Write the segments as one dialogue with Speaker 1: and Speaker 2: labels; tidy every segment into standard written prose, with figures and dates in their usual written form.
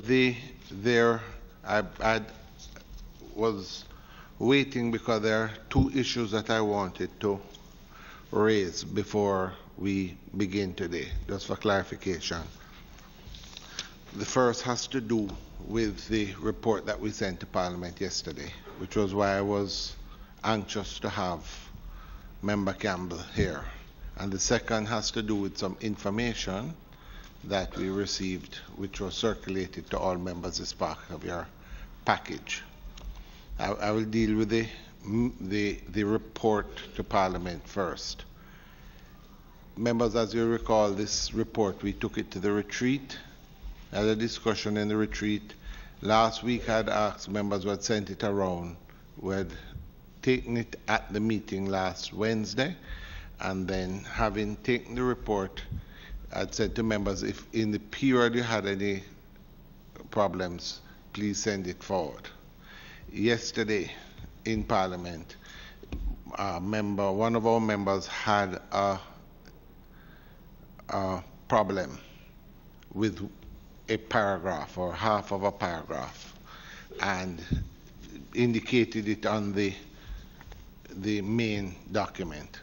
Speaker 1: I was waiting because there are two issues that I wanted to raise before we begin today, just for clarification. The first has to do with the report that we sent to Parliament yesterday, which was why I was anxious to have Member Campbell here. And the second has to do with some information that we received, which was circulated to all members as part of your package. I will deal with the report to Parliament first. Members, as you recall, this report, we took it to the retreat, had a discussion in the retreat. Last week I had asked members who had sent it around, who had taken it at the meeting last Wednesday, and then having taken the report, I'd said to members, if in the period you had any problems, please send it forward. Yesterday in Parliament, one of our members had a problem with a paragraph or half of a paragraph and indicated it on the main document.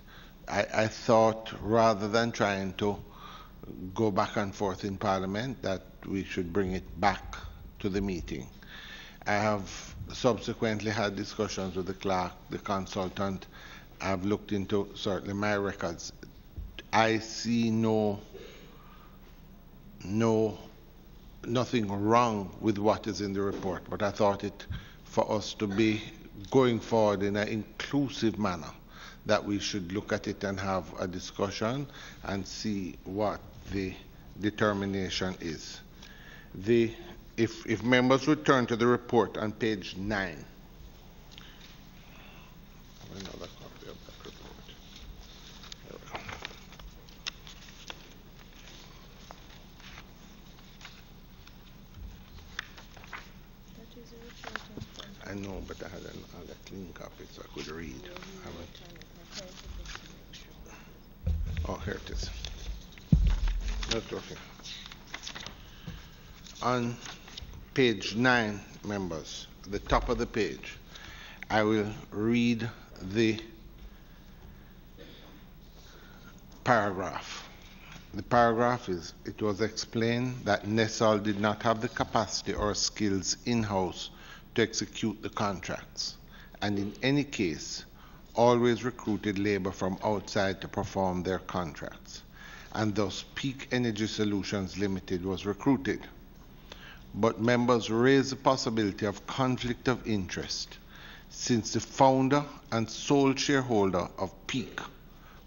Speaker 1: I thought, rather than trying to go back and forth in Parliament, that we should bring it back to the meeting. I have subsequently had discussions with the clerk, the consultant. I've looked into certainly my records. I see nothing wrong with what is in the report, but I thought it for us to be going forward in an inclusive manner, that we should look at it and have a discussion and see what the determination is. If members would turn to the report on page 9. Another copy of that report. There we go. I know, but I had a clean copy so I could read. Oh, here it is. That's okay. On page 9, members, the top of the page, I will read the paragraph. The paragraph is, it was explained that NESOL did not have the capacity or skills in-house to execute the contracts, and in any case, always recruited labor from outside to perform their contracts, and thus Peak Energy Solutions Limited was recruited. But members raised the possibility of conflict of interest, since the founder and sole shareholder of Peak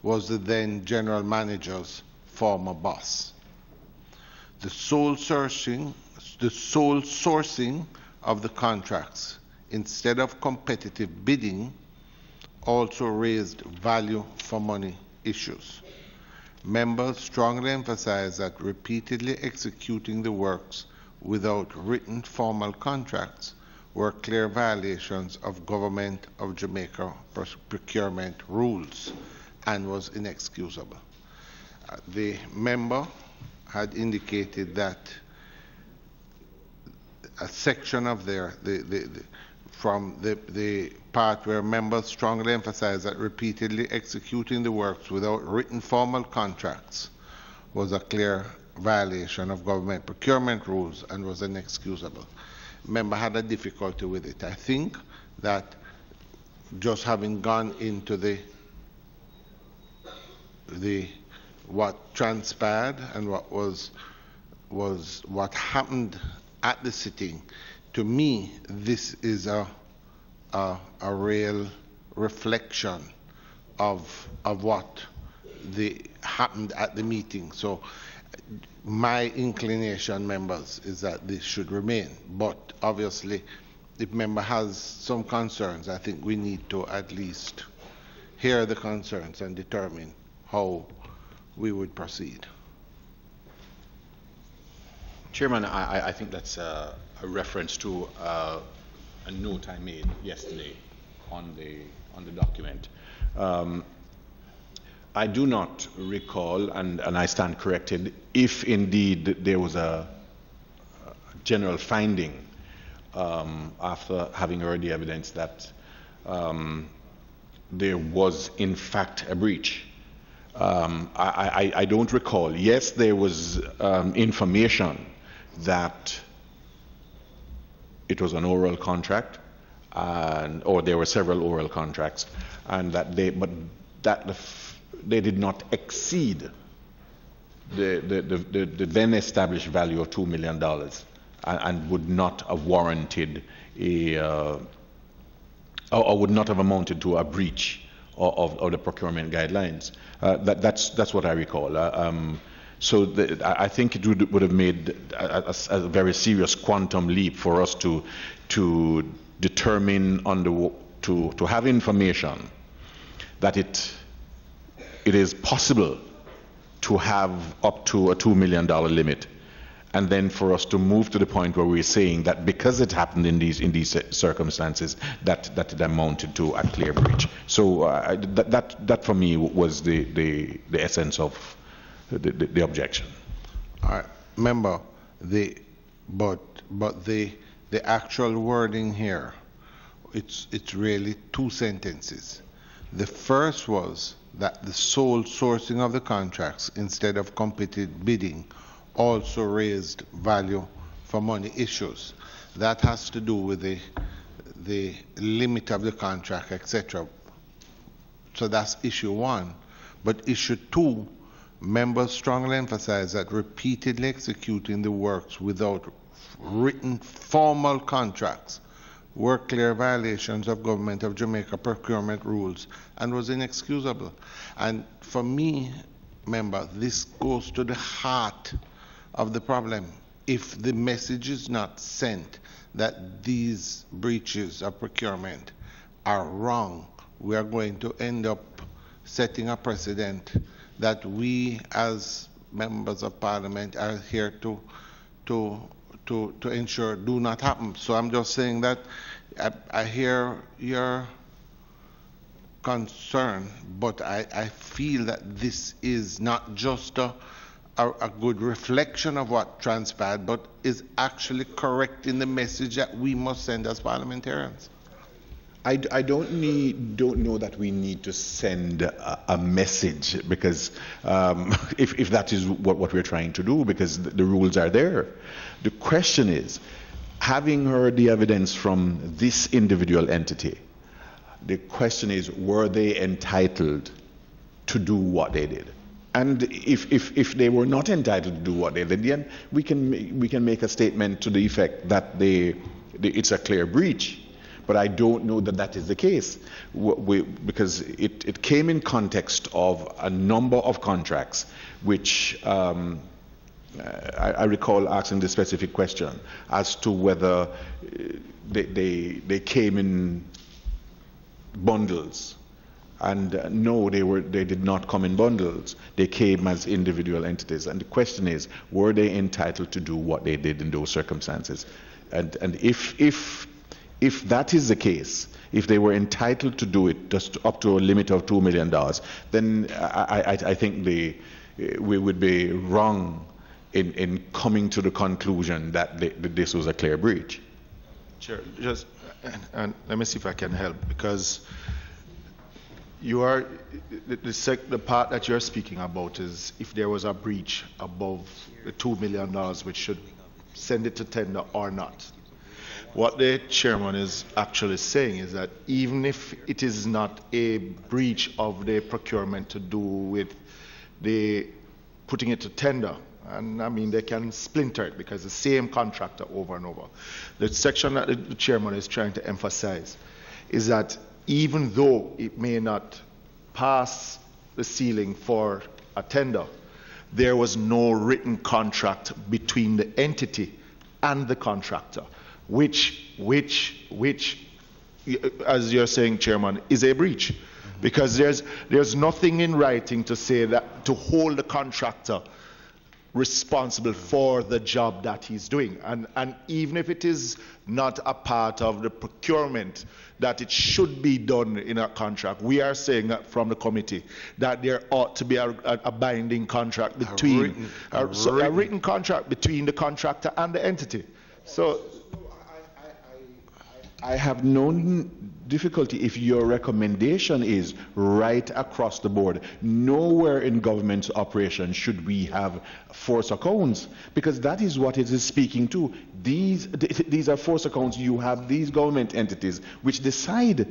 Speaker 1: was the then general manager's former boss. The sole sourcing of the contracts, instead of competitive bidding, also raised value for money issues. Members strongly emphasized that repeatedly executing the works without written formal contracts were clear violations of Government of Jamaica procurement rules and was inexcusable. The member had indicated that a section of from the part where members strongly emphasized that repeatedly executing the works without written formal contracts was a clear violation of government procurement rules and was inexcusable. Member had a difficulty with it. I think that just having gone into what transpired and what happened at the sitting, to me, this is a real reflection of what happened at the meeting. So my inclination, members, is that this should remain. But obviously, if member has some concerns, I think we need to at least hear the concerns and determine how we would proceed.
Speaker 2: Chairman, I think that's a reference to a note I made yesterday on the document. I do not recall, and I stand corrected, if indeed there was a general finding after having heard the evidence that there was in fact a breach. I don't recall. Yes, there was information that it was an oral contract, or there were several oral contracts, and that they did not exceed the then established value of $2 million, and would not have warranted or would not have amounted to a breach of the procurement guidelines. That's what I recall. I think it would have made a very serious quantum leap for us to determine to have information that it is possible to have up to a $2 million limit, and then for us to move to the point where we're saying that because it happened in these circumstances, that it amounted to a clear breach. So that for me was the essence of the objection.
Speaker 1: All right, remember but the actual wording here, it's really two sentences. The first was that the sole sourcing of the contracts instead of competitive bidding also raised value for money issues. That has to do with the limit of the contract, etc. So that's issue one. But issue two, members strongly emphasize that repeatedly executing the works without written formal contracts were clear violations of Government of Jamaica procurement rules and was inexcusable. And for me, member, this goes to the heart of the problem. If the message is not sent that these breaches of procurement are wrong, we are going to end up setting a precedent that we as members of parliament are here to ensure do not happen. So I'm just saying that I hear your concern, but I feel that this is not just a good reflection of what transpired, but is actually correcting the message that we must send as parliamentarians.
Speaker 2: I don't know that we need to send a message, because if that is what we're trying to do, because the rules are there. The question is, having heard the evidence from this individual entity, the question is, were they entitled to do what they did? And if they were not entitled to do what they did, then we can make a statement to the effect that it's a clear breach. But I don't know that that is the case, because it came in context of a number of contracts, which I recall asking the specific question as to whether they came in bundles. And no, they did not come in bundles. They came as individual entities. And the question is, were they entitled to do what they did in those circumstances? And if that is the case, if they were entitled to do it just up to a limit of $2 million, then I think we would be wrong in coming to the conclusion that this was a clear breach.
Speaker 3: Chair, and let me see if I can help, because you are the part that you're speaking about is if there was a breach above the $2 million, which should send it to tender or not. What the chairman is actually saying is that even if it is not a breach of the procurement to do with the putting it to tender, and I mean they can splinter it because the same contractor over and over. The section that the chairman is trying to emphasize is that even though it may not pass the ceiling for a tender, there was no written contract between the entity and the contractor, which, as you're saying, Chairman, is a breach. Because there's nothing in writing to say that, to hold the contractor responsible for the job that he's doing. And even if it is not a part of the procurement that it should be done in a contract, we are saying that from the committee that there ought to be a binding contract between a written contract between the contractor and the entity. So
Speaker 2: I have no difficulty if your recommendation is right across the board. Nowhere in government's operation should we have force accounts, because that is what it is speaking to. These are force accounts. You have these government entities which decide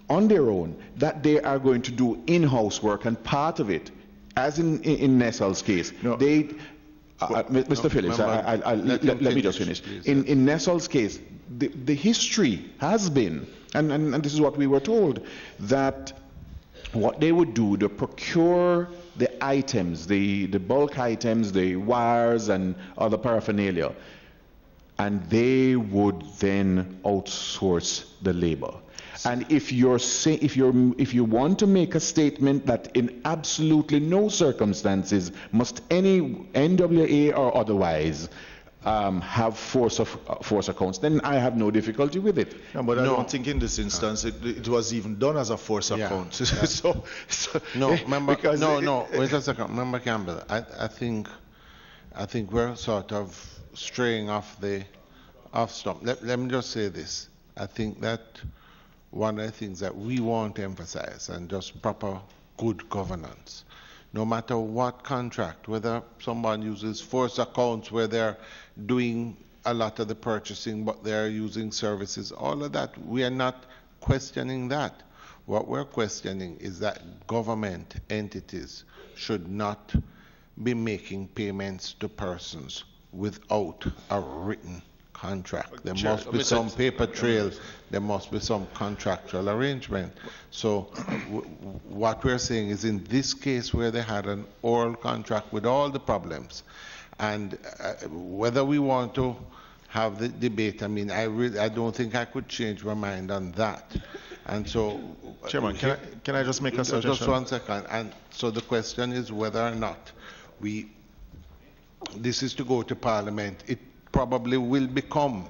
Speaker 2: on their own that they are going to do in-house work, and part of it, as in Nessel's case,
Speaker 3: No.
Speaker 2: Mr. Phillips, let me just finish. In Nessel's case, the history has been, and this is what we were told, that what they would do, they procure the items, the bulk items, the wires and other paraphernalia, and they would then outsource the labor. And if you want to make a statement that in absolutely no circumstances must any NWA or otherwise have force accounts, then I have no difficulty with it.
Speaker 3: No, but I don't think in this instance it was even done as a force account. so
Speaker 1: no, remember, wait a second. Remember, Campbell, I think we're sort of straying off stump. Let me just say this. I think that one of the things that we want to emphasize, and just proper good governance, no matter what contract, whether someone uses force accounts where they're doing a lot of the purchasing but they're using services, all of that, we are not questioning that. What we're questioning is that government entities should not be making payments to persons without a written contract. There must be some paper trail, there must be some contractual arrangement. So what we're saying is, in this case where they had an oral contract with all the problems, and whether we want to have the debate, I mean, I don't think I could change my mind on that. And so,
Speaker 3: Chairman, can I just make a suggestion?
Speaker 1: Just 1 second. And so the question is whether or not this is to go to Parliament. It probably will become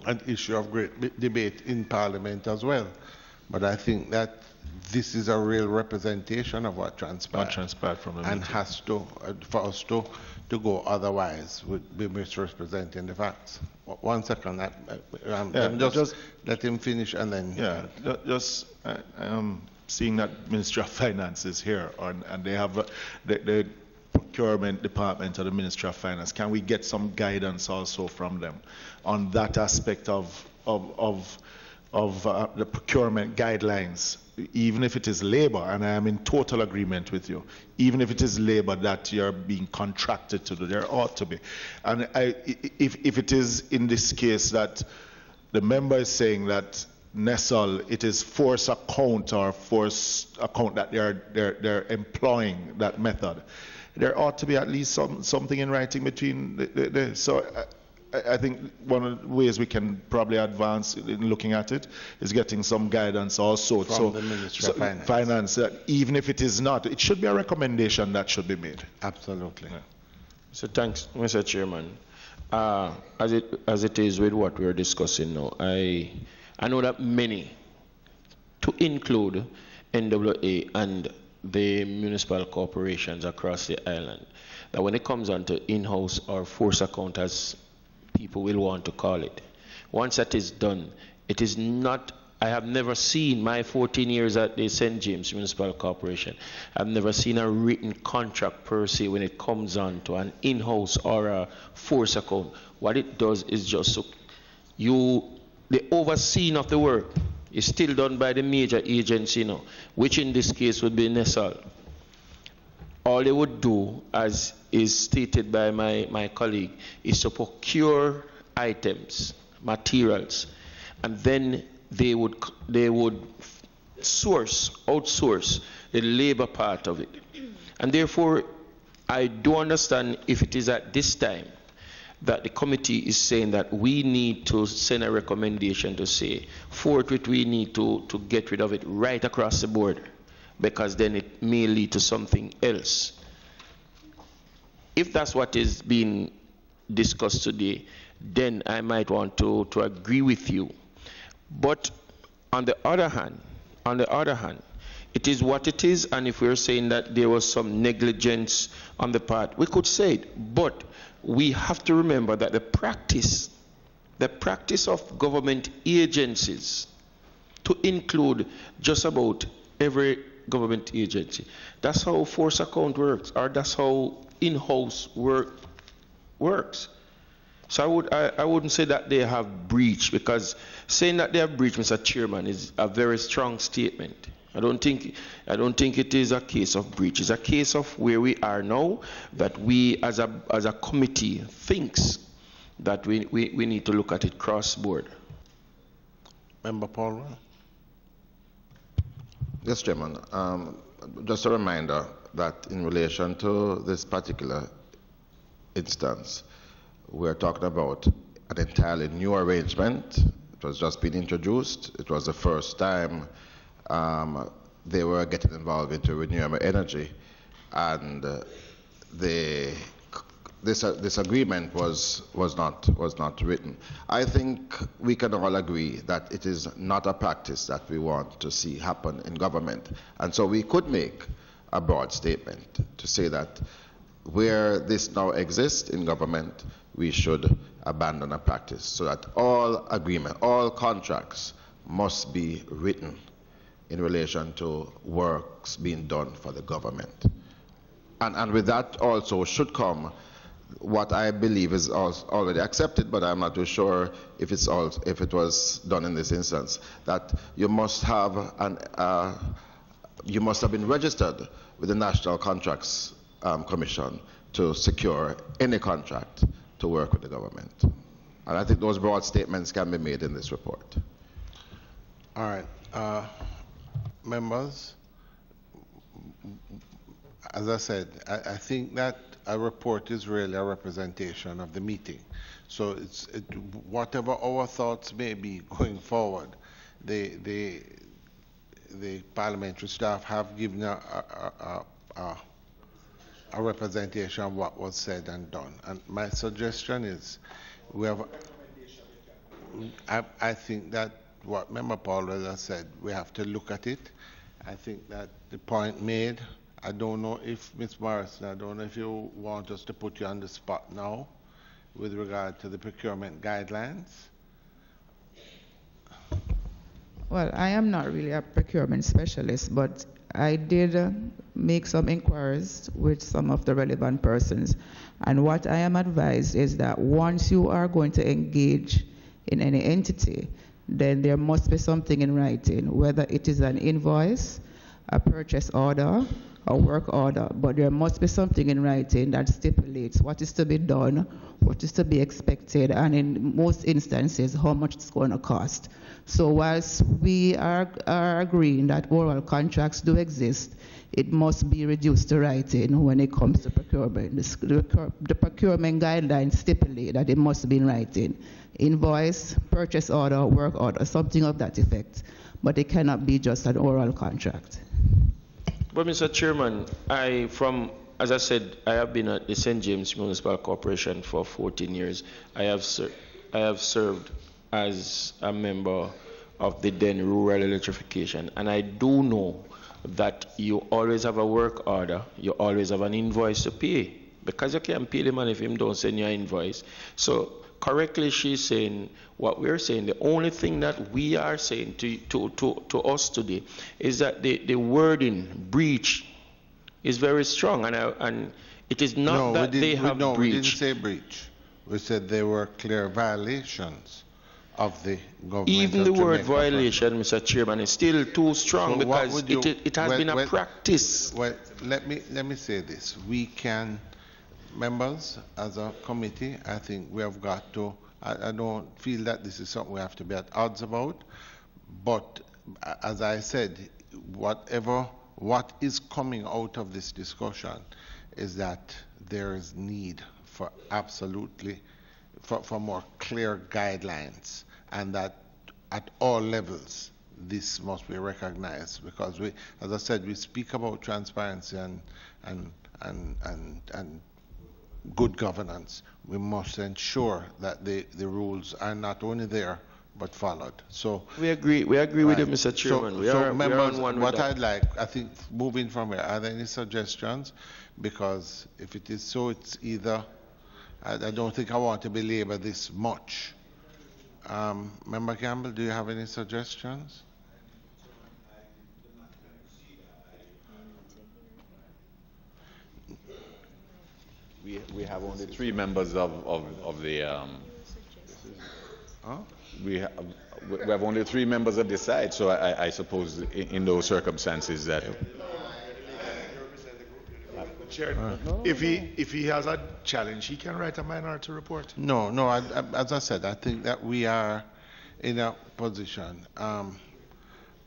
Speaker 1: an issue of great debate in Parliament as well. But I think that this is a real representation of what transpired.
Speaker 3: From the
Speaker 1: and
Speaker 3: meeting.
Speaker 1: has to, for us to go otherwise, would be misrepresenting the facts. 1 second, just let him finish and then.
Speaker 3: Yeah, seeing that Ministry of Finance is here, and they have the Procurement Department of the Ministry of Finance. Can we get some guidance also from them on that aspect of the procurement guidelines, even if it is labor, and I am in total agreement with you, even if it is labor that you're being contracted to do, there ought to be. And if it is in this case that the member is saying that Nessel, it is force account or force account that they're employing that method, there ought to be at least something in writing between so I think one of the ways we can probably advance in looking at it is getting some guidance also
Speaker 1: from the Ministry of Finance.
Speaker 3: That even if it is not, it should be a recommendation that should be made.
Speaker 1: Absolutely.
Speaker 3: Yeah.
Speaker 4: So thanks, Mr. Chairman. As it is with what we're discussing now, I know that many, to include NWA and the municipal corporations across the island, that when it comes on to in-house or force account, as people will want to call it, once that is done, it is not, I have never seen, my 14 years at the St. James Municipal Corporation, I've never seen a written contract per se when it comes on to an in-house or a force account. What it does is just so the overseeing of the work is still done by the major agency now, which in this case would be Nessel. All they would do, as is stated by my colleague, is to procure items, materials, and then they would outsource the labor part of it. And therefore, I do understand if it is at this time that the committee is saying that we need to send a recommendation to say, forthwith we need to get rid of it right across the board, because then it may lead to something else. If that's what is being discussed today, then I might want to agree with you. But on the other hand, It is what it is, and if we're saying that there was some negligence on the part, we could say it. But we have to remember that the practice of government agencies to include just about every government agency, that's how force account works, or that's how in-house work works. So I wouldn't say that they have breached, because saying that they have breached, Mr. Chairman, is a very strong statement. I don't think it is a case of breach. It's a case of where we are now, that we as a committee thinks that we need to look at it cross-board.
Speaker 1: Member Paul?
Speaker 5: Yes, Chairman. Just a reminder that in relation to this particular instance, we're talking about an entirely new arrangement. It was just being introduced. It was the first time they were getting involved into renewable energy, and this agreement was not written. I think we can all agree that it is not a practice that we want to see happen in government, and so we could make a broad statement to say that where this now exists in government, we should abandon a practice, so that all agreement, all contracts must be written in relation to works being done for the government. And with that also should come what I believe is already accepted, but I'm not too sure if it was done in this instance, that you must have been registered with the National Contracts Commission to secure any contract to work with the government. And I think those broad statements can be made in this report.
Speaker 1: All right. Members, as I said, I think that a report is really a representation of the meeting. So whatever our thoughts may be going forward, the parliamentary staff have given a representation of what was said and done. And my suggestion is, I think that what Member Paul has said, we have to look at it. I think that the point made, I don't know if, Ms. Morrison, I don't know if you want us to put you on the spot now with regard to the procurement guidelines.
Speaker 6: Well, I am not really a procurement specialist, but I did make some inquiries with some of the relevant persons. And what I am advised is that once you are going to engage in any entity, then there must be something in writing, whether it is an invoice, a purchase order, a work order, but there must be something in writing that stipulates what is to be done, what is to be expected, and in most instances, how much it's going to cost. So whilst we are agreeing that oral contracts do exist, it must be reduced to writing when it comes to procurement. The procurement guidelines stipulate that it must be in writing. Invoice, purchase order, work order, something of that effect. But it cannot be just an oral contract.
Speaker 4: But Mr. Chairman, as I said, I have been at the St. James Municipal Corporation for 14 years. I have served as a member of the then rural electrification, and I do know that you always have a work order, you always have an invoice to pay, because you can't pay the man if him don't send you an invoice. So correctly she's saying what we're saying. The only thing that we are saying to us today is that the wording breach is very strong, and it is not that they have breached.
Speaker 1: We didn't say breach. We said there were clear violations of the government.
Speaker 4: Even the word violation, Mr. Chairman, is still too strong, so because it has been a practice.
Speaker 1: Well, let me say this. We can, members, as a committee, I think we have got to, I don't feel that this is something we have to be at odds about, but as I said, what is coming out of this discussion is that there is need for for more clear guidelines, and that at all levels this must be recognized, because we, as I said, we speak about transparency and good governance. We must ensure that the rules are not only there but followed. So
Speaker 4: We agree with you,
Speaker 1: right.
Speaker 4: Mr. Chairman.
Speaker 1: So,
Speaker 4: we are
Speaker 1: members,
Speaker 4: on one with
Speaker 1: what
Speaker 4: that.
Speaker 1: I'd like, I think, moving from here, are there any suggestions? Because if it is so, it's either, I don't think I want to belabor this much. Member Campbell, do you have any suggestions?
Speaker 2: We have only 3 members of the
Speaker 1: Huh?
Speaker 2: we have only 3 members of the side, so I suppose in those circumstances that
Speaker 3: Chair, if he has a challenge, he can write a minority report.
Speaker 1: No, as I said, I think that we are in a position. All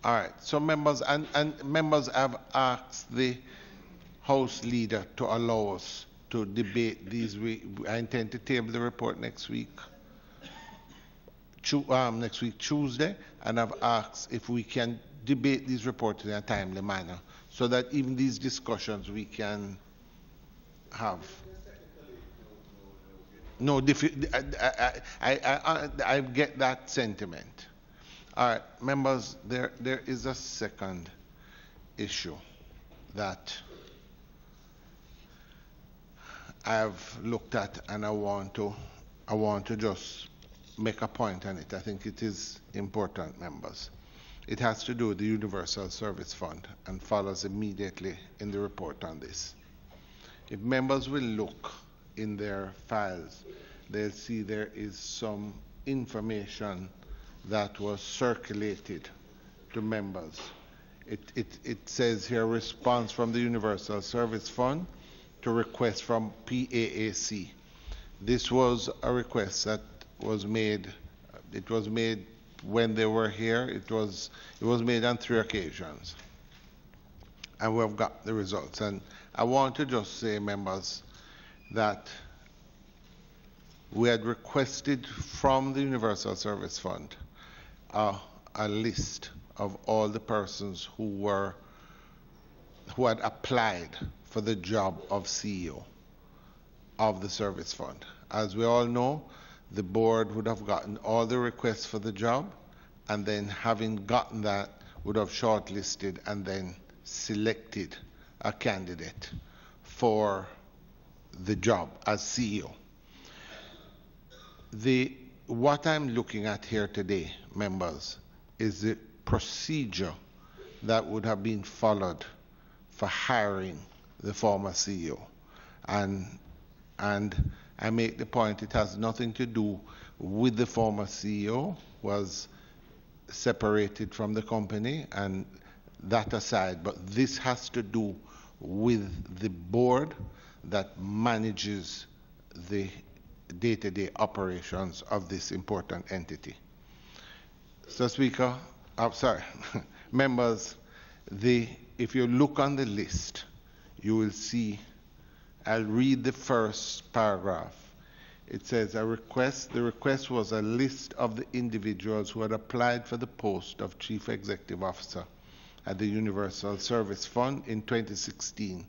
Speaker 1: right, so members, and members have asked the House Leader to allow us to debate these. I intend to table the report next week. Next week, Tuesday, and I've asked if we can debate these reports in a timely manner so that even these discussions we can have. No, I get that sentiment. All right, members, there is a second issue that I've looked at, and I want to just make a point on it. I think it is important, members. It has to do with the Universal Service Fund and follows immediately in the report on this. If members will look in their files, they'll see there is some information that was circulated to members. It says here, response from the Universal Service Fund to request from PAAC. This was a request that was made. It was made when they were here. It was made on 3 occasions, and we've got the results. And I want to just say, members, that we had requested from the Universal Service Fund a list of all the persons who had applied for the job of CEO of the Service Fund. As we all know, the board would have gotten all the requests for the job, and then having gotten that, would have shortlisted and then selected a candidate for the job as CEO. What I'm looking at here today, members, is the procedure that would have been followed for hiring the former CEO. And I make the point, it has nothing to do with the former CEO, was separated from the company, and that aside, but this has to do with the board that manages the day-to-day operations of this important entity. So, Speaker, members, if you look on the list, you will see, I'll read the first paragraph. It says, the request was a list of the individuals who had applied for the post of Chief Executive Officer at the Universal Service Fund in 2016,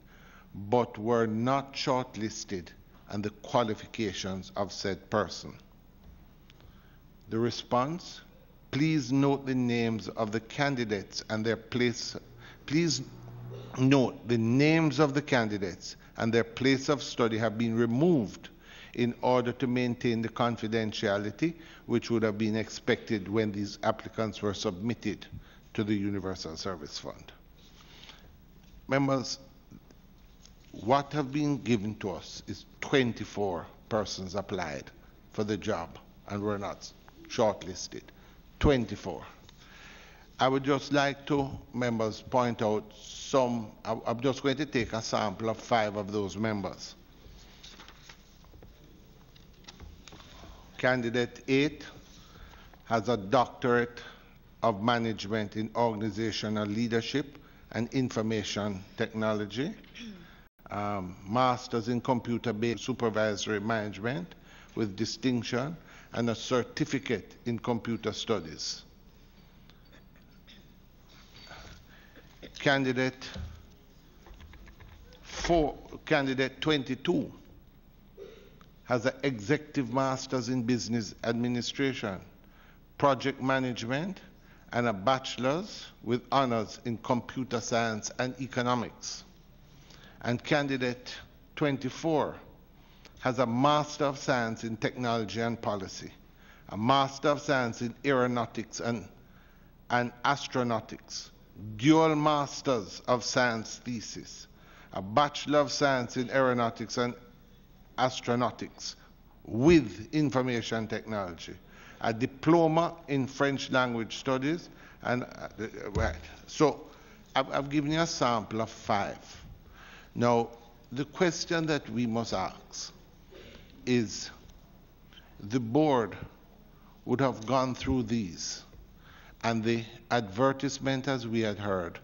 Speaker 1: but were not shortlisted and the qualifications of said person. The response, please note the names of the candidates and their place. Please note the names of the candidates and their place of study have been removed in order to maintain the confidentiality which would have been expected when these applicants were submitted to the Universal Service Fund. Members, what have been given to us is 24 persons applied for the job and were not shortlisted. 24. I would just like to, members, point out some. I'm just going to take a sample of 5 of those members. Candidate 8 has a doctorate of management in organizational leadership and information technology, master's in computer-based supervisory management with distinction, and a certificate in computer studies. Candidate 22 has an executive master's in business administration, project management, and a bachelor's with honors in computer science and economics. And candidate 24 has a Master of Science in Technology and Policy, a Master of Science in Aeronautics and Astronautics, dual Masters of Science thesis, a Bachelor of Science in Aeronautics and Astronautics with Information Technology, a Diploma in French Language Studies, and right. So I've given you a sample of 5. Now, the question that we must ask is, the board would have gone through these, and the advertisement, as we had heard,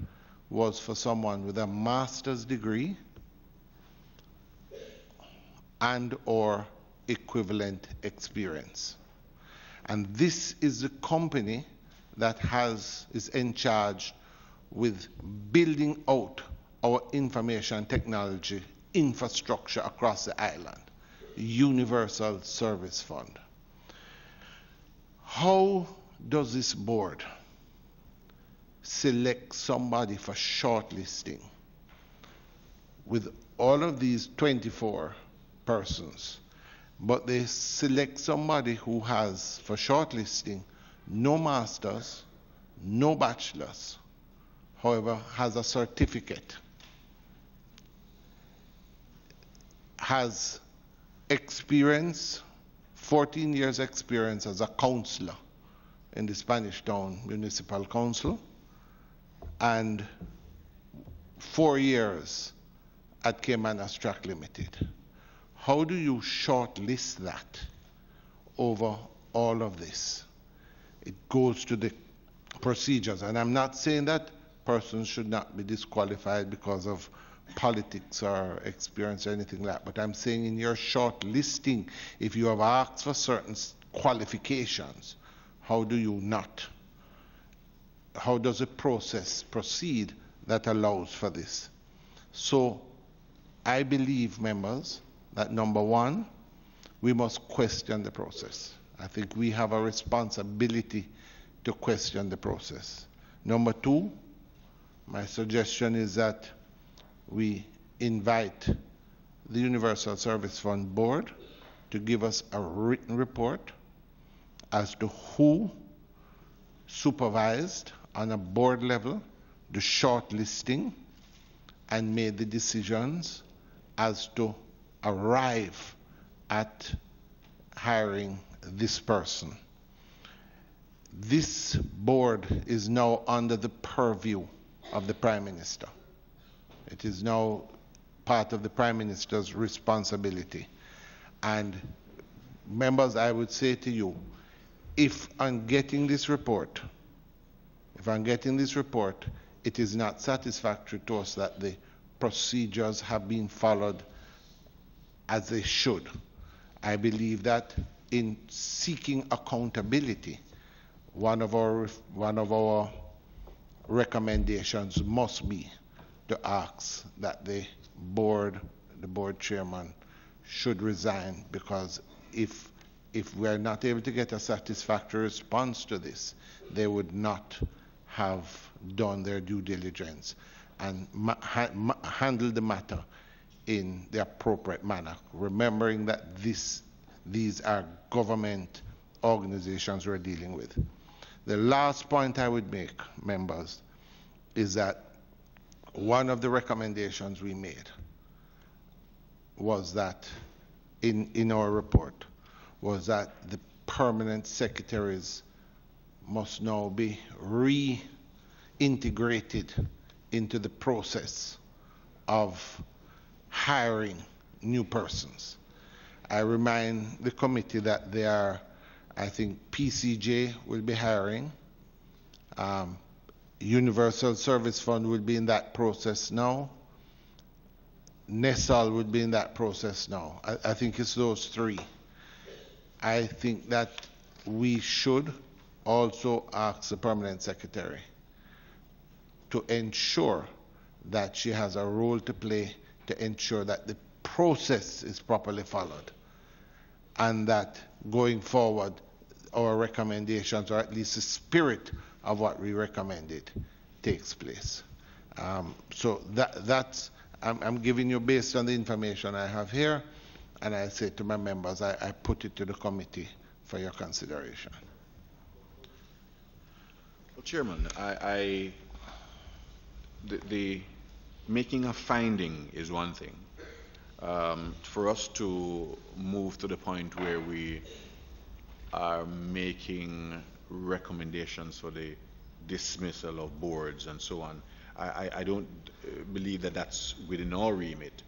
Speaker 1: was for someone with a master's degree and or equivalent experience. And this is the company that is in charge with building out our information technology infrastructure across the island, Universal Service Fund. How does this board select somebody for shortlisting with all of these 24 persons, but they select somebody who has, for shortlisting, no masters, no bachelors, however, has a certificate, has experience, 14 years experience as a counselor in the Spanish Town Municipal Council, and 4 years at Cayman Track Limited. How do you shortlist that over all of this? It goes to the procedures, and I'm not saying that persons should not be disqualified because of politics or experience or anything like that, but I'm saying in your shortlisting, if you have asked for certain qualifications, how do you not? How does a process proceed that allows for this? So I believe, members, that number one, we must question the process. I think we have a responsibility to question the process. Number two, my suggestion is that we invite the Universal Service Fund Board to give us a written report as to who supervised on a board level the shortlisting and made the decisions as to arrive at hiring this person. This board is now under the purview of the Prime Minister. It is now part of the Prime Minister's responsibility. And members, I would say to you, if I'm getting this report, it is not satisfactory to us that the procedures have been followed as they should. I believe that in seeking accountability, one of our recommendations must be to ask that the board chairman should resign, because if we are not able to get a satisfactory response to this, they would not have done their due diligence and handle the matter in the appropriate manner, remembering that these are government organizations we're dealing with. The last point I would make, members, is that one of the recommendations we made was that in our report was that the permanent secretaries must now be reintegrated into the process of hiring new persons. I remind the committee that there are, I think PCJ will be hiring, Universal Service Fund will be in that process now, NESAL would be in that process now. I think it's those three. I think that we should also ask the permanent secretary to ensure that she has a role to play to ensure that the process is properly followed, and that going forward our recommendations, or at least the spirit of what we recommended, takes place. So that's, I'm giving you based on the information I have here, and I say to my members, I put it to the committee for your consideration.
Speaker 2: Well, Chairman, the making a finding is one thing. For us to move to the point where we are making recommendations for the dismissal of boards and so on, I don't believe that that's within our remit,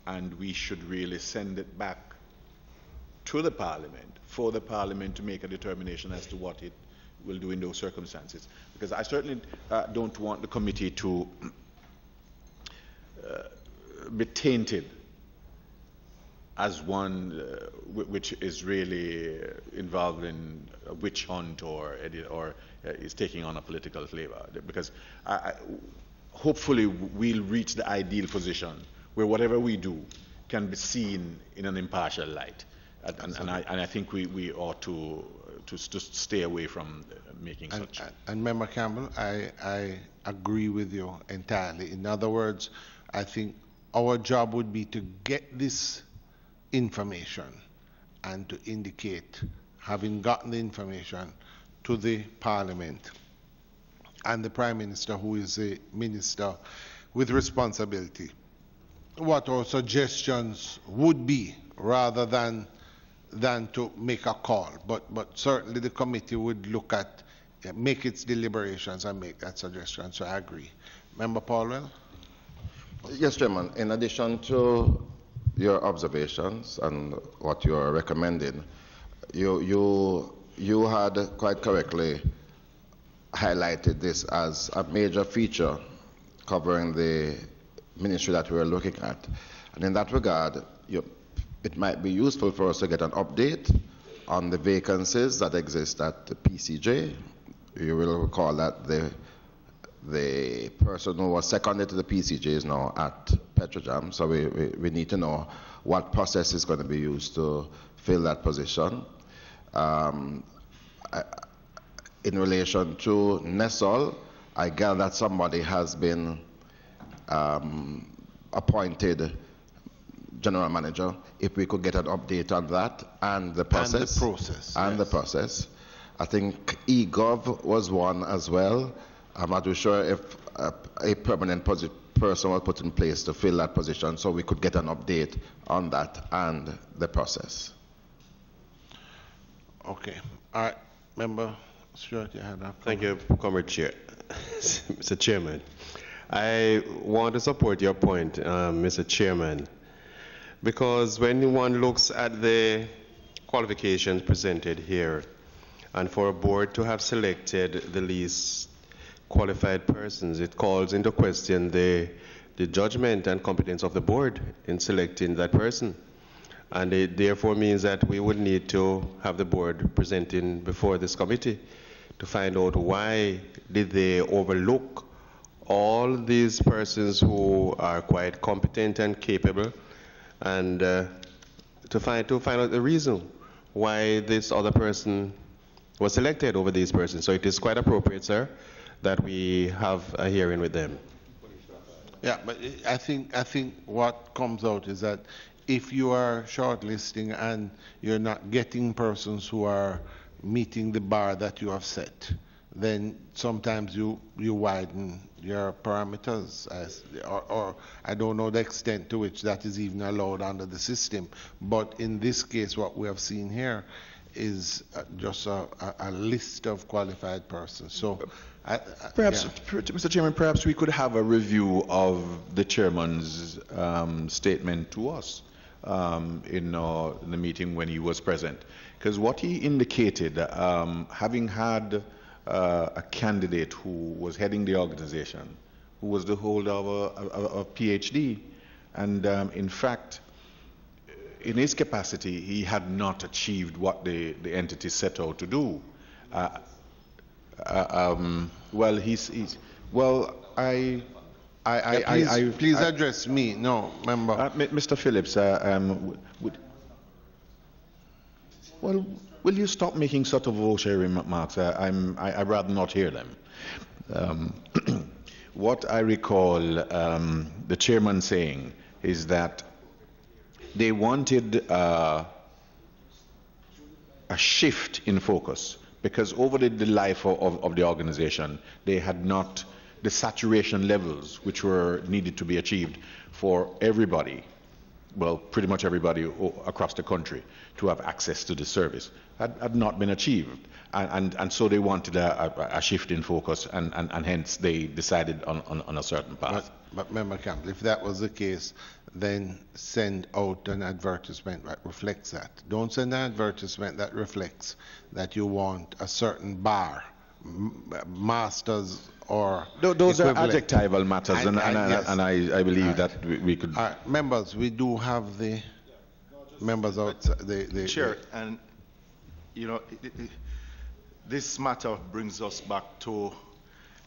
Speaker 2: and we should really send it back to the Parliament for the Parliament to make a determination as to what it will do in those circumstances. Because I certainly don't want the committee to be tainted as one which is really involved in a witch hunt or is taking on a political flavor. Because hopefully we'll reach the ideal position where whatever we do can be seen in an impartial light. And I think we ought to stay away from making such.
Speaker 1: And Member Campbell, I agree with you entirely. In other words, I think our job would be to get this information and to indicate, having gotten the information, to the Parliament and the Prime Minister, who is a minister with responsibility, what our suggestions would be, rather than to make a call. But certainly the committee would look at, make its deliberations and make that suggestion. So I agree. Member Paulwell?
Speaker 5: Yes, Chairman. In addition to your observations and what you are recommending, you had quite correctly highlighted this as a major feature covering the ministry that we are looking at. And in that regard, it might be useful for us to get an update on the vacancies that exist at the PCJ. You will recall that the person who was seconded to the PCJ is now at Petrojam, so we need to know what process is going to be used to fill that position. In relation to Nesol, I gather that somebody has been appointed general manager. If we could get an update on that and the process.
Speaker 1: And the process.
Speaker 5: I think eGov was one as well. I'm not too sure if a permanent person was put in place to fill that position, so we could get an update on that and the process.
Speaker 1: Okay. All right. Member Stewart, you had that.
Speaker 7: Thank you, Comrade Chair. Mr. Chairman, I want to support your point, Mr. Chairman, because when one looks at the qualifications presented here, and for a board to have selected the least qualified persons, it calls into question the judgment and competence of the board in selecting that person. And it therefore means that we would need to have the board presenting before this committee to find out why did they overlook all these persons who are quite competent and capable, and to find out the reason why this other person was selected over these persons. So it is quite appropriate, sir, that we have a hearing with them.
Speaker 1: Yeah, but I think what comes out is that if you are shortlisting and you're not getting persons who are meeting the bar that you have set, then sometimes you widen your parameters, or I don't know the extent to which that is even allowed under the system. But in this case, what we have seen here is just a list of qualified persons. So
Speaker 2: perhaps, Mr. Chairman, perhaps we could have a review of the chairman's statement to us in the meeting when he was present. Because what he indicated, having had a candidate who was heading the organization, who was the holder of a PhD, and in fact, in his capacity, he had not achieved what the entity set out to do.
Speaker 1: Please address me. No, member.
Speaker 2: Mr. Phillips, will you stop making sort of vulture remarks? I'd rather not hear them. What I recall the chairman saying is that they wanted a shift in focus because over the life of the organization, they had not the saturation levels which were needed to be achieved for everybody, well, pretty much everybody across the country to have access to the service had not been achieved. And so they wanted a shift in focus, and hence they decided on a certain path.
Speaker 1: But Member Campbell, if that was the case, then send out an advertisement that reflects that. Don't send an advertisement that reflects that you want a certain bar, masters or
Speaker 2: those
Speaker 1: equivalent.
Speaker 2: are adjectival matters, and
Speaker 1: yes.
Speaker 2: I believe that we could.
Speaker 1: Members, we do have the members outside. The
Speaker 3: Chair, and you know, this matter brings us back to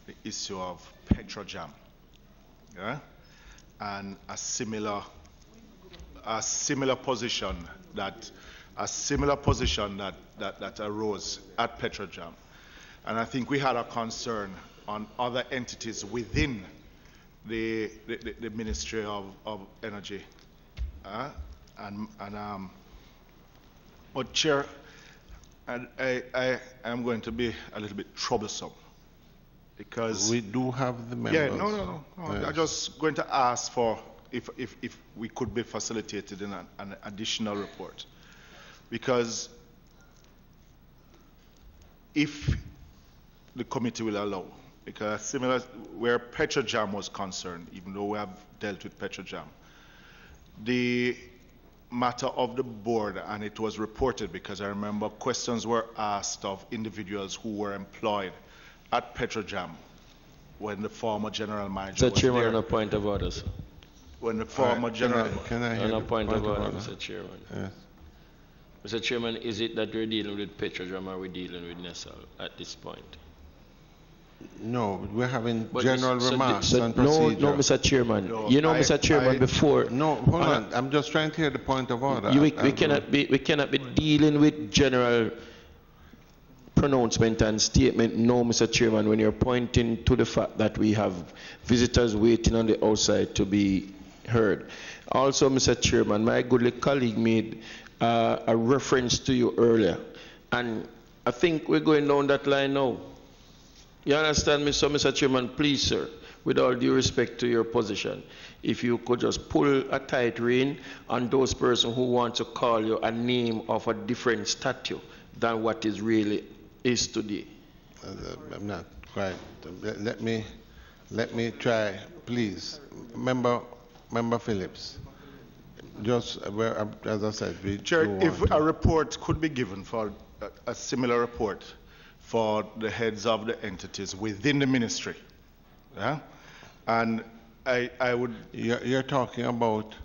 Speaker 3: the issue of Petrojam, yeah, and a similar position that arose at Petrojam, and I think we had a concern on other entities within the Ministry of Energy, but Chair, and I am going to be a little bit troublesome because
Speaker 1: we do have the members.
Speaker 3: Yeah, no. Yes. I'm just going to ask for if we could be facilitated in an additional report, because if the committee will allow, because similar where Petrojam was concerned, even though we have dealt with Petrojam, the matter of the board, and it was reported because I remember questions were asked of individuals who were employed at Petrojam when the former general manager was
Speaker 4: Chairman,
Speaker 3: there.
Speaker 4: on a point of order, sir.
Speaker 3: When the former general...
Speaker 1: Can I hear
Speaker 4: on a point of order,
Speaker 1: order?
Speaker 4: Mr. Chairman.
Speaker 1: Yes.
Speaker 4: Mr. Chairman, is it that we're dealing with Petrojam or are we dealing with Nessal at this point?
Speaker 1: No, we're having
Speaker 4: But
Speaker 1: general remarks on
Speaker 4: no,
Speaker 1: procedure.
Speaker 4: no, Mr. Chairman.
Speaker 3: No,
Speaker 4: Mr. Chairman, before...
Speaker 1: No, hold on. I'm just trying to hear the point of order.
Speaker 4: We cannot be dealing with general pronouncement and statement, no, Mr. Chairman, when you're pointing to the fact that we have visitors waiting on the outside to be heard. Also, Mr. Chairman, my goodly colleague made a reference to you earlier, and I think we're going down that line now. You understand me? So, Mr. Chairman, please, sir, with all due respect to your position, if you could just pull a tight rein on those persons who want to call you a name of a different statue than what is really is today.
Speaker 1: I'm not quite. Let me try, please. Member Phillips. Just as I said,
Speaker 3: Chair, if a report could be given for a similar report for the heads of the entities within the ministry, yeah, and I would.
Speaker 1: You're talking about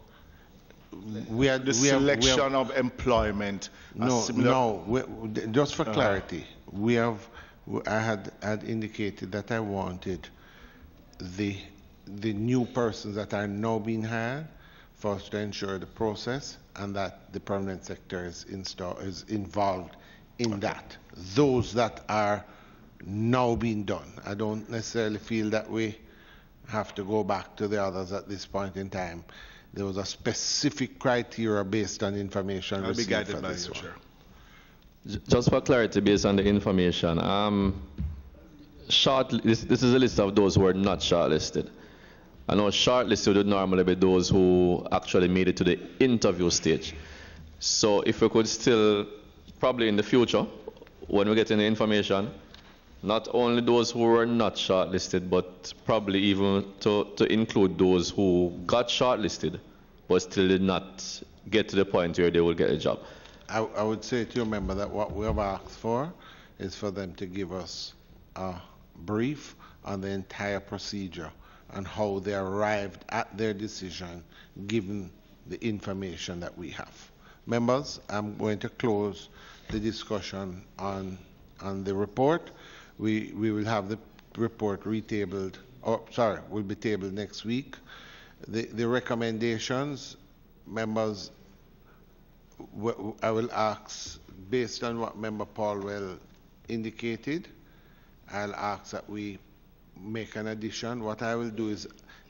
Speaker 3: selection of employment.
Speaker 1: Just for clarity, I had indicated that I wanted the new persons that are now being hired for us to ensure the process and that the permanent sector is involved in that. Those that are now being done. I don't necessarily feel that we have to go back to the others at this point in time. There was a specific criteria based on information
Speaker 3: I'll be
Speaker 1: received
Speaker 3: guided
Speaker 1: for
Speaker 3: by
Speaker 1: this
Speaker 3: you,
Speaker 1: one.
Speaker 3: Chair.
Speaker 8: Just for clarity, based on the information, this is a list of those who are not shortlisted. I know shortlisted would normally be those who actually made it to the interview stage. So if we could still, probably in the future, when we get any information, not only those who were not shortlisted, but probably even to include those who got shortlisted, but still did not get to the point where they will get a job.
Speaker 1: I would say to you, member, that what we have asked for is for them to give us a brief on the entire procedure and how they arrived at their decision given the information that we have. Members, I'm going to close the discussion on the report. We will have the report retabled, will be tabled next week. The recommendations, members, I will ask based on what Member Paulwell indicated, I'll ask that we make an addition. What I will do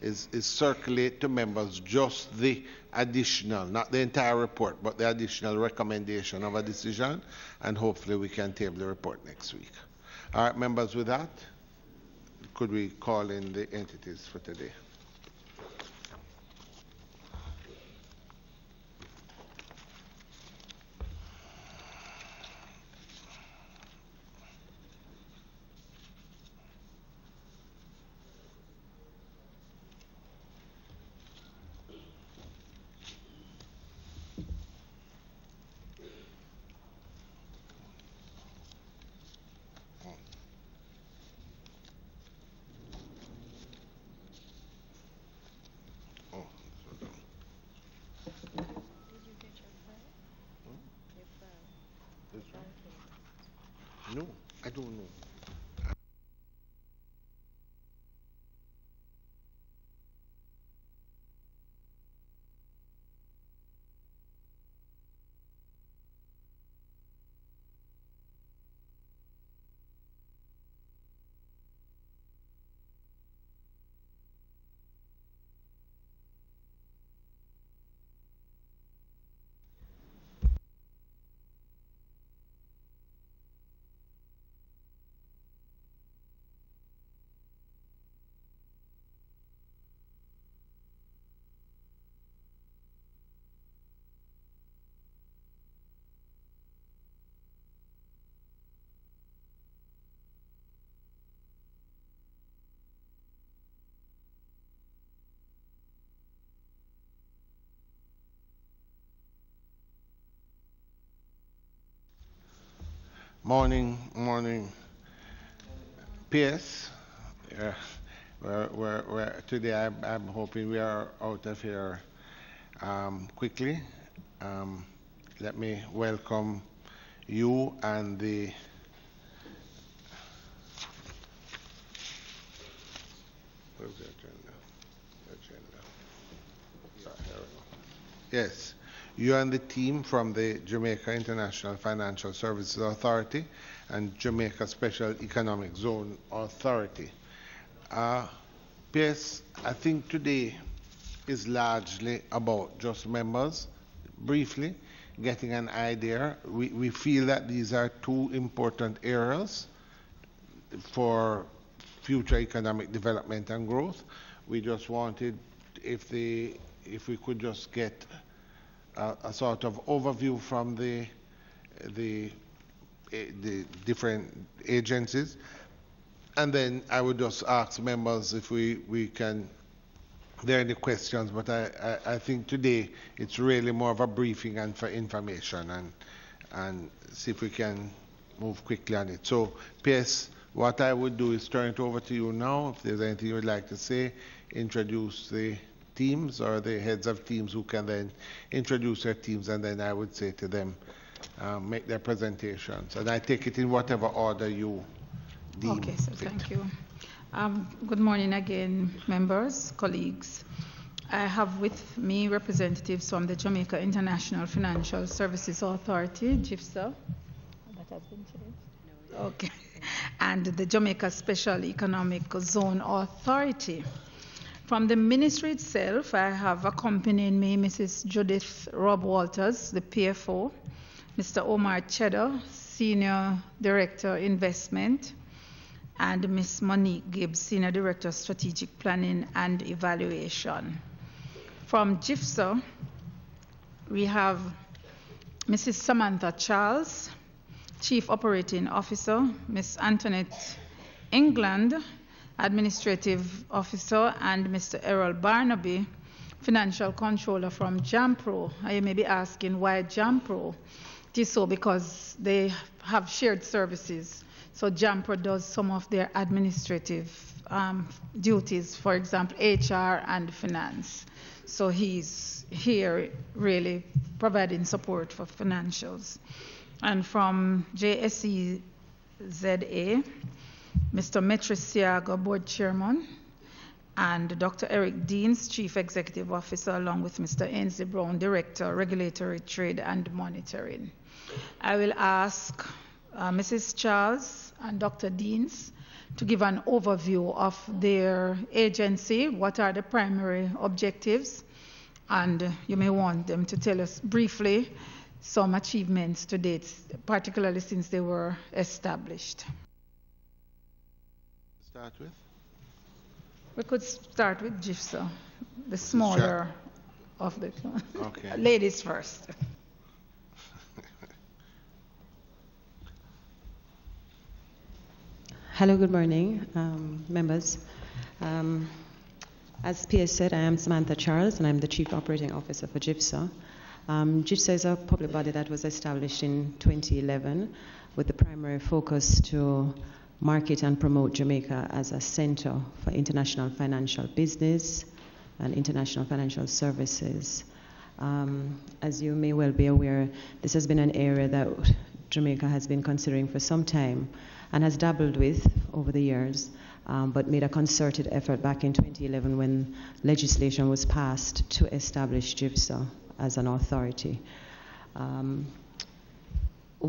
Speaker 1: is circulate to members just the additional, not the entire report, but the additional recommendation of a decision, and hopefully we can table the report next week. All right, members, with that, could we call in the entities for today? No, I don't know. Morning. PS, today I'm hoping we are out of here quickly. Let me welcome you and the where's the agenda? Yes. You and the team from the Jamaica International Financial Services Authority and Jamaica Special Economic Zone Authority. PS, I think today is largely about just members, briefly, getting an idea. We feel that these are two important areas for future economic development and growth. We just wanted, if we could just get a sort of overview from the different agencies, and then I would just ask members if we can, if there are any questions, but I think today it's really more of a briefing and for information, and see if we can move quickly on it. So, PS, what I would do is turn it over to you now. If there's anything you would like to say, introduce the teams or the heads of teams who can then introduce their teams, and then I would say to them, make their presentations. And I take it in whatever order you deem.
Speaker 9: Okay, so thank you. Good morning again, members, colleagues. I have with me representatives from the Jamaica International Financial Services Authority, JIFSA. That has been changed? No. Okay. And the Jamaica Special Economic Zone Authority. From the ministry itself, I have accompanying me Mrs. Judith Rob Walters, the PFO, Mr. Omar Cheddar, Senior Director Investment, and Ms. Monique Gibbs, Senior Director Strategic Planning and Evaluation. From JIFSA, we have Mrs. Samantha Charles, Chief Operating Officer, Ms. Antoinette England, Administrative Officer, and Mr. Errol Barnaby, Financial Controller from JAMPRO. You may be asking why JAMPRO? It is so because they have shared services. So JAMPRO does some of their administrative duties, for example, HR and finance. So he's here really providing support for financials. And from JSEZA, Mr. Metriciaga, Board Chairman, and Dr. Eric Deans, Chief Executive Officer, along with Mr. Ainsley Brown, Director, Regulatory Trade and Monitoring. I will ask Mrs. Charles and Dr. Deans to give an overview of their agency, what are the primary objectives, and you may want them to tell us briefly some achievements to date, particularly since they were established.
Speaker 1: Start with?
Speaker 9: We could start with GIFSA, the smaller of the
Speaker 1: okay.
Speaker 9: Ladies first.
Speaker 10: Hello, good morning, members. As PS said, I am Samantha Charles, and I'm the Chief Operating Officer for GIFSA. GIFSA is a public body that was established in 2011 with the primary focus to market and promote Jamaica as a center for international financial business and international financial services. As you may well be aware, this has been an area that Jamaica has been considering for some time and has dabbled with over the years, but made a concerted effort back in 2011 when legislation was passed to establish GIFSA as an authority. Over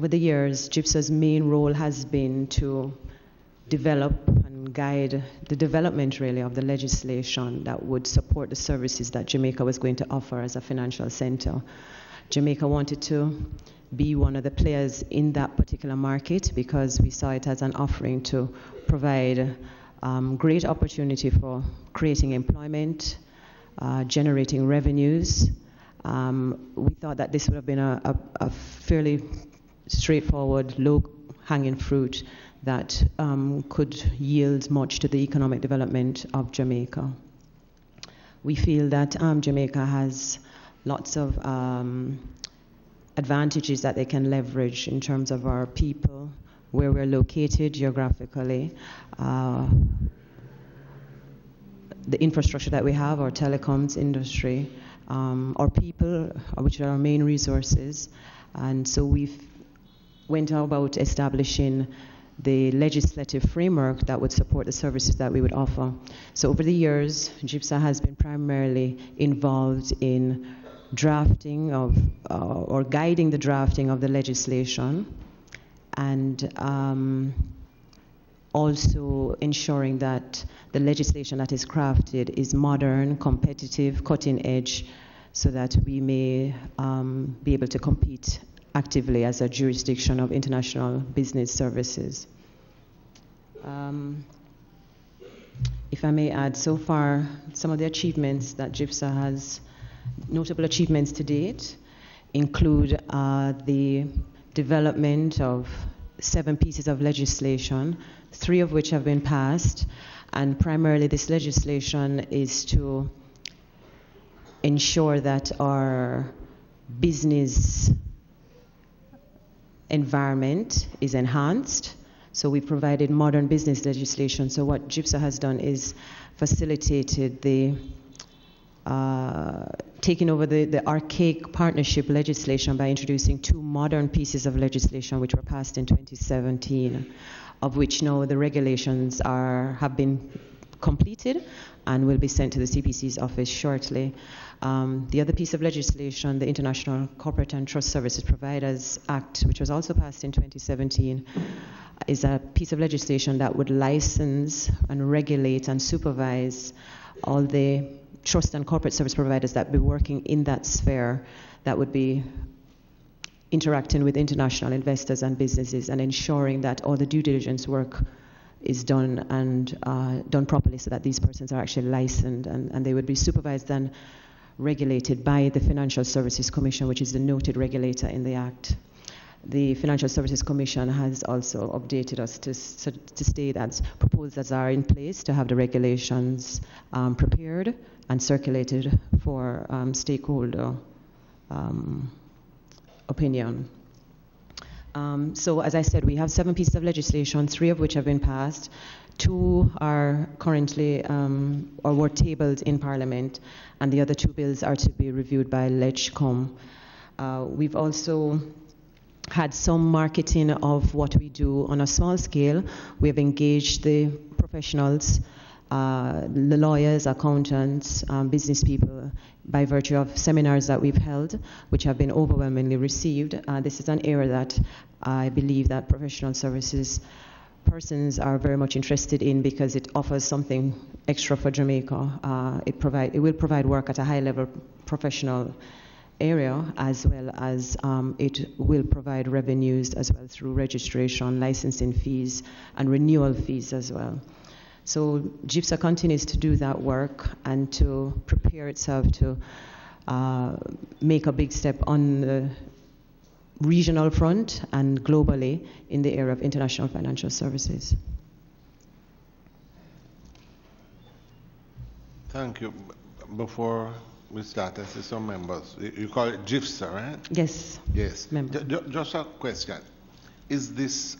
Speaker 10: the years, GIFSA's main role has been to develop and guide the development really of the legislation that would support the services that Jamaica was going to offer as a financial center. Jamaica wanted to be one of the players in that particular market because we saw it as an offering to provide great opportunity for creating employment, generating revenues. We thought that this would have been a fairly straightforward, low-hanging fruit that could yield much to the economic development of Jamaica. We feel that Jamaica has lots of advantages that they can leverage in terms of our people, where we're located geographically, the infrastructure that we have, our telecoms industry, our people, which are our main resources. And so we've went about establishing the legislative framework that would support the services that we would offer. So over the years, GIFSA has been primarily involved in drafting of, or guiding the drafting of the legislation, and also ensuring that the legislation that is crafted is modern, competitive, cutting edge, so that we may be able to compete actively as a jurisdiction of international business services. If I may add, so far, some of the achievements that GIFSA has, notable achievements to date, include the development of 7 pieces of legislation, 3 of which have been passed, and primarily this legislation is to ensure that our business environment is enhanced. So we provided modern business legislation. So what GIFSA has done is facilitated the taking over the archaic partnership legislation by introducing 2 modern pieces of legislation which were passed in 2017, of which now the regulations have been completed and will be sent to the CPC's office shortly. The other piece of legislation, the International Corporate and Trust Services Providers Act, which was also passed in 2017, is a piece of legislation that would license and regulate and supervise all the trust and corporate service providers that be working in that sphere, that would be interacting with international investors and businesses and ensuring that all the due diligence work is done and done properly, so that these persons are actually licensed, and they would be supervised and regulated by the Financial Services Commission, which is the noted regulator in the Act. The Financial Services Commission has also updated us to state that proposals are in place to have the regulations prepared and circulated for stakeholder opinion. So as I said, we have 7 pieces of legislation, 3 of which have been passed. 2 are currently or were tabled in Parliament, and the other 2 bills are to be reviewed by LegCom. We've also had some marketing of what we do on a small scale. We have engaged the professionals the lawyers, accountants, business people, by virtue of seminars that we've held, which have been overwhelmingly received. This is an area that I believe that professional services persons are very much interested in because it offers something extra for Jamaica. It will provide work at a high level professional area, as well as it will provide revenues as well through registration, licensing fees, and renewal fees as well. So GIFSA continues to do that work and to prepare itself to make a big step on the regional front and globally in the area of international financial services.
Speaker 1: Thank you. Before we start, I see some members. You call it GIFSA, right?
Speaker 10: Yes.
Speaker 1: Yes. Just a question. Is this,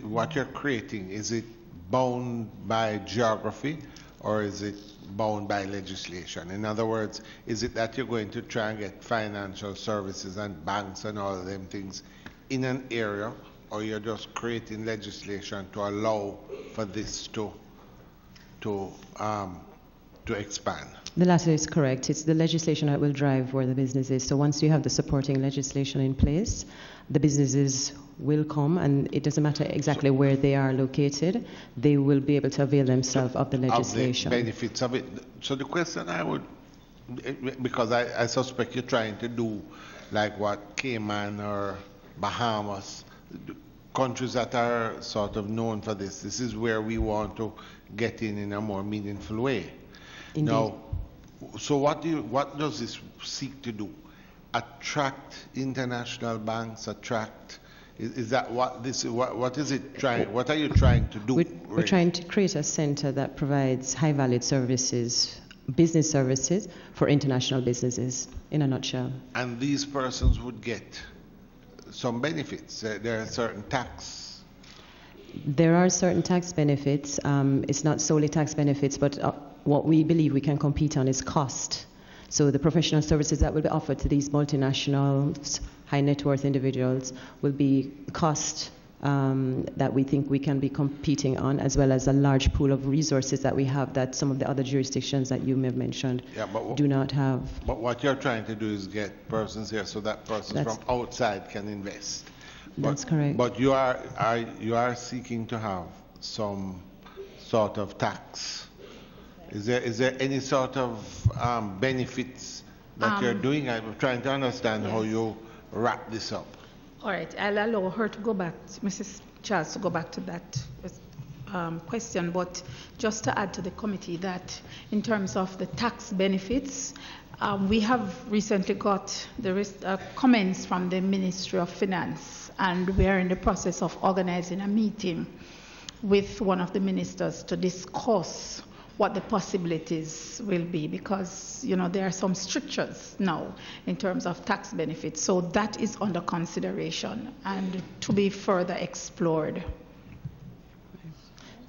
Speaker 1: what you're creating, is it bound by geography or is it bound by legislation? In other words, is it that you're going to try and get financial services and banks and all of them things in an area, or you're just creating legislation to allow for this to expand?
Speaker 10: The latter is correct. It's the legislation that will drive where the business is. So once you have the supporting legislation in place, the businesses will come, and it doesn't matter exactly where they are located, they will be able to avail themselves of the legislation.
Speaker 1: Of the benefits of it. So the question I would, because I suspect you're trying to do like what Cayman or Bahamas, countries that are sort of known for this. This is where we want to get in a more meaningful way.
Speaker 10: Indeed.
Speaker 1: Now, so what does this seek to do? Attract international banks? Is that what this? What is it trying? What are you trying to do?
Speaker 10: We're trying to create a center that provides high-valued services, business services for international businesses. In a nutshell.
Speaker 1: And these persons would get some benefits. There are certain tax.
Speaker 10: There are certain tax benefits. It's not solely tax benefits, but what we believe we can compete on is cost. So the professional services that will be offered to these multinationals, high net worth individuals, will be cost that we think we can be competing on, as well as a large pool of resources that we have that some of the other jurisdictions that you may have mentioned do not have.
Speaker 1: But what you're trying to do is get persons here so that persons from outside can invest.
Speaker 10: That's correct.
Speaker 1: But you are seeking to have some sort of tax. Is there any sort of benefits that you're doing? I'm trying to understand how you wrap this up.
Speaker 9: All right, I'll allow her to go back, Mrs. Charles, to go back to that question, but just to add to the committee that in terms of the tax benefits, we have recently got the comments from the Ministry of Finance, and we are in the process of organizing a meeting with one of the ministers to discuss what the possibilities will be, because there are some strictures now in terms of tax benefits. So that is under consideration and to be further explored.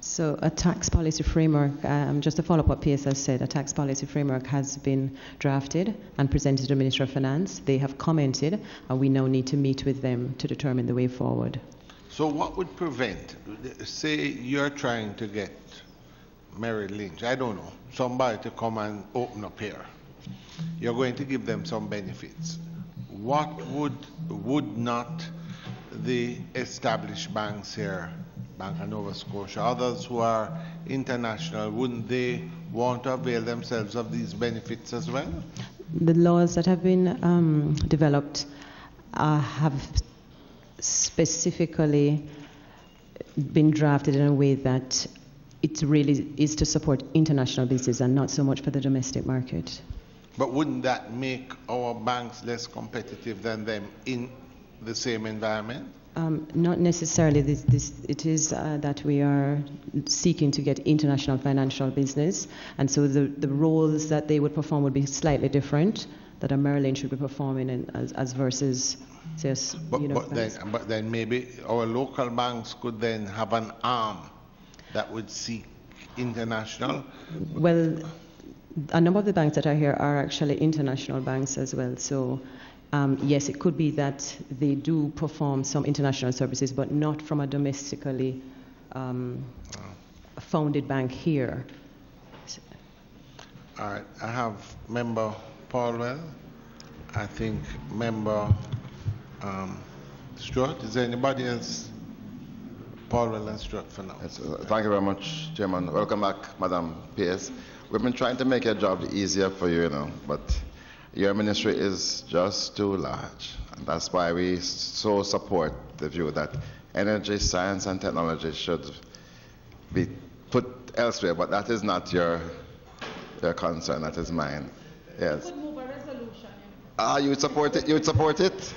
Speaker 10: So a tax policy framework, just to follow up what PS has said, a tax policy framework has been drafted and presented to the Ministry of Finance. They have commented, and we now need to meet with them to determine the way forward.
Speaker 1: So what would prevent, say you're trying to get Merrill Lynch, I don't know, somebody to come and open up here. You're going to give them some benefits. What would not the established banks here, Bank of Nova Scotia, others who are international, wouldn't they want to avail themselves of these benefits as well?
Speaker 10: The laws that have been developed have specifically been drafted in a way that it really is to support international business and not so much for the domestic market.
Speaker 1: But wouldn't that make our banks less competitive than them in the same environment?
Speaker 10: Not necessarily. It is that we are seeking to get international financial business, and so the roles that they would perform would be slightly different that a Merrill Lynch should be performing as versus just
Speaker 1: but then maybe our local banks could then have an arm that would seek international?
Speaker 10: Well, a number of the banks that are here are actually international banks as well. So, yes, it could be that they do perform some international services, but not from a domestically founded bank here.
Speaker 1: All right, I have member Paulwell. I think member Stewart. Is there anybody else? Paulwell and Stewart for now.
Speaker 5: Yes, thank you very much, Chairman. Welcome back, Madam PS. We've been trying to make your job easier for you, but your ministry is just too large. And that's why we so support the view that energy, science, and technology should be put elsewhere. But that is not your concern. That is mine. Yes.
Speaker 9: You could move a resolution.
Speaker 5: You would support it? You would support it?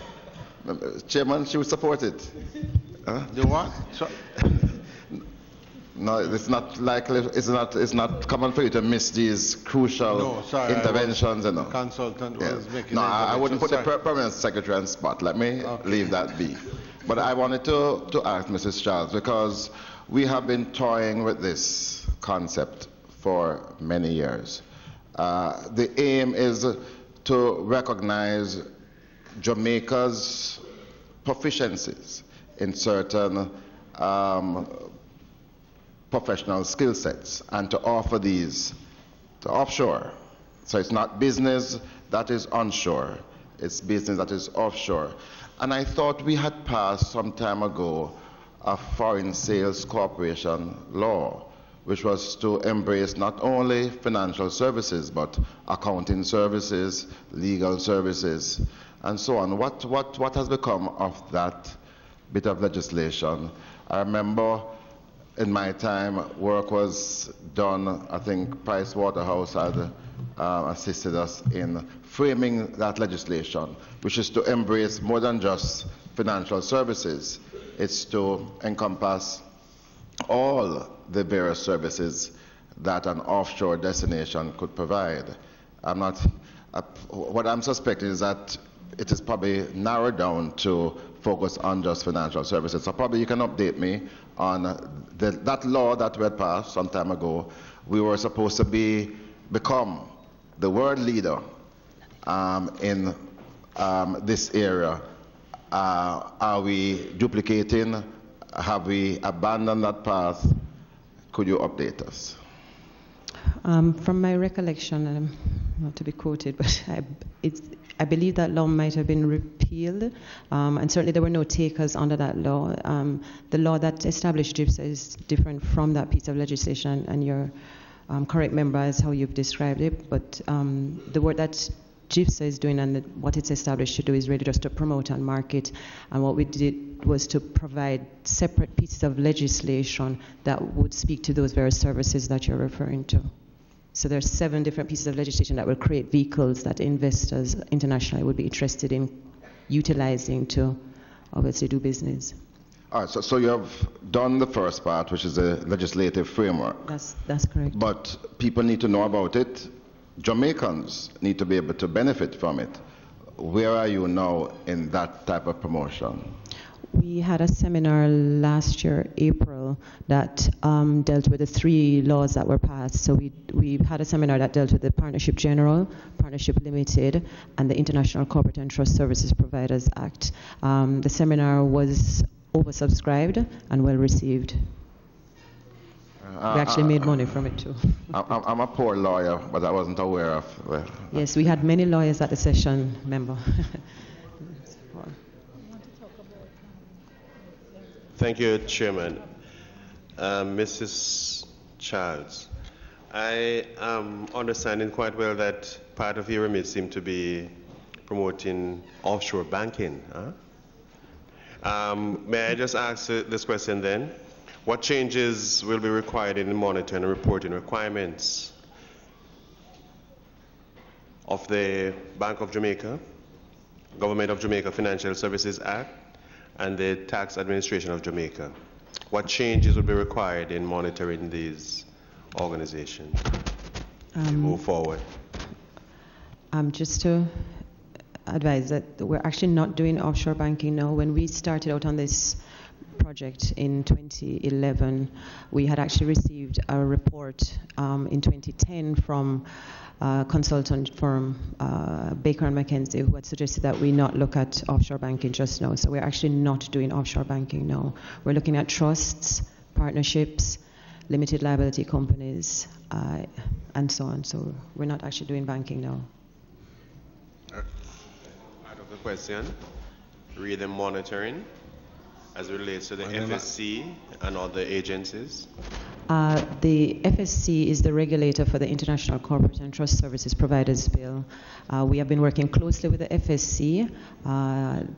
Speaker 5: Chairman, she would support it.
Speaker 1: You what?
Speaker 5: No, it's not likely. It's not common for you to miss these crucial interventions.
Speaker 1: The consultant was making.
Speaker 5: No, I wouldn't put the permanent secretary on spot. Let me leave that be. But I wanted to ask Mrs. Charles, because we have been toying with this concept for many years. The aim is to recognize Jamaica's proficiencies in certain professional skill sets and to offer these to offshore. So it's not business that is onshore, it's business that is offshore. And I thought we had passed some time ago a foreign sales corporation law, which was to embrace not only financial services, but accounting services, legal services, and so on. What has become of that bit of legislation? I remember in my time, work was done. I think Price Waterhouse had assisted us in framing that legislation, which is to embrace more than just financial services. It's to encompass all the various services that an offshore destination could provide. What I'm suspecting is that it is probably narrowed down to focus on just financial services. So probably you can update me on that law that we had passed some time ago. We were supposed to become the world leader in this area. Are we duplicating? Have we abandoned that path? Could you update us?
Speaker 10: From my recollection, not to be quoted, but I believe that law might have been repealed, and certainly there were no takers under that law. The law that established GIPSA is different from that piece of legislation, and you're correct, member, as how you've described it, but the work that GIPSA is doing and what it's established to do is really just to promote and market, and what we did was to provide separate pieces of legislation that would speak to those various services that you're referring to. So there are 7 different pieces of legislation that will create vehicles that investors internationally would be interested in utilizing to obviously do business.
Speaker 5: All right, so you have done the first part, which is the legislative framework.
Speaker 10: That's correct.
Speaker 5: But people need to know about it. Jamaicans need to be able to benefit from it. Where are you now in that type of promotion?
Speaker 10: We had a seminar last year, April, that dealt with the 3 laws that were passed. So we had a seminar that dealt with the Partnership General, Partnership Limited, and the International Corporate and Trust Services Providers Act. The seminar was oversubscribed and well received. We actually made money from it too.
Speaker 5: I'm a poor lawyer, but I wasn't aware of.
Speaker 10: Yes, we had many lawyers at the session, member.
Speaker 7: Thank you, Chairman. Mrs. Charles, I am understanding quite well that part of your remit seemed to be promoting offshore banking. Huh? May I just ask this question then? What changes will be required in the monitoring and reporting requirements of the Bank of Jamaica, Government of Jamaica Financial Services Act, and the Tax Administration of Jamaica? What changes will be required in monitoring these organizations to move forward?
Speaker 10: Just to advise that we're actually not doing offshore banking now. When we started out on this project in 2011, we had actually received a report in 2010 from a consultant firm, Baker & McKenzie, who had suggested that we not look at offshore banking just now. So we're actually not doing offshore banking now. We're looking at trusts, partnerships, limited liability companies, and so on. So we're not actually doing banking now.
Speaker 7: Part of the question, read the monitoring as it relates to the FSC and other agencies.
Speaker 10: The FSC is the regulator for the International Corporate and Trust Services Providers Bill. We have been working closely with the FSC.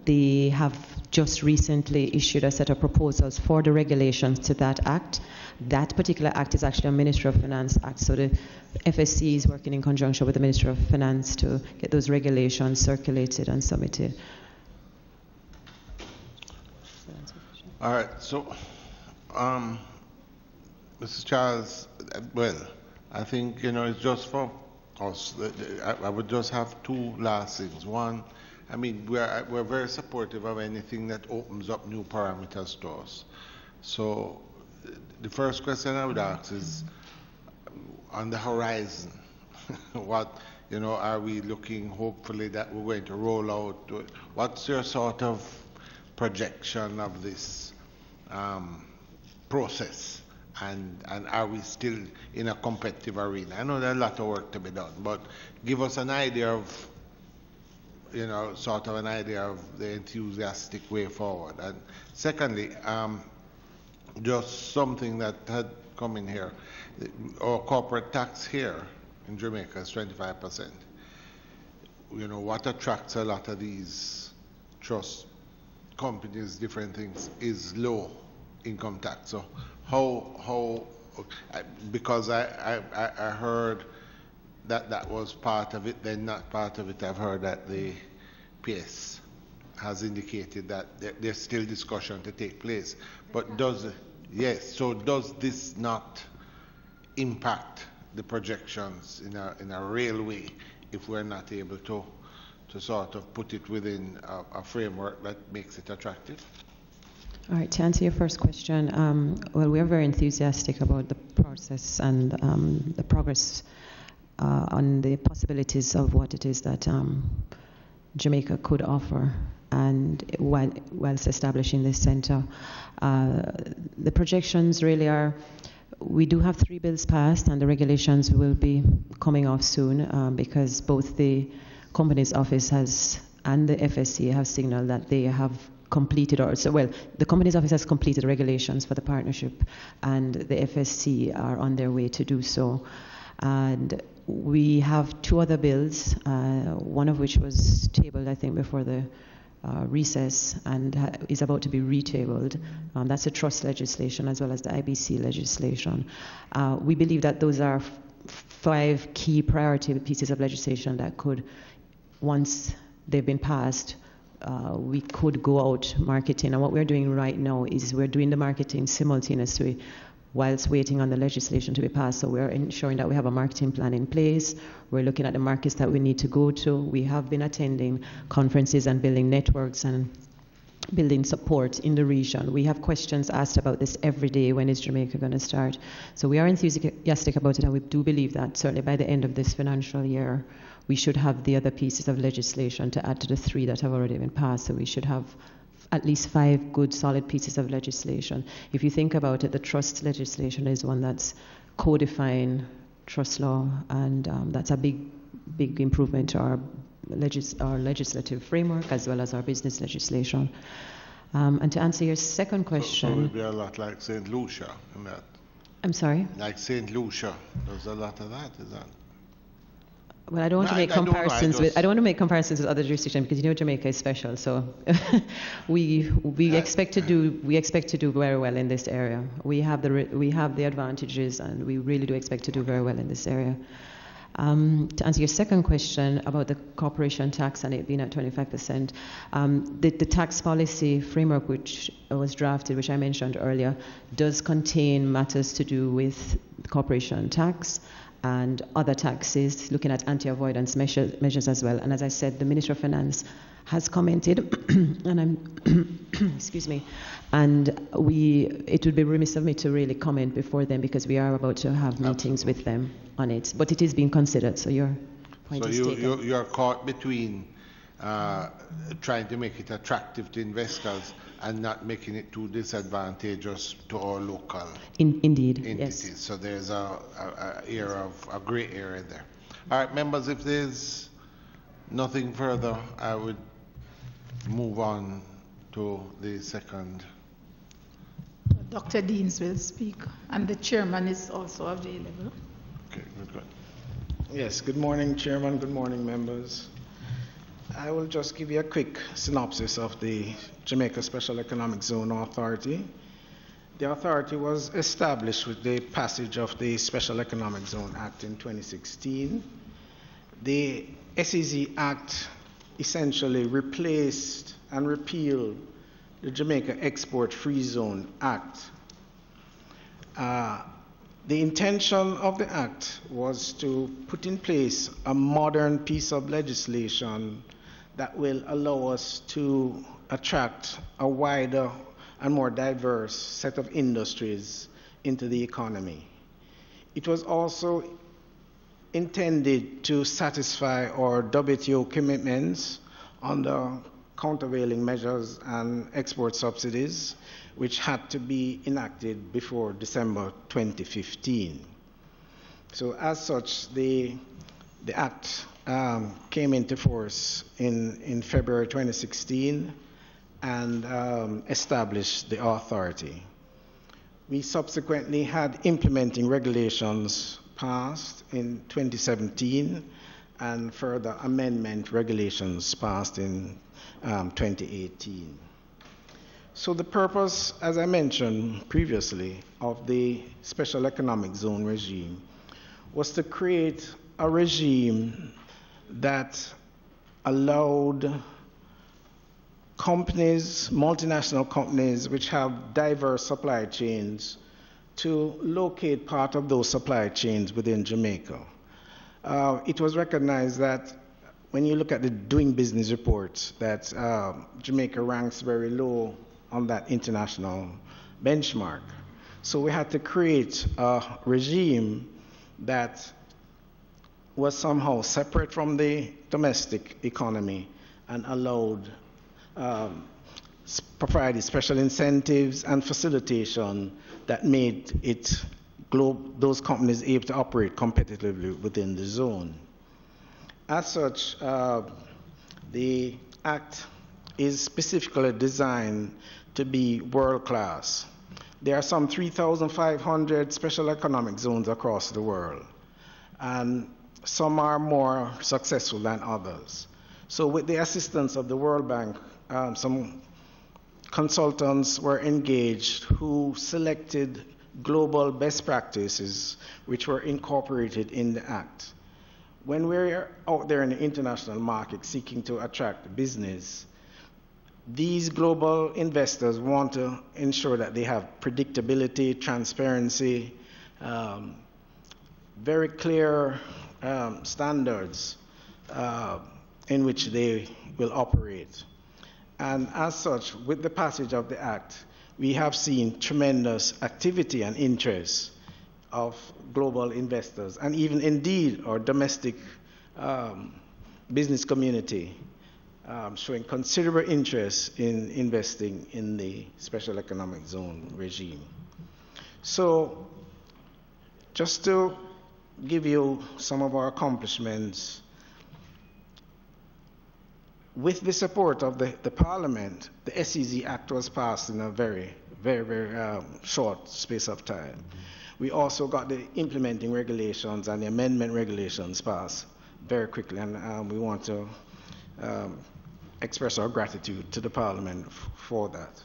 Speaker 10: They have just recently issued a set of proposals for the regulations to that act. That particular act is actually a Ministry of Finance act, so the FSC is working in conjunction with the Ministry of Finance to get those regulations circulated and submitted.
Speaker 1: All right, so, Mr. Charles, well, I think, it's just for us. I would just have two last things. One, I mean, we're very supportive of anything that opens up new parameters to us. So the first question I would ask is, on the horizon, what, are we looking, hopefully, that we're going to roll out? What's your sort of projection of this process? And are we still in a competitive arena? I know there's a lot of work to be done, but give us an idea of, sort of an idea of the enthusiastic way forward. And secondly, just something that had come in here. Our corporate tax here in Jamaica is 25%. What attracts a lot of these trust companies, different things, is low income tax. So how because I heard that was part of it, then not part of it. I've heard that the PS has indicated that there's still discussion to take place. But does this not impact the projections in a real way if we're not able to sort of put it within a framework that makes it attractive?
Speaker 10: All right, to answer your first question, well, we are very enthusiastic about the process and the progress on the possibilities of what it is that Jamaica could offer, and whilst establishing this center. The projections really are, we do have 3 bills passed, and the regulations will be coming off soon because both the Companies Office and the FSC have signaled that they have completed, the Companies Office has completed regulations for the partnership, and the FSC are on their way to do so. And we have 2 other bills, one of which was tabled, I think, before the recess and is about to be retabled. That's a trust legislation as well as the IBC legislation. We believe that those are 5 key priority pieces of legislation that could, once they've been passed, we could go out marketing. And what we're doing right now is we're doing the marketing simultaneously whilst waiting on the legislation to be passed. So we're ensuring that we have a marketing plan in place. We're looking at the markets that we need to go to. We have been attending conferences and building networks and building support in the region. We have questions asked about this every day. When is Jamaica going to start? So we are enthusiastic about it, and we do believe that certainly by the end of this financial year, we should have the other pieces of legislation to add to the 3 that have already been passed. So we should have at least 5 good, solid pieces of legislation. If you think about it, the trust legislation is one that's codifying trust law, and that's a big improvement to our legislative framework as well as our business legislation. And to answer your second question...
Speaker 1: So it would be a lot like St. Lucia in that.
Speaker 10: I'm sorry?
Speaker 1: Like St. Lucia. There's a lot of that, is that?
Speaker 10: Well, I don't want to make comparisons with. I don't want to make comparisons with other jurisdictions because Jamaica is special. So we expect to do very well in this area. We have the advantages, and we really do expect to do very well in this area. To answer your second question about the corporation tax and it being at 25%, the tax policy framework which was drafted, which I mentioned earlier, does contain matters to do with corporation tax and other taxes, looking at anti-avoidance measures as well. And as I said, the Minister of Finance has commented, and excuse me, and it would be remiss of me to really comment before them because we are about to have meetings with them on it. But it is being considered, so your point is taken.
Speaker 1: So you're caught between trying to make it attractive to investors and not making it too disadvantageous to our local
Speaker 10: Indeed,
Speaker 1: entities.
Speaker 10: yes.
Speaker 1: So there's a gray area there. All right, members, if there's nothing further, I would move on to the second.
Speaker 9: Dr. Deans will speak, and the chairman is also available.
Speaker 1: Okay, good.
Speaker 11: Yes, good morning, Chairman. Good morning, members. I will just give you a quick synopsis of the Jamaica Special Economic Zone Authority. The authority was established with the passage of the Special Economic Zone Act in 2016. The SEZ Act essentially replaced and repealed the Jamaica Export Free Zone Act. The intention of the Act was to put in place a modern piece of legislation that will allow us to attract a wider and more diverse set of industries into the economy. It was also intended to satisfy our WTO commitments under countervailing measures and export subsidies, which had to be enacted before December 2015. So as such, the Act came into force in February 2016 and established the authority. We subsequently had implementing regulations passed in 2017 and further amendment regulations passed in 2018. So the purpose, as I mentioned previously, of the Special Economic Zone regime was to create a regime that allowed companies, multinational companies, which have diverse supply chains, to locate part of those supply chains within Jamaica. It was recognized that when you look at the Doing Business reports, that Jamaica ranks very low on that international benchmark. So we had to create a regime that was somehow separate from the domestic economy and allowed provided special incentives and facilitation that made it those companies able to operate competitively within the zone. As such, the Act is specifically designed to be world-class. There are some 3,500 special economic zones across the world, and some are more successful than others. So with the assistance of the World Bank, some consultants were engaged who selected global best practices which were incorporated in the Act. When we're out there in the international market seeking to attract business, these global investors want to ensure that they have predictability, transparency, very clear standards in which they will operate. And as such, with the passage of the Act, we have seen tremendous activity and interest of global investors, and even indeed our domestic business community showing considerable interest in investing in the Special Economic Zone regime. So just to give you some of our accomplishments, with the support of the Parliament, the SEZ Act was passed in a very short space of time. We also got the implementing regulations and the amendment regulations passed very quickly, and we want to express our gratitude to the Parliament for that.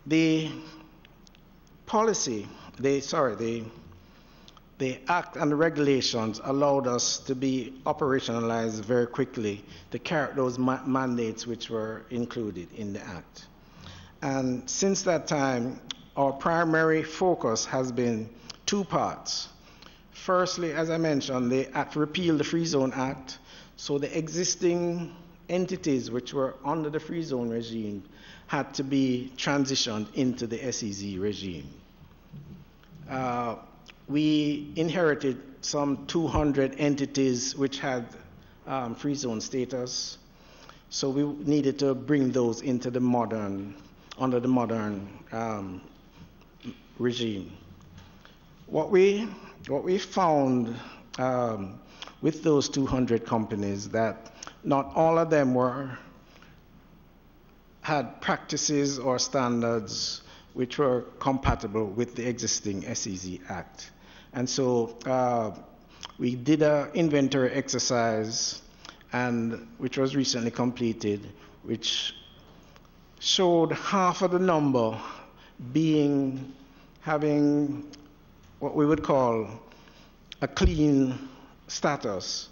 Speaker 11: The policy, the Act and the regulations allowed us to be operationalized very quickly to carry out those mandates which were included in the Act. And since that time, our primary focus has been two parts. Firstly, as I mentioned, the Act repealed the Free Zone Act, so the existing entities which were under the Free Zone regime had to be transitioned into the SEZ regime. We inherited some 200 entities which had free zone status. So we needed to bring those into the under the modern regime. What we found with those 200 companies, that not all of them had practices or standards which were compatible with the existing SEZ Act. And so we did an inventory exercise, which was recently completed, which showed half of the number having what we would call a clean status,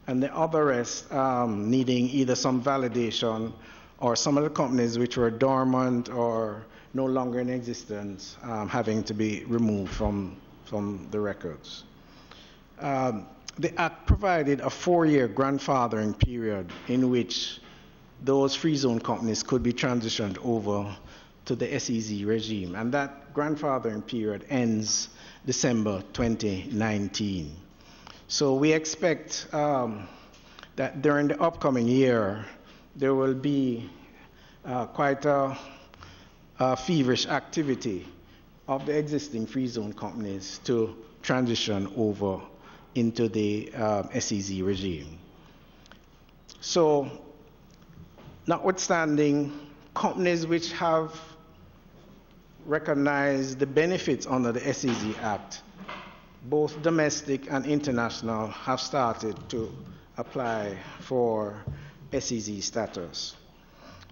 Speaker 11: and the other rest needing either some validation, or some of the companies which were dormant or no longer in existence having to be removed from the records. The Act provided a 4-year grandfathering period in which those free zone companies could be transitioned over to the SEZ regime, and that grandfathering period ends December 2019. So we expect that during the upcoming year there will be quite a feverish activity of the existing free zone companies to transition over into the SEZ regime. So, notwithstanding, companies which have recognized the benefits under the SEZ Act, both domestic and international, have started to apply for SEZ status.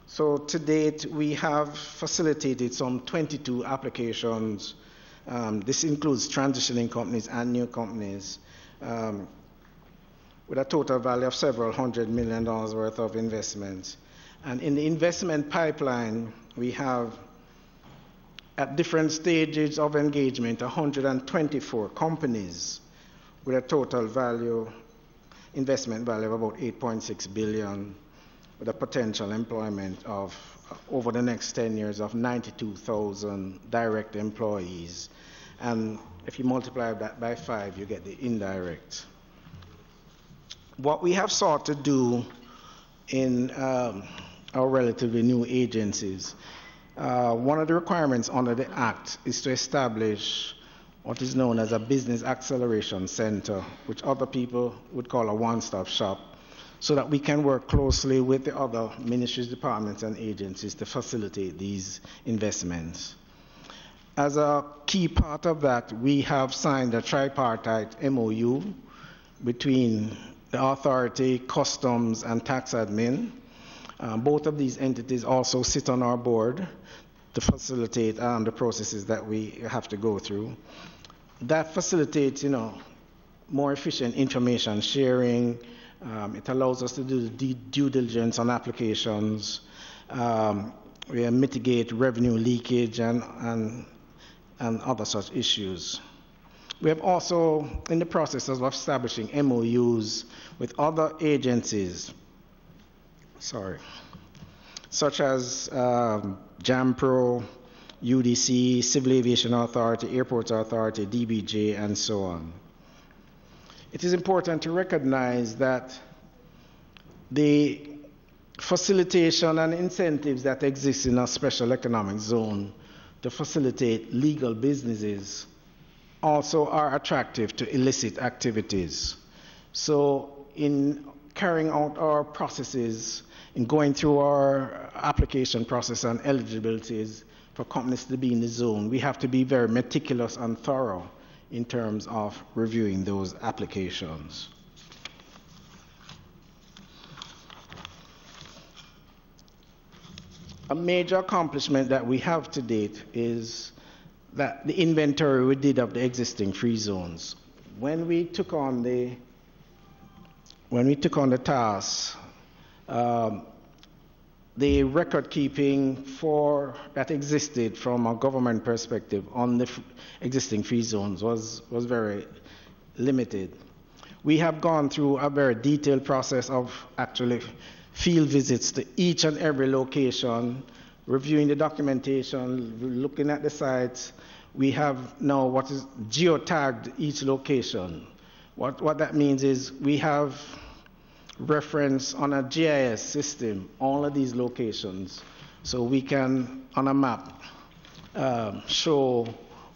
Speaker 11: So to date, we have facilitated some 22 applications. This includes transitioning companies and new companies, with a total value of several $100 million worth of investments. And in the investment pipeline, we have, at different stages of engagement, 124 companies with a total investment value of about $8.6 billion, with a potential employment of, over the next 10 years, of 92,000 direct employees. And if you multiply that by 5, you get the indirect. What we have sought to do in our relatively new agencies, one of the requirements under the Act is to establish what is known as a business acceleration center, which other people would call a one-stop shop, so that we can work closely with the other ministries, departments, and agencies to facilitate these investments. As a key part of that, we have signed a tripartite MOU between the authority, customs, and tax admin. Both of these entities also sit on our board to facilitate the processes that we have to go through. That facilitates, more efficient information sharing. It allows us to do the due diligence on applications. We mitigate revenue leakage and other such issues. We have also in the process of establishing MOUs with other agencies, such as JAMPRO, UDC, Civil Aviation Authority, Airports Authority, DBJ, and so on. It is important to recognize that the facilitation and incentives that exist in a special economic zone to facilitate legal businesses also are attractive to illicit activities. So in carrying out our processes, in going through our application process and eligibilities for companies to be in the zone, we have to be very meticulous and thorough in terms of reviewing those applications. A major accomplishment that we have to date is that the inventory we did of the existing free zones. When we took on the task, the record keeping that existed from a government perspective on the existing free zones was very limited. We have gone through a very detailed process of actually field visits to each and every location, reviewing the documentation, looking at the sites. We have now what is geotagged each location. What that means is we have reference on a GIS system all of these locations, so we can, on a map, show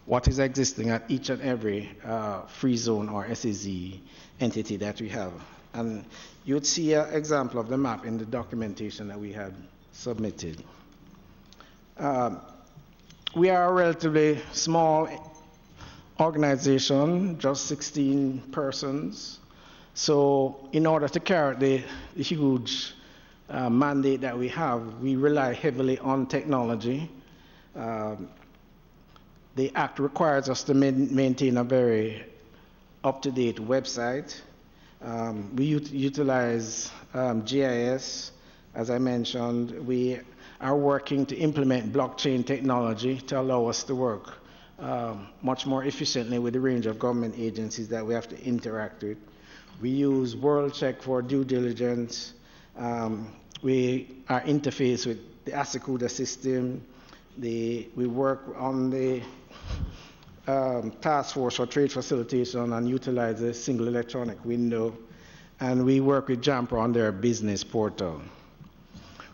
Speaker 11: what is existing at each and every free zone or SEZ entity that we have. And you'd see an example of the map in the documentation that we had submitted. We are a relatively small organization, just 16 persons. So in order to carry out the huge mandate that we have, we rely heavily on technology. The Act requires us to maintain a very up-to-date website. We utilize GIS. As I mentioned, we are working to implement blockchain technology to allow us to work much more efficiently with the range of government agencies that we have to interact with. We use WorldCheck for due diligence. We are interfaced with the ASICUDA system. We work on the task force for trade facilitation and utilize a single electronic window. And we work with JAMPRO on their business portal.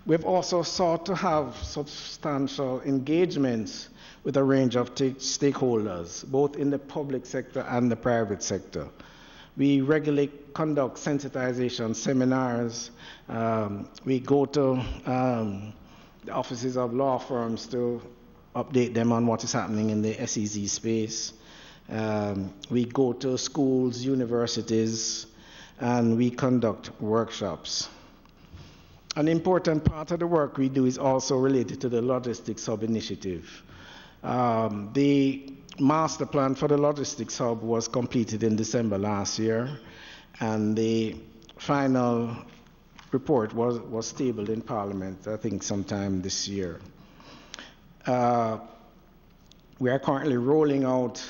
Speaker 11: We've also sought to have substantial engagements with a range of stakeholders, both in the public sector and the private sector. We regularly conduct sensitization seminars. We go to the offices of law firms to update them on what is happening in the SEZ space. We go to schools, universities, and we conduct workshops. An important part of the work we do is also related to the Logistics Hub initiative. The master plan for the Logistics Hub was completed in December last year, and the final report was tabled in Parliament, I think, sometime this year. We are currently rolling out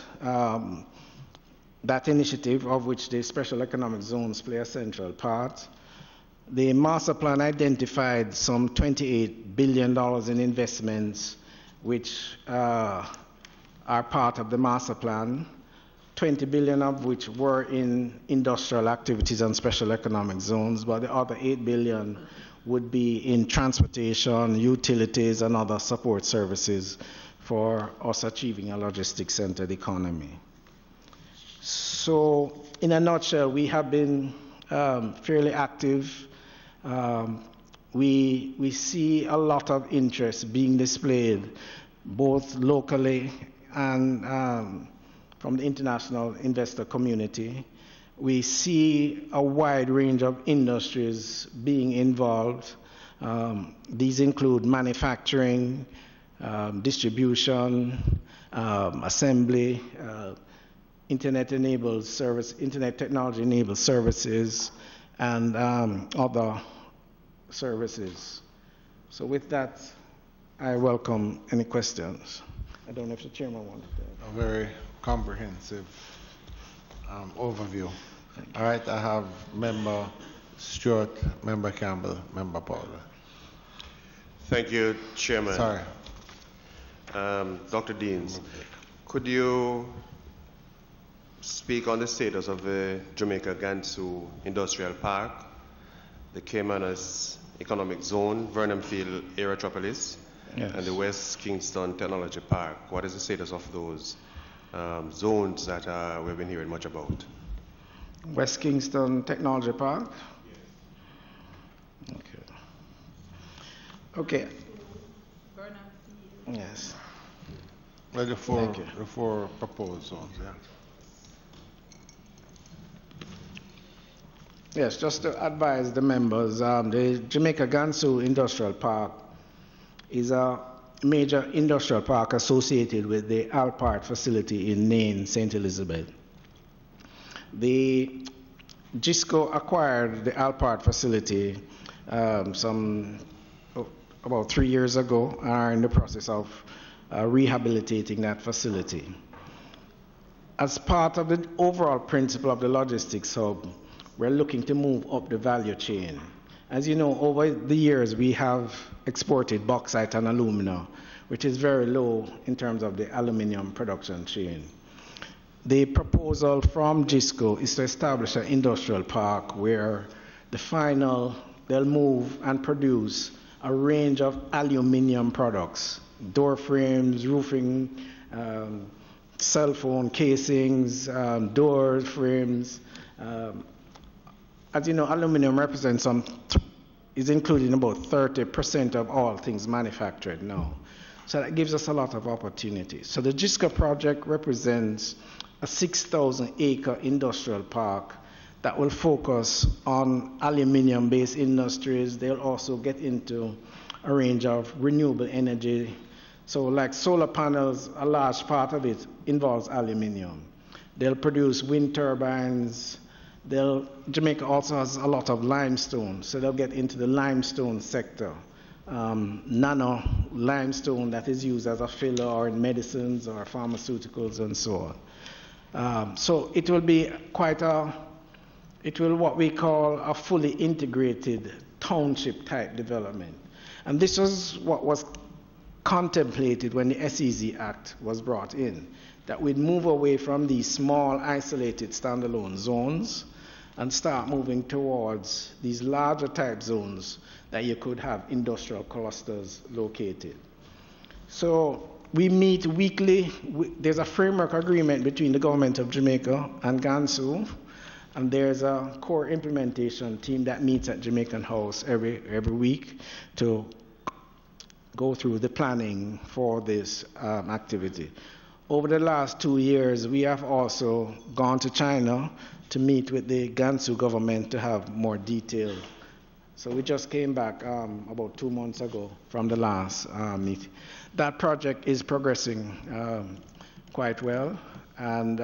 Speaker 11: that initiative, of which the special economic zones play a central part. The master plan identified some $28 billion in investments, which are part of the master plan, 20 billion of which were in industrial activities and special economic zones, but the other 8 billion would be in transportation, utilities, and other support services for us achieving a logistics-centered economy. So, in a nutshell, we have been fairly active. We see a lot of interest being displayed both locally and from the international investor community. We see a wide range of industries being involved. These include manufacturing, distribution, assembly, internet technology-enabled services, and other services. So with that, I welcome any questions. I don't know if the chairman wanted to.
Speaker 1: A very comprehensive overview. All right, I have Member Stewart, Member Campbell, Member Powell.
Speaker 7: Thank you, Chairman.
Speaker 1: Sorry.
Speaker 7: Dr. Deans, could you speak on the status of the Jamaica Gansu Industrial Park, the Caymanas Economic Zone, Burnham Field Aerotropolis, yes, and the West Kingston Technology Park? What is the status of those zones that we've been hearing much about?
Speaker 11: West Kingston Technology Park? Yes. Okay.
Speaker 9: Burnham Field.
Speaker 11: Yes.
Speaker 1: Well, the four proposed zones, yeah.
Speaker 11: Yes, just to advise the members, the Jamaica Gansu Industrial Park is a major industrial park associated with the Alpart facility in Nain, St. Elizabeth. The GISCO acquired the Alpart facility about 3 years ago and are in the process of rehabilitating that facility. As part of the overall principle of the logistics hub, we're looking to move up the value chain. As you know, over the years, we have exported bauxite and alumina, which is very low in terms of the aluminum production chain. The proposal from GISCO is to establish an industrial park where they'll move and produce a range of aluminum products, door frames, roofing, cell phone casings, door frames. As you know, aluminum represents is included in about 30% of all things manufactured now. So that gives us a lot of opportunities. So the JISCA project represents a 6,000-acre industrial park that will focus on aluminum-based industries. They'll also get into a range of renewable energy. So like solar panels, a large part of it involves aluminum. They'll produce wind turbines. Jamaica also has a lot of limestone, so they'll get into the limestone sector. Nano limestone that is used as a filler or in medicines or pharmaceuticals and so on. So it will be what we call a fully integrated township type development. And this was what was contemplated when the SEZ Act was brought in, that we'd move away from these small isolated standalone zones and start moving towards these larger type zones that you could have industrial clusters located. So we meet weekly. There's a framework agreement between the government of Jamaica and Gansu, and there's a core implementation team that meets at Jamaican House every week to go through the planning for this activity. Over the last 2 years, we have also gone to China to meet with the Gansu government to have more detail. So we just came back about 2 months ago from the last meeting. That project is progressing quite well, and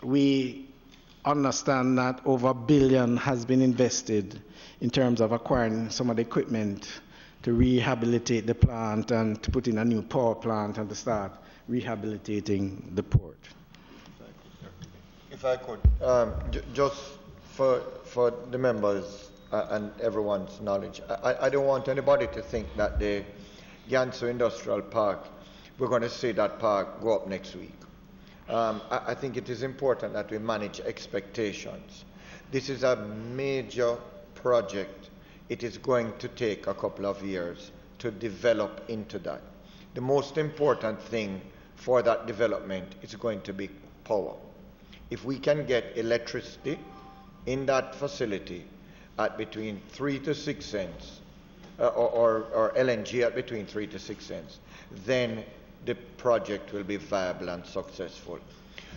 Speaker 11: we understand that over $1 billion has been invested in terms of acquiring some of the equipment to rehabilitate the plant and to put in a new power plant and to start rehabilitating the port.
Speaker 12: If I could, just for the members and everyone's knowledge, I don't want anybody to think that the Gansu Industrial Park, we're going to see that park go up next week. I think it is important that we manage expectations. This is a major project. It is going to take a couple of years to develop into that. The most important thing for that development is going to be power. If we can get electricity in that facility at between 3 to 6 cents, or LNG at between 3 to 6 cents, then the project will be viable and successful.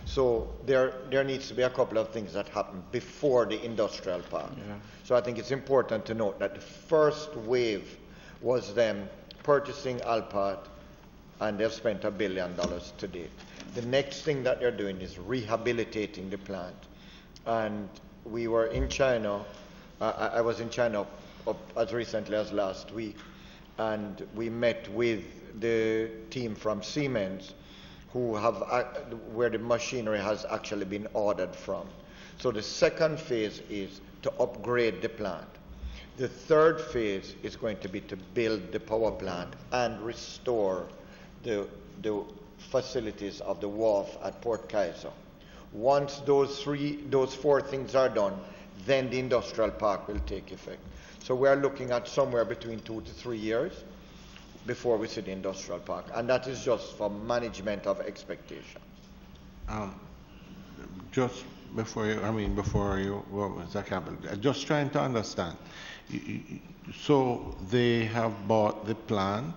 Speaker 12: So there needs to be a couple of things that happen before the industrial park. Yeah. So I think it's important to note that the first wave was them purchasing Alpart, and they've spent $1 billion to date. The next thing that they're doing is rehabilitating the plant. And we were in China, I was in China as recently as last week, and we met with the team from Siemens, where the machinery has actually been ordered from. So the second phase is to upgrade the plant. The third phase is going to be to build the power plant and restore the facilities of the wharf at Port Kaiser. Once those four things are done, then the industrial park will take effect. So we are looking at somewhere between 2 to 3 years before we see the industrial park, and that is just for management of expectations.
Speaker 1: Just before you, Mr. Campbell, just trying to understand. So they have bought the plant,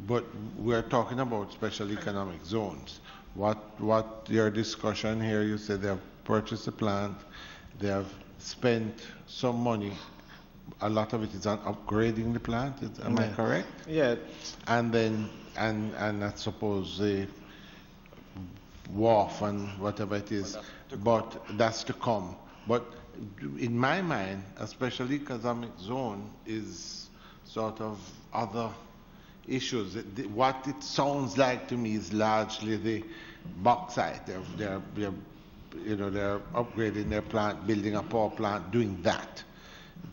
Speaker 1: but we're talking about special economic zones. What your discussion here, you said they have purchased the plant, they have spent some money. A lot of it is on upgrading the plant. Am I correct?
Speaker 11: Yeah.
Speaker 1: And then, and I suppose the wharf and whatever it is, but that's to come. But in my mind, a special economic zone is sort of other issues. What it sounds like to me is largely the bauxite. They're upgrading their plant, building a power plant, doing that.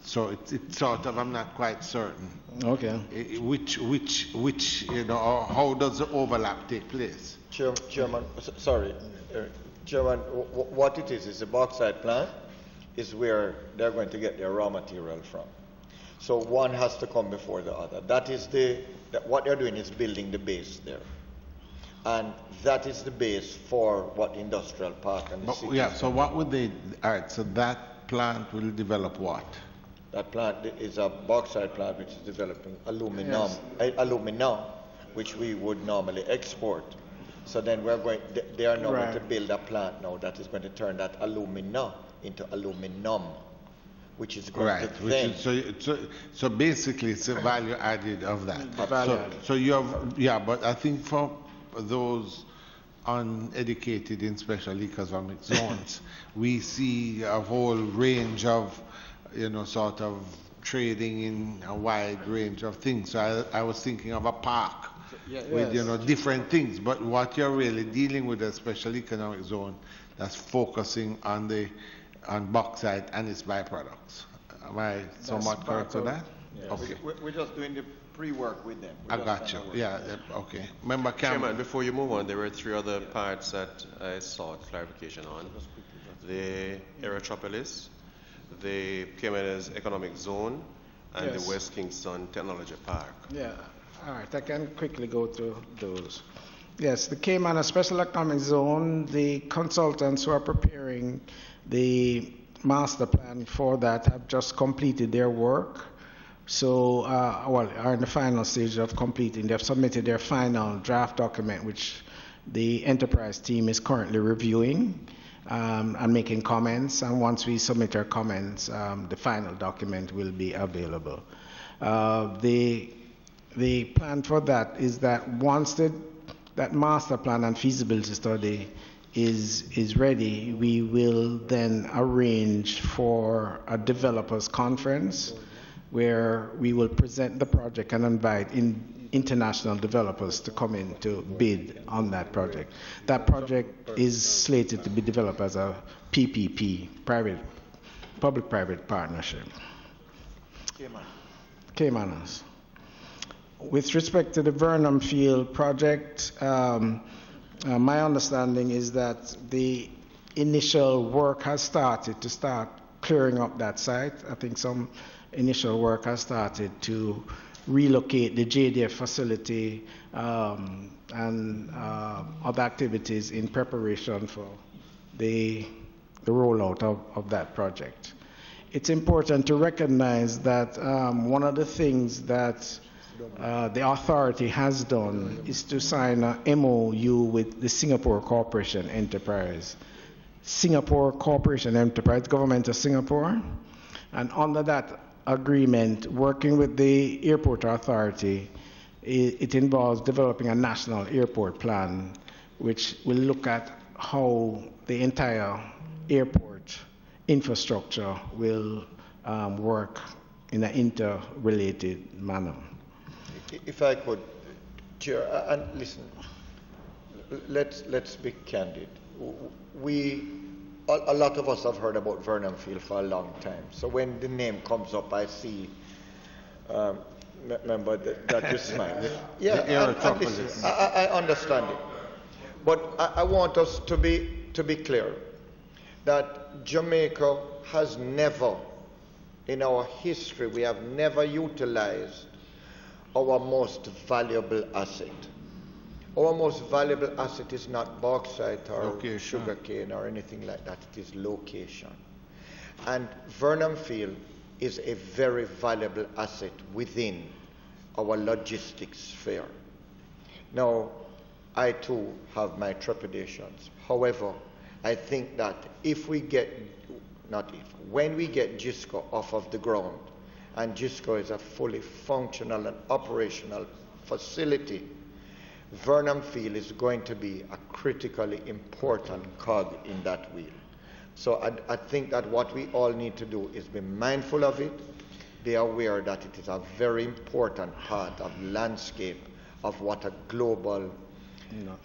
Speaker 1: So it's sort of, I'm not quite certain.
Speaker 11: Okay.
Speaker 1: Which how does the overlap take place?
Speaker 12: Chairman, sorry, Chairman, what it is a bauxite plant is where they're going to get their raw material from. So one has to come before the other. What they're doing is building the base there. And that is the base for what the industrial park and the city.
Speaker 1: Yeah, so what would they, all right, so that plant will develop what?
Speaker 12: That plant is a bauxite plant which is developing aluminum, which we would normally export. So then they are now going to build a plant now that is going to turn that alumina into aluminum, which is going to then...
Speaker 1: So basically it's a value added of that. So you have, yeah, but I think for those uneducated in special economic zones, we see a whole range of, sort of trading in a wide range of things. So I was thinking of a park with, different things. But what you're really dealing with a special economic zone that's focusing on bauxite and its byproducts. Am I somewhat correct with that?
Speaker 12: Yeah. Okay. We're just doing the pre-work with them.
Speaker 1: I got you. Yeah, okay. Member Cameron.
Speaker 7: Chairman, before you move on, there were three other parts that I sought clarification on. The Aerotropolis, the Caymanas Economic Zone, and the West Kingston Technology Park.
Speaker 11: Yeah, all right, I can quickly go through those. Yes, the Cayman Special Economic Zone, the consultants who are preparing the master plan for that have just completed their work. So, are in the final stage of completing. They've submitted their final draft document, which the enterprise team is currently reviewing and making comments. And once we submit our comments, the final document will be available. The plan for that is that once that master plan and feasibility study is ready, we will then arrange for a developers conference where we will present the project and invite international developers to come in to bid on that project. That project is slated to be developed as a PPP, public-private partnership. Caymanas. With respect to the Burnham Field project, my understanding is that the initial work has started to start clearing up that site. I think some initial work has started to relocate the JDF facility and other activities in preparation for the rollout of that project. It's important to recognize that one of the things that the authority has done is to sign an MOU with the Singapore Corporation Enterprise. Singapore Corporation Enterprise, Government of Singapore, and under that agreement, working with the airport authority, it involves developing a national airport plan, which will look at how the entire airport infrastructure will work in an interrelated manner.
Speaker 12: If I could, Chair, and listen, let's be candid. A lot of us have heard about Burnham Field for a long time. So when the name comes up, I see, remember that you smile. Yeah, I understand it. But I want us to be clear that Jamaica has never, in our history, we have never utilized our most valuable asset. Our most valuable asset is not bauxite or sugarcane or anything like that. It is location. And Burnham Field is a very valuable asset within our logistics sphere. Now, I too have my trepidations. However, I think that when we get GISCO off of the ground, and GISCO is a fully functional and operational facility, Burnham Field is going to be a critically important cog in that wheel. So I think that what we all need to do is be mindful of it, be aware that it is a very important part of the landscape of what a global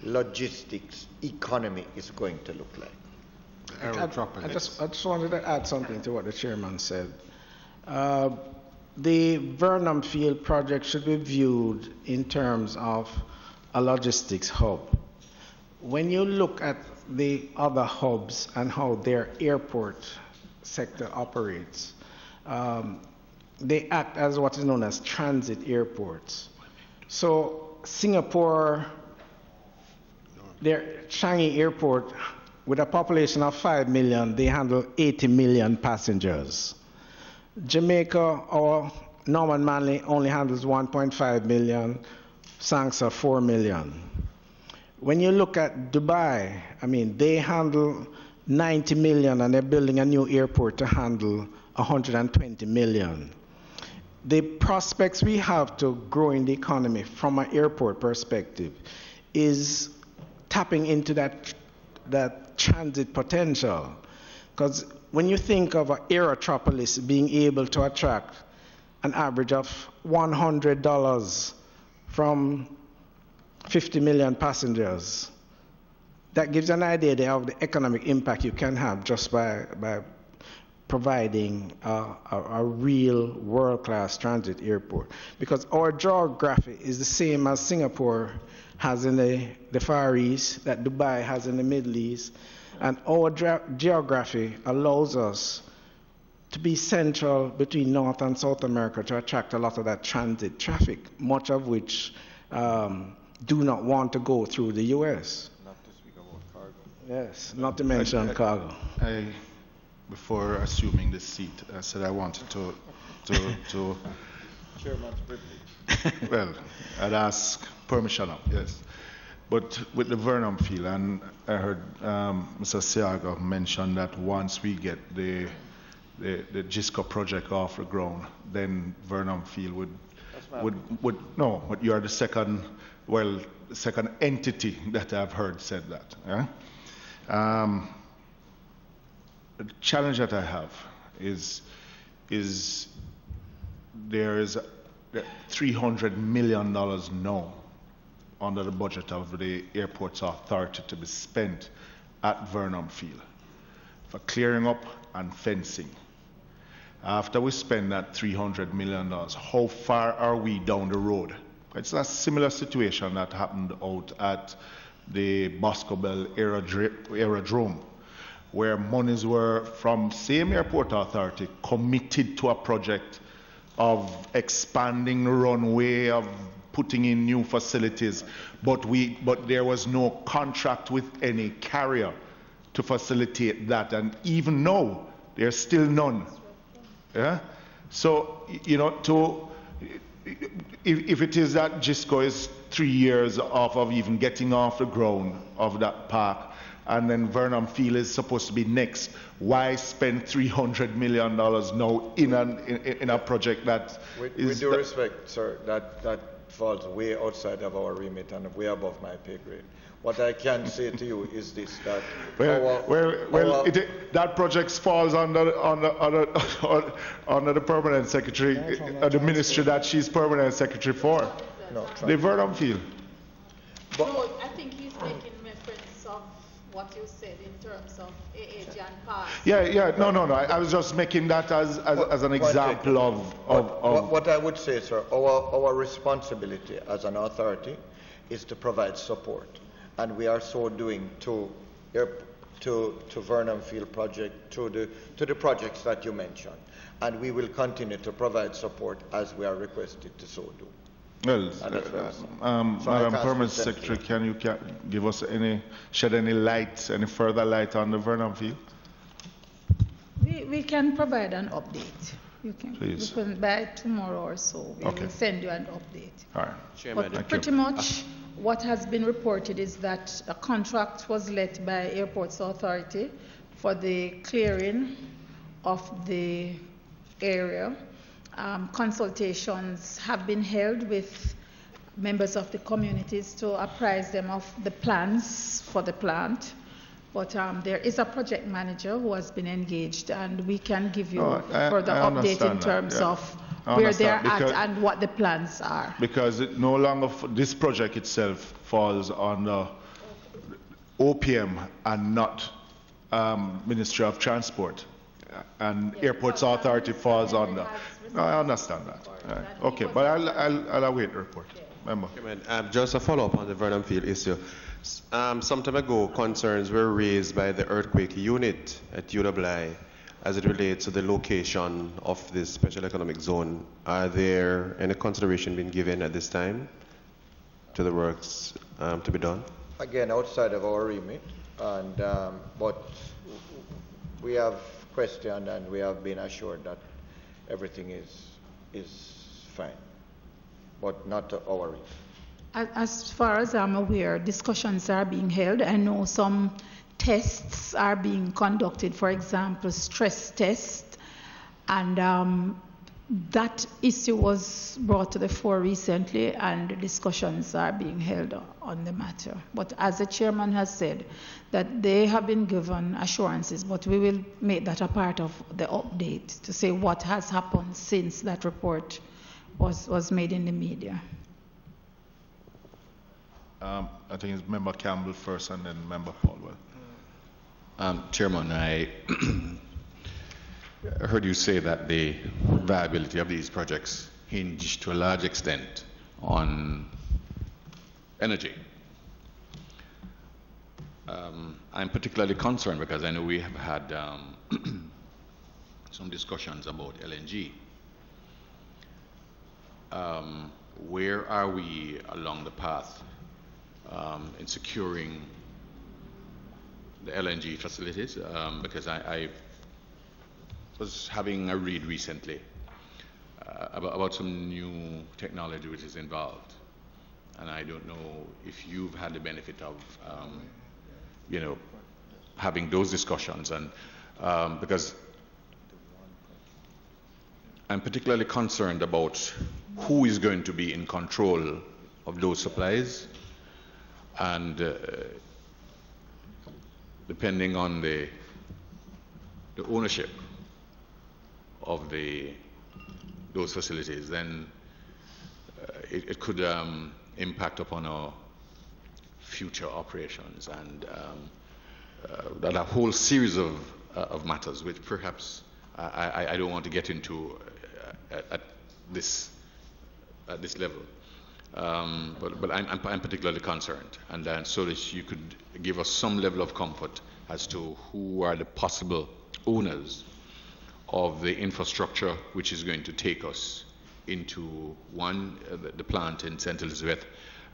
Speaker 12: logistics economy is going to look like.
Speaker 11: I just wanted to add something to what the chairman said. The Burnham Field project should be viewed in terms of a logistics hub. when you look at the other hubs and how their airport sector operates, they act as what is known as transit airports. So Singapore, their Changi Airport, with a population of 5 million, they handle 80 million passengers. Jamaica, or Norman Manley, only handles 1.5 million, Sangsa 4 million. When you look at Dubai, I mean, they handle 90 million and they're building a new airport to handle 120 million. The prospects we have to grow in the economy from an airport perspective is tapping into that transit potential. Because when you think of an aerotropolis being able to attract an average of $100 from 50 million passengers, that gives an idea of the economic impact you can have just by providing a real world-class transit airport. Because our geography is the same as Singapore has in the Far East, that Dubai has in the Middle East, and our geography allows us to be central between North and South America to attract a lot of that transit traffic, much of which do not want to go through the U.S.
Speaker 3: Not to speak about cargo.
Speaker 11: Yes, not to mention cargo.
Speaker 3: Before assuming this seat, I said I wanted to
Speaker 12: Chairman's privilege.
Speaker 3: well, I'd ask permission of, yes. But with the Burnham field, and I heard Mr. Siaga mention that once we get the GISCO project off the ground, then Burnham field would no, but you are the second entity that I've heard said that. Yeah? The challenge that I have is there is $300 million now under the budget of the Airports Authority to be spent at Burnham Field for clearing up and fencing. After we spend that $300 million, how far are we down the road? It's a similar situation that happened out at the Bosco Bell Aerodrome, where monies were from same airport authority committed to a project of expanding the runway, of putting in new facilities, but there was no contract with any carrier to facilitate that, and even now there's still none. Yeah? So, you know, if it is that GISCO is 3 years off of even getting off the ground of that park, and then Burnham Field is supposed to be next, why spend $300 million now in a project that is...
Speaker 12: With due respect, sir, that falls way outside of our remit and way above my pay grade. What I can say to you is this, that that project falls under the permanent secretary, the ministry that she's permanent secretary for. No,
Speaker 3: the Burnham Field.
Speaker 9: No, I think he's making reference of what you said in terms of AAG and PAS.
Speaker 3: No. I was just making that as an example of...
Speaker 12: What I would say, sir, our responsibility as an authority is to provide support. And we are so doing to Burnham Field project, to the projects that you mentioned. And we will continue to provide support as we are requested to so do.
Speaker 3: Well, Madam Permanent Secretary, can you give us shed any further light on the Burnham Field?
Speaker 9: We can provide an update. Please. By tomorrow or so, we will send you an update.
Speaker 3: All right.
Speaker 9: Chairman, but pretty much what has been reported is that a contract was let by Airports Authority for the clearing of the area. Consultations have been held with members of the communities to apprise them of the plans for the plant. But there is a project manager who has been engaged, and we can give you further update in terms of where they're at and what the plans are.
Speaker 3: Because it no longer, this project itself falls under OPM and not Ministry of Transport, and Airports Authority falls under. No, I understand that. Right. Okay, but I'll await the report. member.
Speaker 7: Just a follow-up on the Burnham Field issue. Some time ago, concerns were raised by the earthquake unit at UWI as it relates to the location of this special economic zone. Are there any consideration being given at this time to the works to be done?
Speaker 12: Again, outside of our remit, and but we have questioned and we have been assured that everything is fine, but not to our remit.
Speaker 9: As far as I'm aware, discussions are being held. I know some tests are being conducted, for example, stress tests, and that issue was brought to the fore recently, and discussions are being held on the matter. But as the chairman has said, that they have been given assurances, but we will make that a part of the update to say what has happened since that report was made in the media.
Speaker 3: I think it's Member Campbell first and then Member Paulwell.
Speaker 2: Chairman, I heard you say that the viability of these projects hinge to a large extent on energy. I'm particularly concerned because I know we have had some discussions about LNG. Where are we along the path in securing the LNG facilities? Because I was having a read recently about some new technology which is involved, and I don't know if you've had the benefit of having those discussions, and because I'm particularly concerned about who is going to be in control of those supplies, and depending on the ownership of those facilities, then it could impact upon our future operations, and that a whole series of matters which perhaps I don't want to get into at this level. But I'm particularly concerned, and then so that you could give us some level of comfort as to who are the possible owners of the infrastructure which is going to take us into the plant in St. Elizabeth,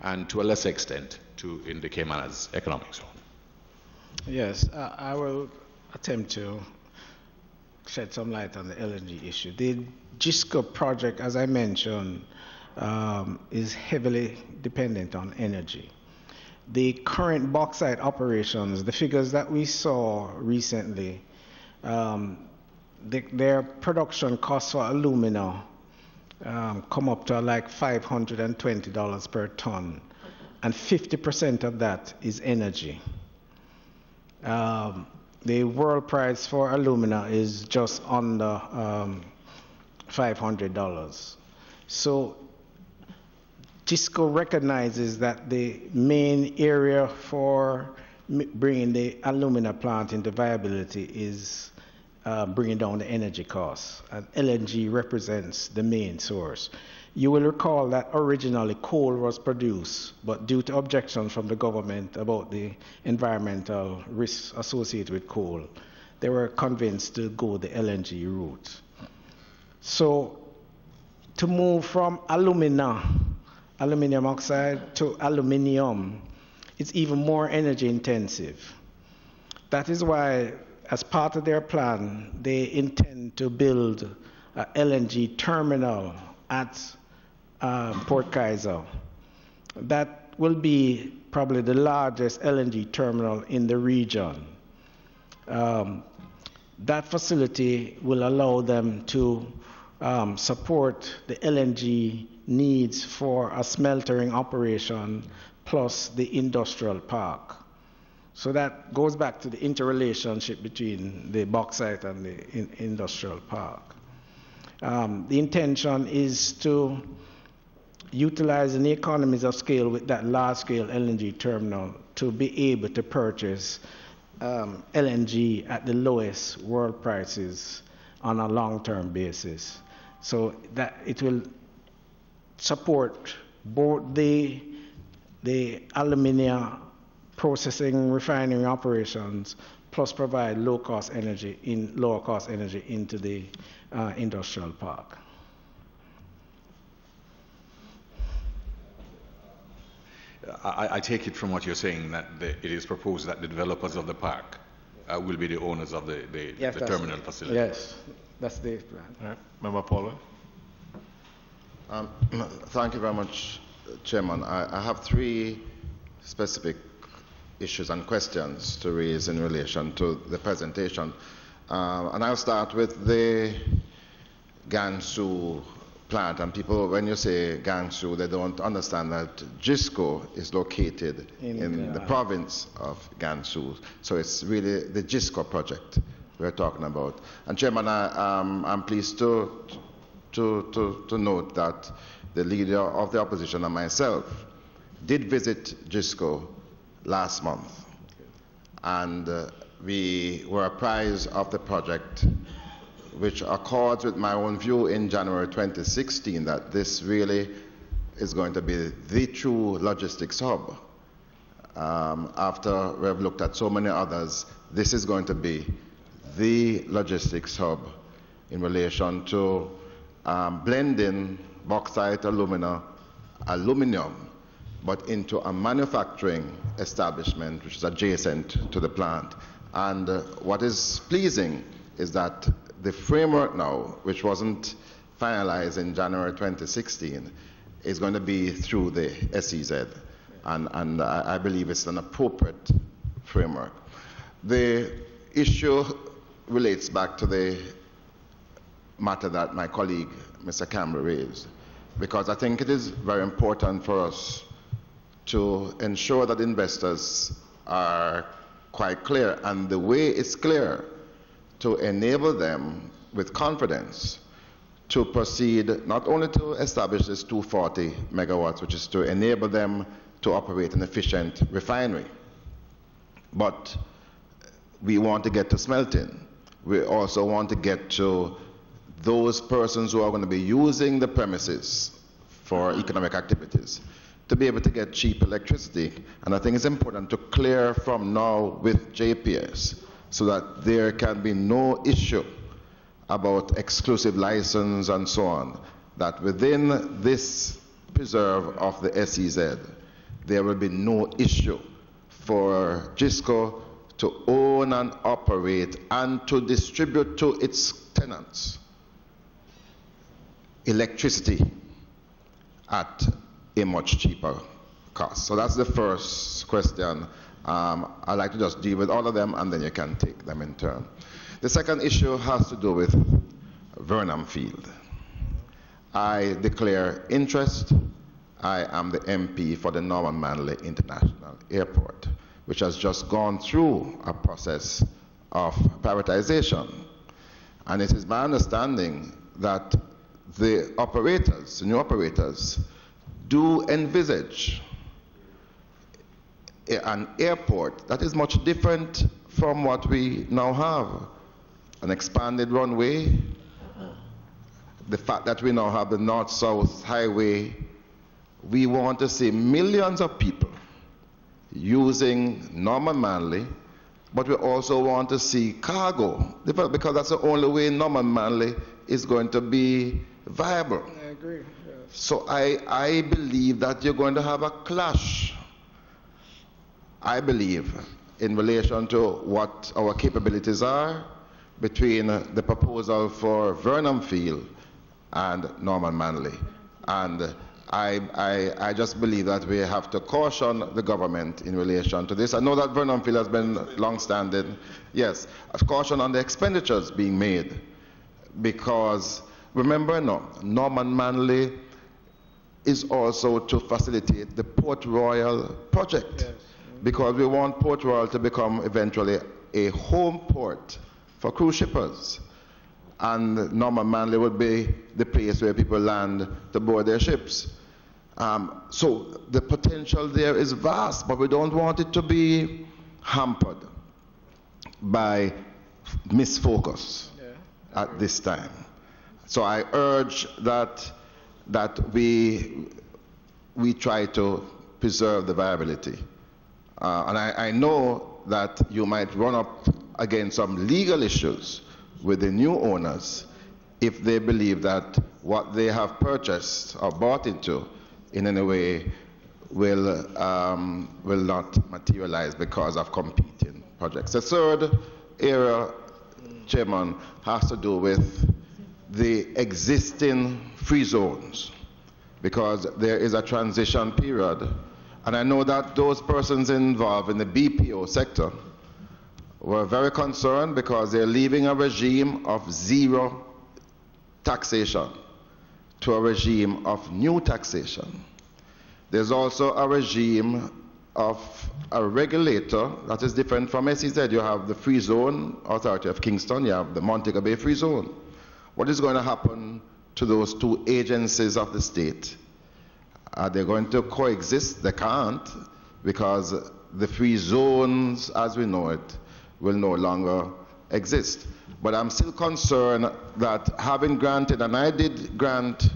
Speaker 2: and to a lesser extent in the Caymanas economic zone.
Speaker 11: Yes, I will attempt to shed some light on the LNG issue. The GISCO project, as I mentioned, is heavily dependent on energy. The current bauxite operations, the figures that we saw recently, their production costs for alumina come up to like $520 per ton, and 50% of that is energy. The world price for alumina is just under $500. So GISCO recognizes that the main area for bringing the alumina plant into viability is bringing down the energy costs, and LNG represents the main source. You will recall that originally coal was produced, but due to objections from the government about the environmental risks associated with coal, they were convinced to go the LNG route. So to move from aluminum oxide to aluminium, it's even more energy intensive. That is why, as part of their plan, they intend to build an LNG terminal at Port Kaiser. That will be probably the largest LNG terminal in the region. That facility will allow them to support the LNG needs for a smeltering operation plus the industrial park. So that goes back to the interrelationship between the bauxite and the industrial park. The intention is to utilize the economies of scale with that large-scale LNG terminal to be able to purchase LNG at the lowest world prices on a long-term basis. So that it will support both the alumina processing refining operations, plus provide lower cost energy into the industrial park.
Speaker 2: I take it from what you're saying that it is proposed that the developers of the park will be the owners of the terminal facility.
Speaker 11: Yes, that's the plan.
Speaker 3: All right. Member Paula.
Speaker 5: Thank you very much, Chairman. I have three specific issues and questions to raise in relation to the presentation. And I'll start with the Gansu plant. And people, when you say Gansu, they don't understand that GISCO is located in the province of Gansu. So it's really the GISCO project we're talking about. And Chairman, I'm pleased to note that the leader of the opposition and myself did visit GISCO last month. And we were apprised of the project, which accords with my own view in January 2016 that this really is going to be the true logistics hub. After we've looked at so many others, this is going to be the logistics hub in relation to blending bauxite, aluminum, but into a manufacturing establishment which is adjacent to the plant. And what is pleasing is that the framework now, which wasn't finalized in January 2016, is going to be through the SEZ. And I believe it's an appropriate framework. The issue relates back to the matter that my colleague, Mr. Campbell, raised, because I think it is very important for us to ensure that investors are quite clear, and the way it's clear, to enable them with confidence to proceed not only to establish this 240 megawatts, which is to enable them to operate an efficient refinery, but we want to get to smelting. We also want to get to those persons who are going to be using the premises for economic activities to be able to get cheap electricity. And I think it's important to clear from now with JPS so that there can be no issue about exclusive license and so on, that within this preserve of the SEZ, there will be no issue for GISCO to own and operate and to distribute to its tenants electricity at a much cheaper cost. So that's the first question. I'd like to just deal with all of them and then you can take them in turn. The second issue has to do with Burnham Field. I declare interest. I am the MP for the Norman Manley International Airport, which has just gone through a process of privatization. And it is my understanding that the operators, the new operators, do envisage an airport that is much different from what we now have. An expanded runway, the fact that we now have the North-South Highway. We want to see millions of people using Norman Manley, but we also want to see cargo, because that's the only way Norman Manley is going to be viable.
Speaker 11: I agree. Yes.
Speaker 5: So I believe that you're going to have a clash, I believe, in relation to what our capabilities are between the proposal for Burnham Field and Norman Manley. And I just believe that we have to caution the government in relation to this. I know that Burnham Field has been long-standing. Yes, a caution on the expenditures being made, because remember, Norman Manley is also to facilitate the Port Royal project, yes, because we want Port Royal to become eventually a home port for cruise shippers. And Norman Manley would be the place where people land to board their ships. So the potential there is vast, but we don't want it to be hampered by misfocus at this time. So I urge that we we try to preserve the viability. And I know that you might run up against some legal issues with the new owners if they believe that what they have purchased or bought into in any way will not materialize because of competing projects. The third area, Chairman, has to do with the existing free zones, because there is a transition period. And I know that those persons involved in the BPO sector were very concerned because they're leaving a regime of zero taxation to a regime of new taxation. There's also a regime of a regulator that is different from SEZ. You have the Free Zone Authority of Kingston, you have the Montego Bay Free Zone. What is going to happen to those two agencies of the state? Are they going to coexist? They can't, because the free zones, as we know it, will no longer exist. But I'm still concerned that having granted, and I did grant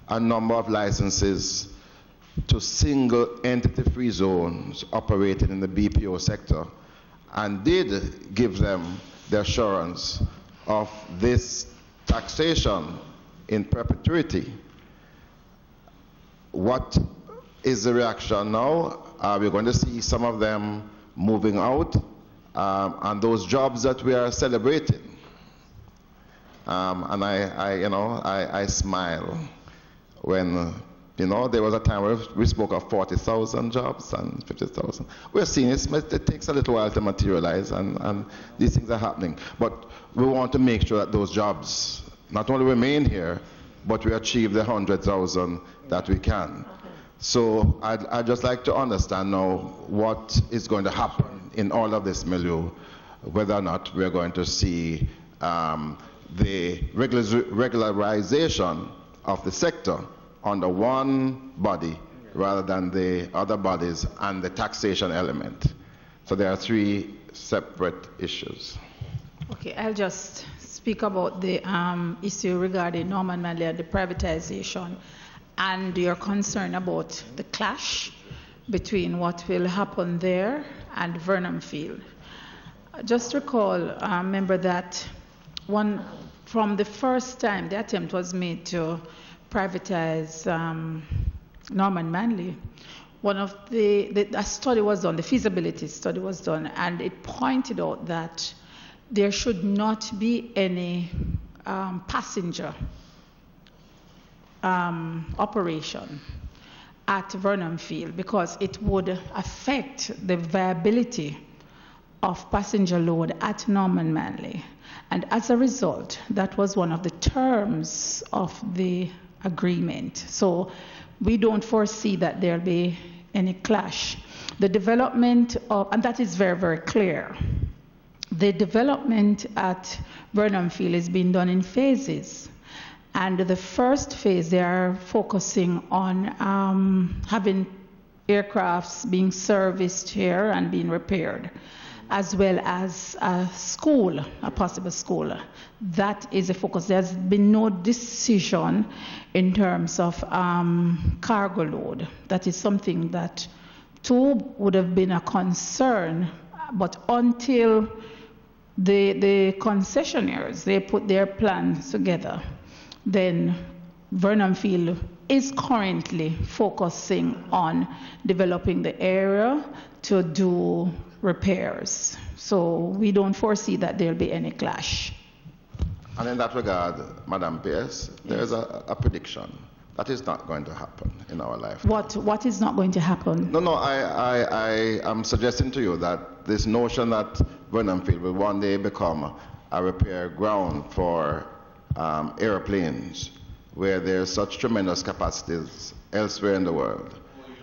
Speaker 5: a number of licenses to single entity free zones operating in the BPO sector, and did give them the assurance of this taxation in perpetuity. What is the reaction now? Are we going to see some of them moving out? And those jobs that we are celebrating. And I smile when, there was a time where we spoke of 40,000 jobs and 50,000. We're seeing it takes a little while to materialize, and these things are happening. But we want to make sure that those jobs not only remain here, but we achieve the 100,000 that we can. So I'd just like to understand now what is going to happen in all of this milieu, whether or not we're going to see the regularization of the sector under one body rather than the other bodies and the taxation element. So there are three separate issues.
Speaker 9: Okay, I'll just speak about the issue regarding Norman Manley and the privatization, and your concern about the clash between what will happen there and Burnham Field. Just recall, remember that from the first time the attempt was made to privatize Norman Manley, a study was done, the feasibility study was done, and it pointed out that there should not be any passenger operation at Burnham Field, because it would affect the viability of passenger load at Norman Manley. And as a result, that was one of the terms of the agreement. So we don't foresee that there'll be any clash. The development of, and that is very, very clear. The development at Burnham Field is being done in phases. And the first phase, they are focusing on having aircrafts being serviced here and being repaired, as well as a school, a possible school. That is a focus. There's been no decision in terms of cargo load. That is something that too would have been a concern, but until the concessionaires, they put their plans together, then Burnham Field is currently focusing on developing the area to do repairs. So we don't foresee that there'll be any clash.
Speaker 5: And in that regard, Madam Pierce, there is a prediction that is not going to happen in our life.
Speaker 9: What is not going to happen?
Speaker 5: No, I am suggesting to you that this notion that Burnham Field will one day become a repair ground for airplanes, where there's such tremendous capacities elsewhere in the world.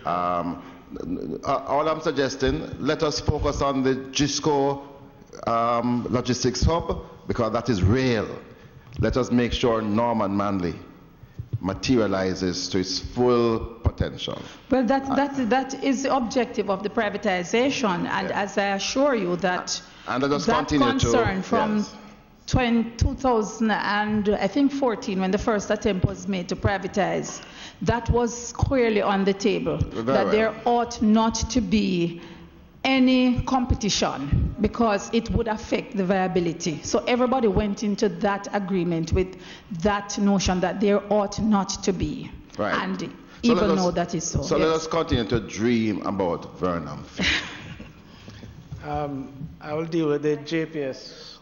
Speaker 5: All I'm suggesting, let us focus on the GISCO logistics hub, because that is real. Let us make sure Norman Manley materializes to its full potential.
Speaker 9: Well, that is the objective of the privatization, and as I assure you that that concern from 2014, when the first attempt was made to privatize that was clearly on the table, that there ought not to be any competition because it would affect the viability. So everybody went into that agreement with that notion that there ought not to be.
Speaker 5: Right.
Speaker 9: And even though that is so.
Speaker 5: So let us continue to dream about Burnham.
Speaker 11: I will deal with the JPS.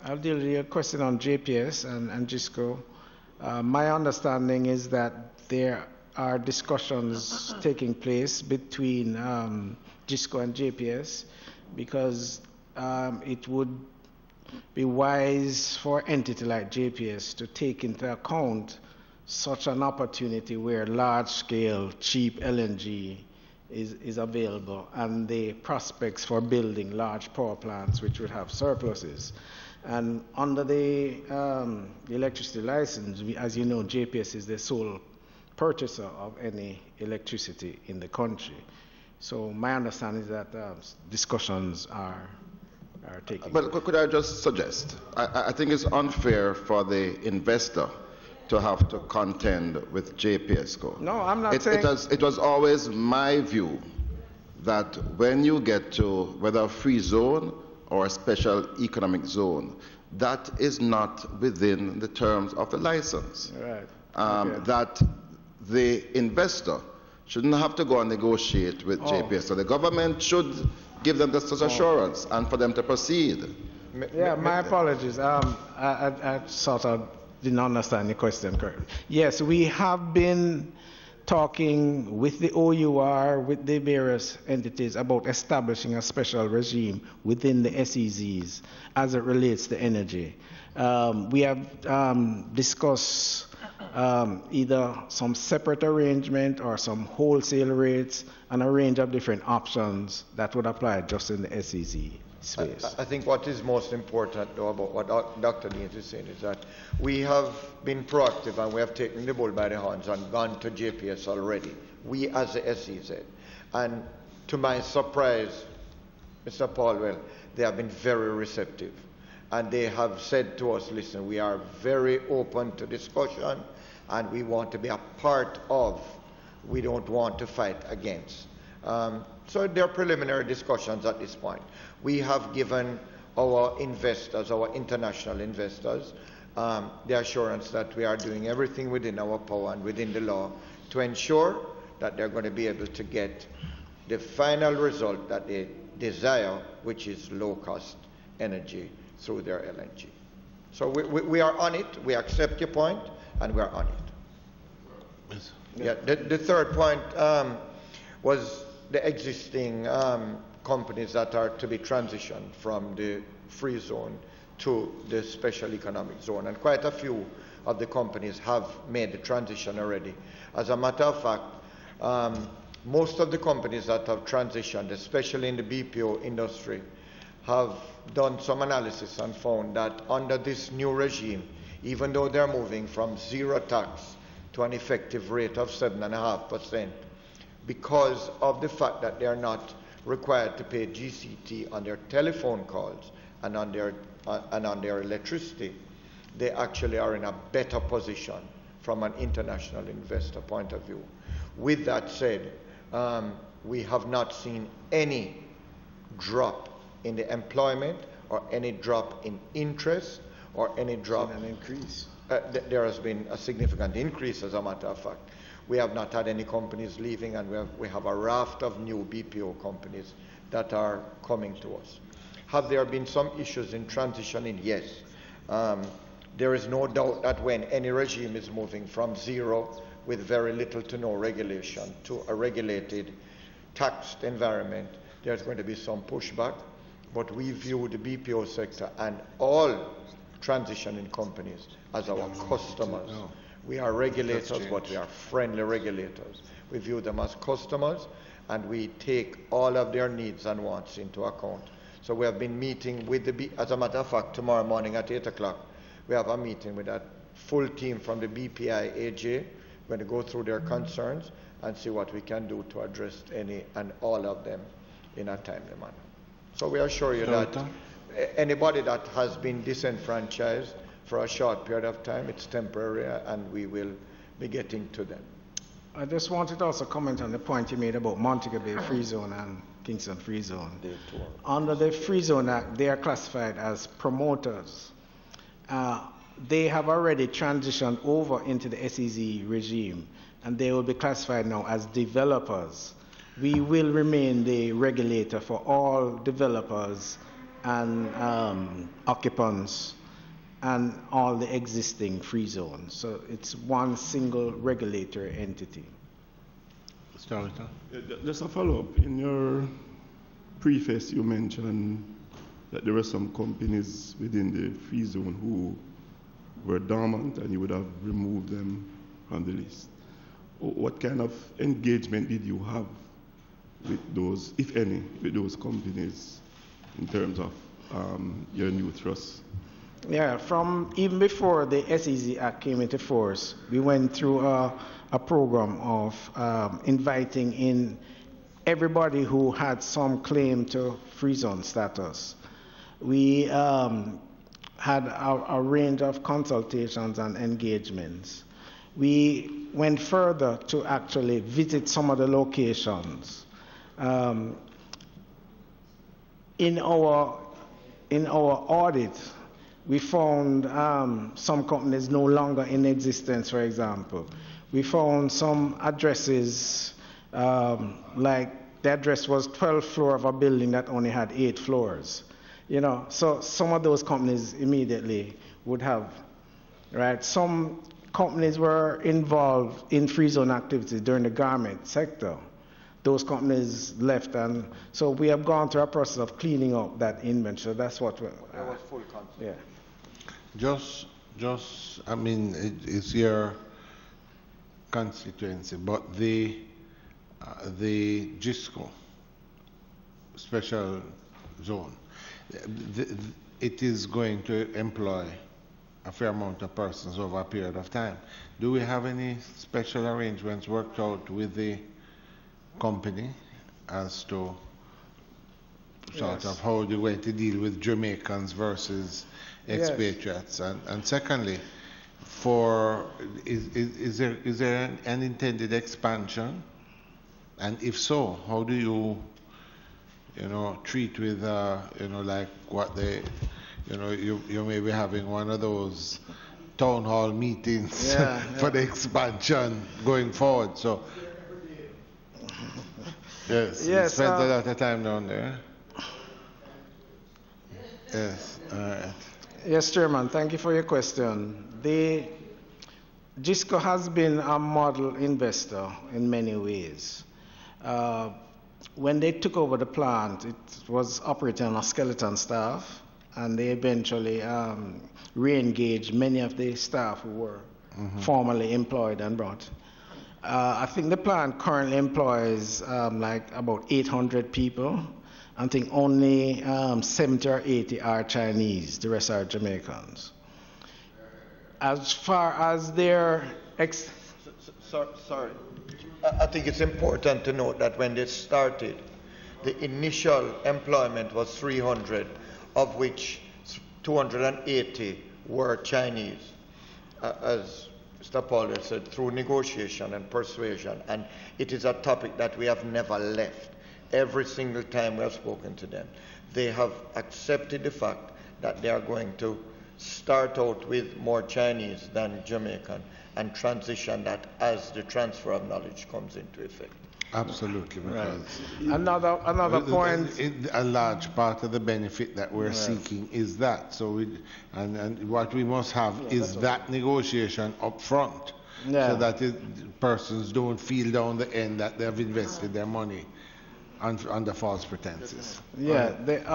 Speaker 11: I'll deal with your question on JPS and GISCO. My understanding is that there are discussions taking place between GISCO and JPS because it would be wise for an entity like JPS to take into account such an opportunity where large-scale, cheap LNG is available and the prospects for building large power plants which would have surpluses. And under the electricity license, as you know, JPS is the sole purchaser of any electricity in the country. So my understanding is that discussions are taking place.
Speaker 5: But could I just suggest, I think it's unfair for the investor to have to contend with JPSCO.
Speaker 11: No, I'm not saying...
Speaker 5: It was always my view that when you get to whether a free zone or a special economic zone, that is not within the terms of the license.
Speaker 11: Right.
Speaker 5: Okay. That the investor shouldn't have to go and negotiate with JPS. So the government should give them this assurance and for them to proceed.
Speaker 11: Yeah, my apologies. I sort of didn't understand the question correctly. Yes, we have been talking with the OUR, with the various entities about establishing a special regime within the SEZs as it relates to energy. We have discussed either some separate arrangement or some wholesale rates and a range of different options that would apply just in the SEZ space.
Speaker 12: I think what is most important, though, about what Dr. Dean is saying is that we have been proactive and we have taken the bull by the horns and gone to JPS already, we as the SEZ. And to my surprise, Mr. Paulwell, they have been very receptive. And they have said to us, listen, we are very open to discussion and we want to be a part of, we don't want to fight against. So there are preliminary discussions at this point. We have given our investors, our international investors, the assurance that we are doing everything within our power and within the law to ensure that they're going to be able to get the final result that they desire, which is low-cost energy through their LNG. So we are on it, we accept your point, and we are on it. Yeah, the third point was the existing companies that are to be transitioned from the free zone to the special economic zone. And quite a few of the companies have made the transition already. As a matter of fact, most of the companies that have transitioned, especially in the BPO industry, have done some analysis and found that under this new regime, even though they're moving from zero tax to an effective rate of 7.5%, because of the fact that they are not required to pay GCT on their telephone calls and on their electricity, they actually are in a better position from an international investor point of view. With that said, we have not seen any drop in the employment or any drop in interest or any drop
Speaker 11: in an increase.
Speaker 12: There has been a significant increase, as a matter of fact. We have not had any companies leaving, and we have a raft of new BPO companies that are coming to us. Have there been some issues in transitioning? Yes. There is no doubt that when any regime is moving from zero with very little to no regulation to a regulated, taxed environment, there's going to be some pushback. But we view the BPO sector and all transitioning companies as our customers. We are regulators, but we are friendly regulators. We view them as customers, and we take all of their needs and wants into account. So we have been meeting with as a matter of fact, tomorrow morning at 8 o'clock, we have a meeting with that full team from the BPI AJ. We're going to go through their concerns and see what we can do to address any and all of them in a timely manner. So we assure you that anybody that has been disenfranchised for a short period of time, it's temporary, and we will be getting to them.
Speaker 11: I just wanted to also comment on the point you made about Montego Bay Free Zone and Kingston Free Zone. Under the Free Zone Act, they are classified as promoters. They have already transitioned over into the SEZ regime, and they will be classified now as developers. We will remain the regulator for all developers and occupants and all the existing free zones. So it's one single regulatory entity.
Speaker 13: Just a follow-up. In your preface, you mentioned that there were some companies within the free zone who were dormant and you would have removed them from the list. What kind of engagement did you have with those, if any, with those companies in terms of your new trust?
Speaker 11: Yeah, from even before the SEZ Act came into force, we went through a program of inviting in everybody who had some claim to free zone status. We had a range of consultations and engagements. We went further to actually visit some of the locations. In our audit, we found some companies no longer in existence, for example. We found some addresses, like the address was 12th floor of a building that only had 8 floors. You know, so some of those companies immediately would have, right? Some companies were involved in free zone activities during the garment sector. Those companies left, and so we have gone through a process of cleaning up that inventory. That's what we're...
Speaker 12: There was full control.
Speaker 11: Yeah.
Speaker 1: Just, I mean, it's your constituency, but the GISCO special zone, it is going to employ a fair amount of persons over a period of time. Do we have any special arrangements worked out with the company as to sort of how you're going to deal with Jamaicans versus expatriates? Yes. And secondly, is there an intended expansion? And if so, how do you treat with like what they, you may be having one of those town hall meetings for the expansion going forward. So yes, we spent a lot of time down there. Yes, all right.
Speaker 11: Yes, Chairman, thank you for your question. The GISCO has been a model investor in many ways. When they took over the plant, it was operating on a skeleton staff, and they eventually re-engaged many of the staff who were formerly employed and brought. I think the plant currently employs like about 800 people. I think only 70 or 80 are Chinese, the rest are Jamaicans. As far as their
Speaker 12: sorry. I think it's important to note that when they started, the initial employment was 300, of which 280 were Chinese, as Mr. Paul said, through negotiation and persuasion. And it is a topic that we have never left. Every single time we have spoken to them, they have accepted the fact that they are going to start out with more Chinese than Jamaican and transition that as the transfer of knowledge comes into effect.
Speaker 1: Absolutely.
Speaker 11: Right. Another point.
Speaker 1: A large part of the benefit that we're seeking is that. So and what we must have is that negotiation up front, so that persons don't feel down the end that they have invested their money under false pretenses.
Speaker 11: Yeah. The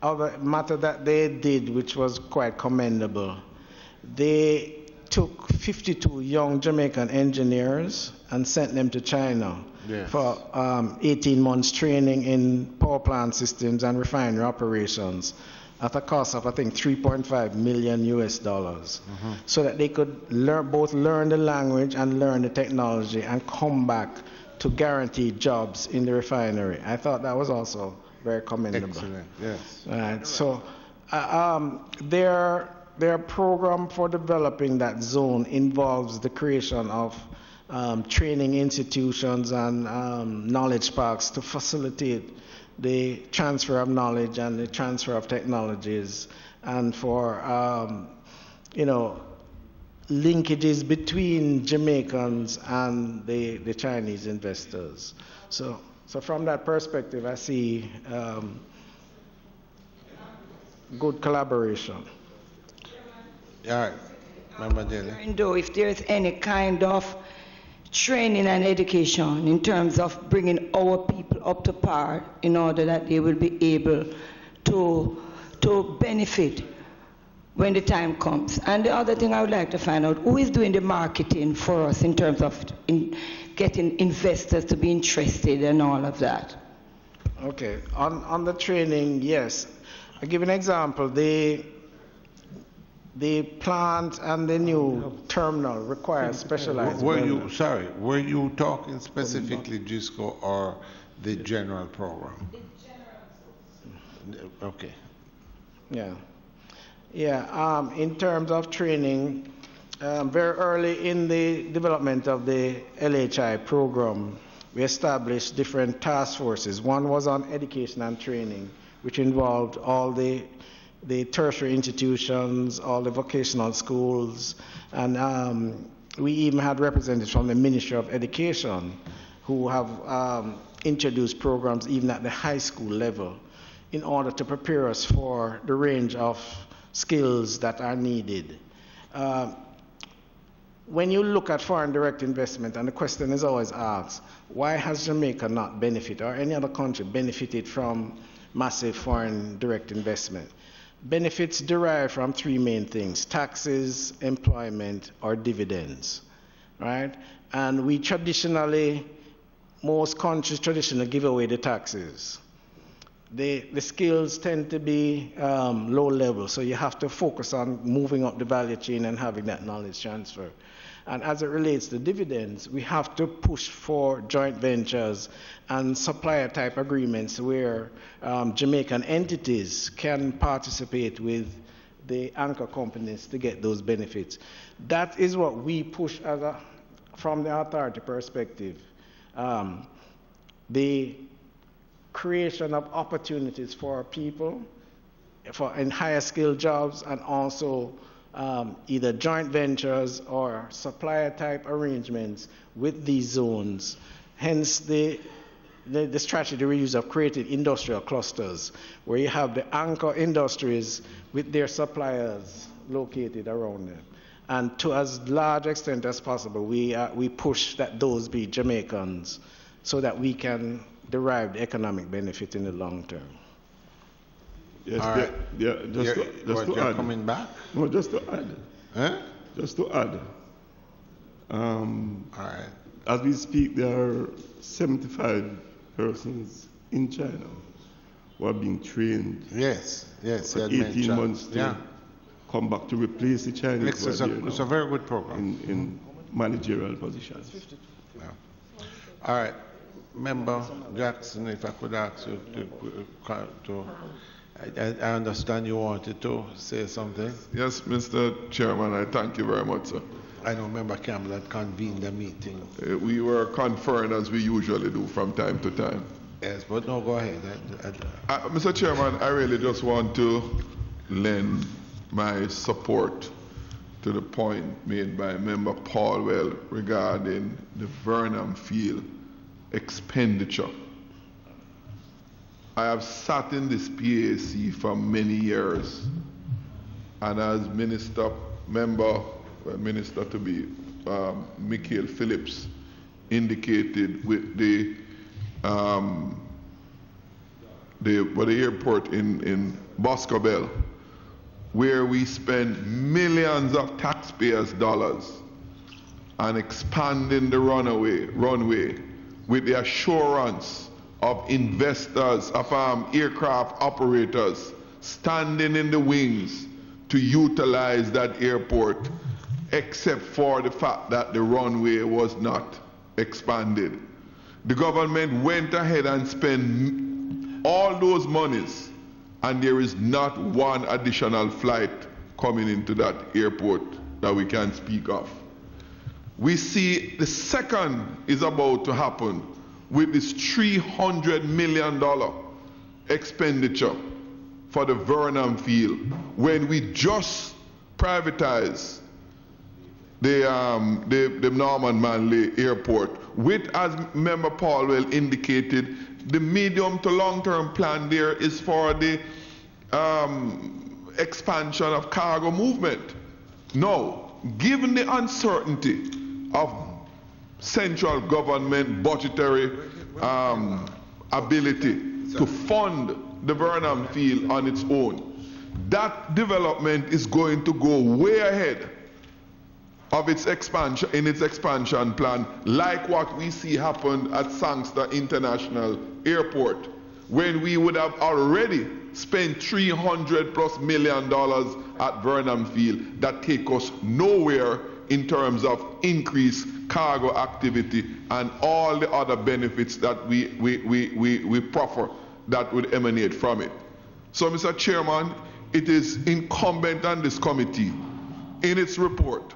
Speaker 11: other matter that they did, which was quite commendable, they took 52 young Jamaican engineers and sent them to China for 18 months training in power plant systems and refinery operations at a cost of, I think, $3.5 million, so that they could both learn the language and learn the technology and come back to guarantee jobs in the refinery. I thought that was also very commendable.
Speaker 1: Excellent, yes.
Speaker 11: Right, so their their program for developing that zone involves the creation of training institutions and knowledge parks to facilitate the transfer of knowledge and the transfer of technologies, and for linkages between Jamaicans and the Chinese investors. So from that perspective, I see good collaboration.
Speaker 1: All right, Member Daly.
Speaker 14: Though if there's any kind of training and education in terms of bringing our people up to par in order that they will be able to benefit when the time comes. And the other thing I would like to find out, who is doing the marketing for us in terms of getting investors to be interested and all of that?
Speaker 11: Okay, on the training, yes. I'll give an example. The plant and the new terminal require specialized.
Speaker 1: Were you talking specifically GISCO or the general program? The general. Okay.
Speaker 11: Yeah. In terms of training, very early in the development of the LHI program, we established different task forces. One was on education and training, which involved all the tertiary institutions, all the vocational schools, and we even had representatives from the Ministry of Education who have introduced programs even at the high school level in order to prepare us for the range of skills that are needed. When you look at foreign direct investment, and the question is always asked, why has Jamaica not benefited, or any other country benefited from massive foreign direct investment? Benefits derive from three main things: taxes, employment, or dividends, right? And we traditionally, most countries traditionally give away the taxes. The skills tend to be low level, so you have to focus on moving up the value chain and having that knowledge transfer. And as it relates to dividends, we have to push for joint ventures and supplier type agreements where Jamaican entities can participate with the anchor companies to get those benefits. That is what we push from the authority perspective. The creation of opportunities for people in higher skilled jobs, and also either joint ventures or supplier type arrangements with these zones. Hence the strategy we use of creating industrial clusters where you have the anchor industries with their suppliers located around them. And to as large extent as possible, we push that those be Jamaicans so that we can derive the economic benefit in the long term.
Speaker 13: Yes,
Speaker 1: all right.
Speaker 13: Just to add.
Speaker 1: Coming back?
Speaker 13: No, just to add.
Speaker 1: Huh?
Speaker 13: Just to add.
Speaker 1: All right.
Speaker 13: As we speak, there are 75 persons in China who are being trained.
Speaker 1: Yes,
Speaker 13: for 18 months to come back to replace the Chinese.
Speaker 1: It's a very good program.
Speaker 13: In managerial positions.
Speaker 1: Yeah. All right. Member Jackson, if I could ask you to I understand you wanted to say something.
Speaker 15: Yes, Mr. Chairman, I thank you very much, sir.
Speaker 1: I know Member Campbell had convened the meeting.
Speaker 15: We were conferring as we usually do from time to time.
Speaker 1: Yes, but no, go ahead.
Speaker 15: Mr. Chairman, I really just want to lend my support to the point made by Member Paulwell regarding the Burnham field expenditure. I have sat in this PAC for many years, and as Minister to be Michael Phillips indicated with the airport in Boscobel, where we spend millions of taxpayers' dollars on expanding the runway with the assurance of investors, of aircraft operators standing in the wings to utilize that airport, except for the fact that the runway was not expanded. The government went ahead and spent all those monies, and there is not one additional flight coming into that airport that we can speak of. We see the second is about to happen with this $300 million expenditure for the Burnham field when we just privatized the Norman Manley Airport, with, as Member Paulwell indicated, the medium to long-term plan there is for the expansion of cargo movement. Now, given the uncertainty of central government budgetary ability to fund the Burnham field on its own, that development is going to go way ahead of its expansion, in its expansion plan, like what we see happen at Sangster International Airport, when we would have already spent $300+ million at Burnham Field. That take us nowhere in terms of increased cargo activity and all the other benefits that we proffer that would emanate from it. So, Mr. Chairman, it is incumbent on this committee in its report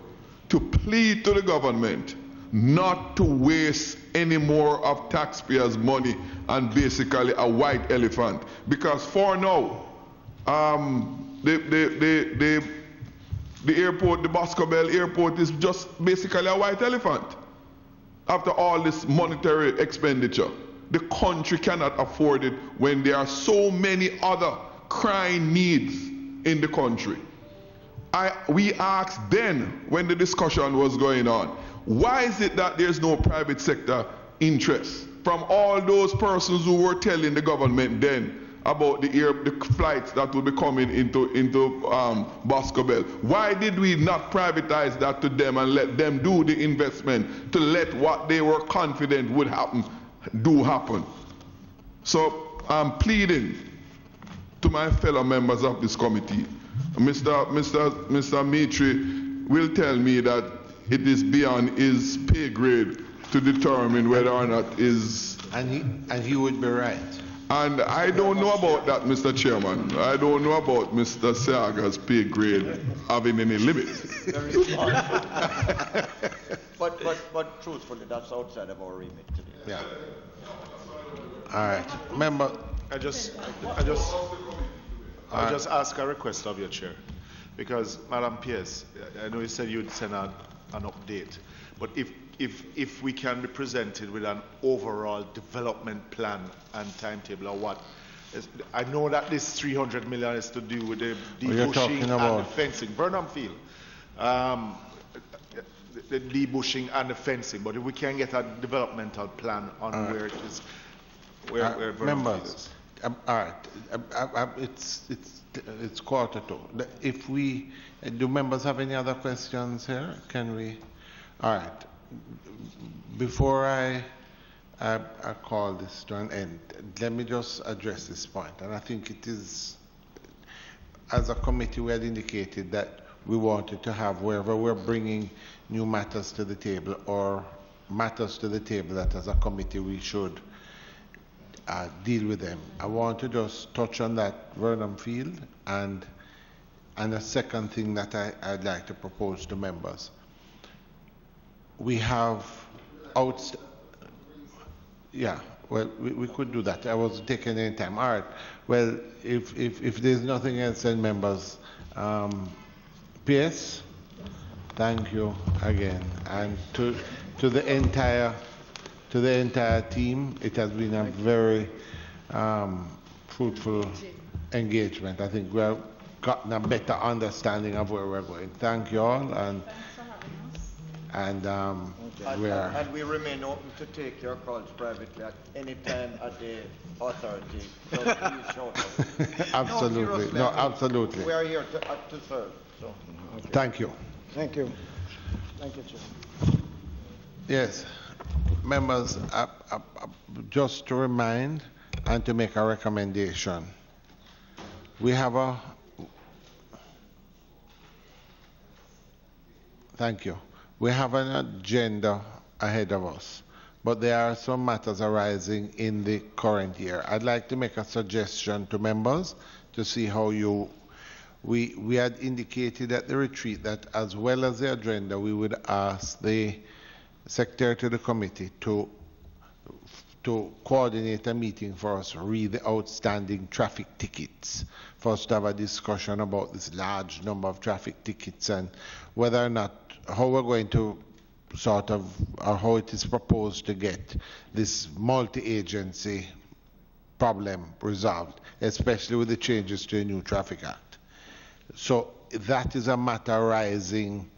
Speaker 15: to plead to the government not to waste any more of taxpayers' money and basically a white elephant. Because for now, the airport, the Boscobel airport, is just basically a white elephant. After all this monetary expenditure, the country cannot afford it when there are so many other crying needs in the country. We asked then, when the discussion was going on, why is it that there's no private sector interest from all those persons who were telling the government then about the flights that would be coming into Boscobel? Why did we not privatize that to them and let them do the investment to let what they were confident would happen do happen? So I'm pleading to my fellow members of this committee. Mr. Mitri will tell me that it is beyond his pay grade to determine whether or not is...
Speaker 1: And he would be right.
Speaker 15: And I don't know about that, Mr. Chairman. I don't know about Mr. Seaga's pay grade having any limit.
Speaker 12: but truthfully, that's outside of our remit today.
Speaker 1: Yeah. All right. Member...
Speaker 3: I just ask a request of your chair, because Madam Pierce, I know you said you'd send out an update, but if we can be presented with an overall development plan and timetable or what, I know that this 300 million is to do with the debushing and the fencing, Burnham Field, the debushing and the fencing, but if we can get a developmental plan on where it is, where Burnham Field is.
Speaker 1: All right. It's 1:45. If we do, members have any other questions here? Can we? All right. Before I call this to an end, let me just address this point. And I think it is, as a committee, we had indicated that we wanted to have, wherever we're bringing new matters to the table or matters to the table, that as a committee we should deal with them. I want to just touch on that Burnham Field and a second thing that I'd like to propose to members. We have yeah, well, we could do that. I wasn't taking any time. All right. Well, if there's nothing else, then members, PS, thank you again, and to the entire team. It has been a very fruitful engagement. I think we have gotten a better understanding of where we're going. Thank you all, and
Speaker 12: we remain open to take your calls privately at any time at the authority. So please shout out.
Speaker 1: Absolutely. No, absolutely.
Speaker 12: We are here to serve. So.
Speaker 1: Okay. Thank you.
Speaker 11: Thank you. Thank you, Chair.
Speaker 1: Yes. Members, just to remind and to make a recommendation, we have thank you. We have an agenda ahead of us, but there are some matters arising in the current year. I'd like to make a suggestion to members to see how you we had indicated at the retreat that as well as the agenda, we would ask the secretary to the committee to coordinate a meeting for us to read the outstanding traffic tickets, for us to have a discussion about this large number of traffic tickets and whether or not, how we're going to sort of, or how it is proposed to get this multi-agency problem resolved, especially with the changes to the new Traffic Act. So that is a matter arising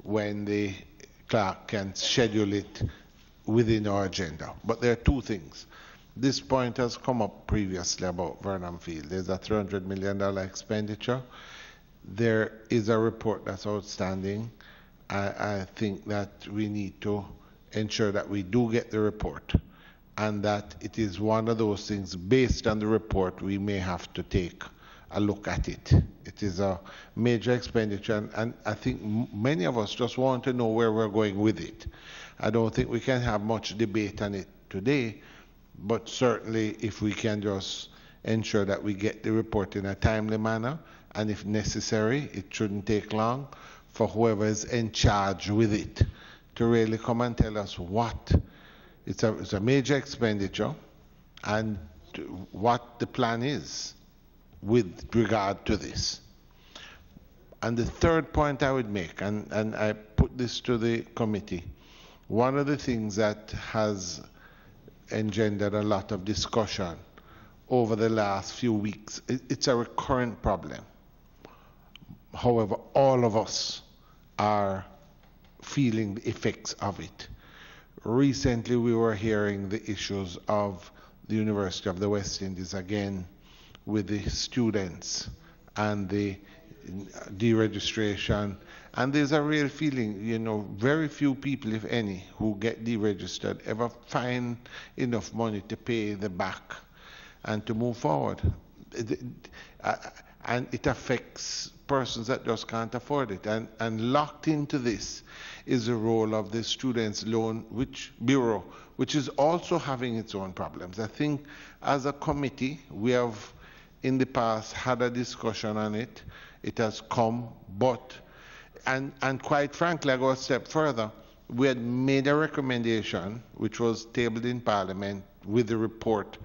Speaker 1: when the clerk can schedule it within our agenda. But there are two things. This point has come up previously about Burnham Field. There's a $300 million expenditure. There is a report that's outstanding. I think that we need to ensure that we do get the report and that it is one of those things based on the report we may have to take a look at it. It is a major expenditure and I think many of us just want to know where we're going with it. I don't think we can have much debate on it today, but certainly if we can just ensure that we get the report in a timely manner, and if necessary, it shouldn't take long for whoever is in charge with it to really come and tell us what, it's a major expenditure, and what the plan is with regard to this. And the third point I would make, and I put this to the committee, one of the things that has engendered a lot of discussion over the last few weeks, it's a recurrent problem. However, all of us are feeling the effects of it. Recently, we were hearing the issues of the University of the West Indies again with the students and the deregistration. And there's a real feeling, you know, very few people, if any, who get deregistered ever find enough money to pay the back and to move forward. And it affects persons that just can't afford it. And locked into this is the role of the Students' Loan Bureau, which is also having its own problems. I think as a committee, we have in the past had a discussion on it. It has come, but, and quite frankly, I go a step further. We had made a recommendation, which was tabled in Parliament with the report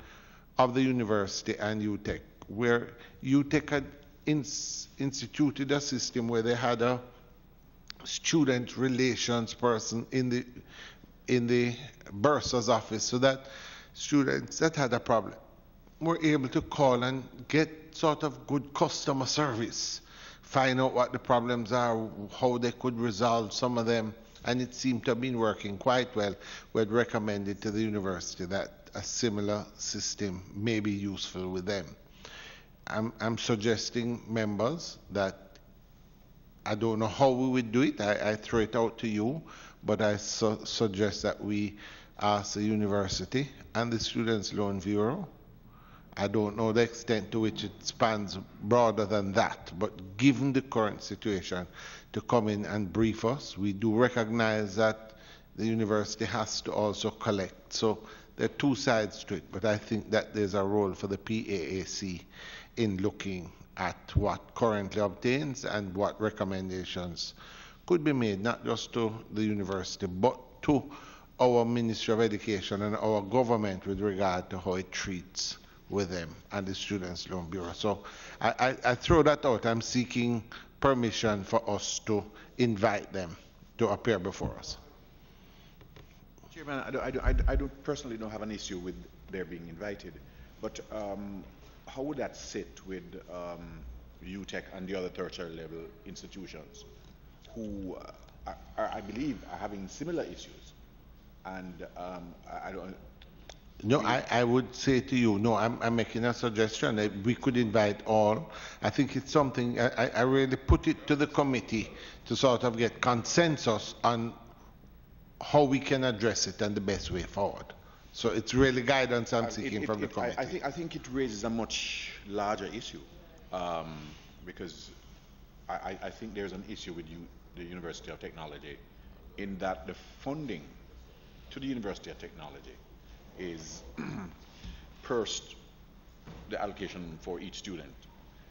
Speaker 1: of the university and UTEC, where UTEC had instituted a system where they had a student relations person in the bursar's office, so that students that had a problem were able to call and get sort of good customer service, find out what the problems are, how they could resolve some of them, and it seemed to have been working quite well. We had recommended to the university that a similar system may be useful with them. I'm suggesting, members, that I don't know how we would do it. I throw it out to you, but I suggest that we ask the university and the Students' Loan Bureau. I don't know the extent to which it spans broader than that, but given the current situation, to come in and brief us. We do recognize that the university has to also collect. So there are two sides to it, but I think that there's a role for the PAAC in looking at what currently obtains and what recommendations could be made, not just to the university, but to our Ministry of Education and our government with regard to how it treats with them and the Students' Loan Bureau. So I throw that out. I'm seeking permission for us to invite them to appear before us.
Speaker 2: Chairman, I don't personally don't have an issue with their being invited, but how would that sit with UTEC and the other tertiary level institutions who I believe are having similar issues? And I don't.
Speaker 1: No, I would say to you, no, I'm making a suggestion that we could invite all. I think it's something, I really put it to the committee to sort of get consensus on how we can address it and the best way forward. So it's really guidance I'm seeking from the committee.
Speaker 2: I think it raises a much larger issue because I think there's an issue with the University of Technology in that the funding to the University of Technology is first the allocation for each student,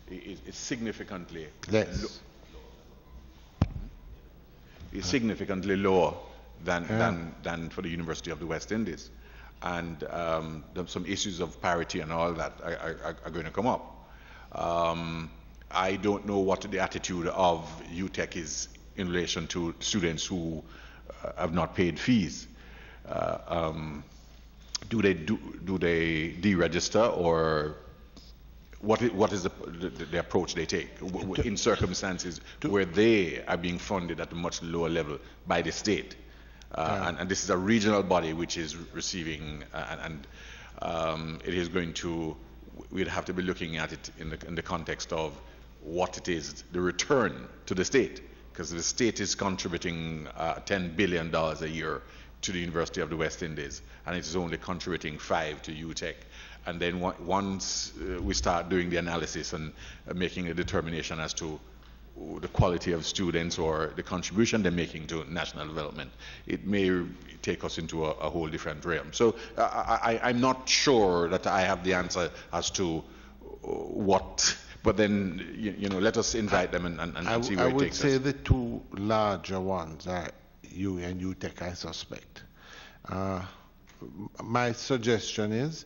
Speaker 2: is significantly
Speaker 1: less.
Speaker 2: Is significantly lower than for the University of the West Indies. And some issues of parity and all that are going to come up. I don't know what the attitude of UTech is in relation to students who have not paid fees. Do they deregister, or what is the approach they take in circumstances where they are being funded at a much lower level by the state? And this is a regional body which is receiving, and it is going to, we'd have to be looking at it in the context of what it is, the return to the state, because the state is contributing $10 billion a year to the University of the West Indies, and it is only contributing 5 to UTech. And then once we start doing the analysis and making a determination as to the quality of students or the contribution they're making to national development, it may take us into a whole different realm. So I'm not sure that I have the answer as to what, but then, you know, let us invite them and see where it takes us.
Speaker 1: I would say the two larger ones are you and UTech, I suspect. My suggestion is,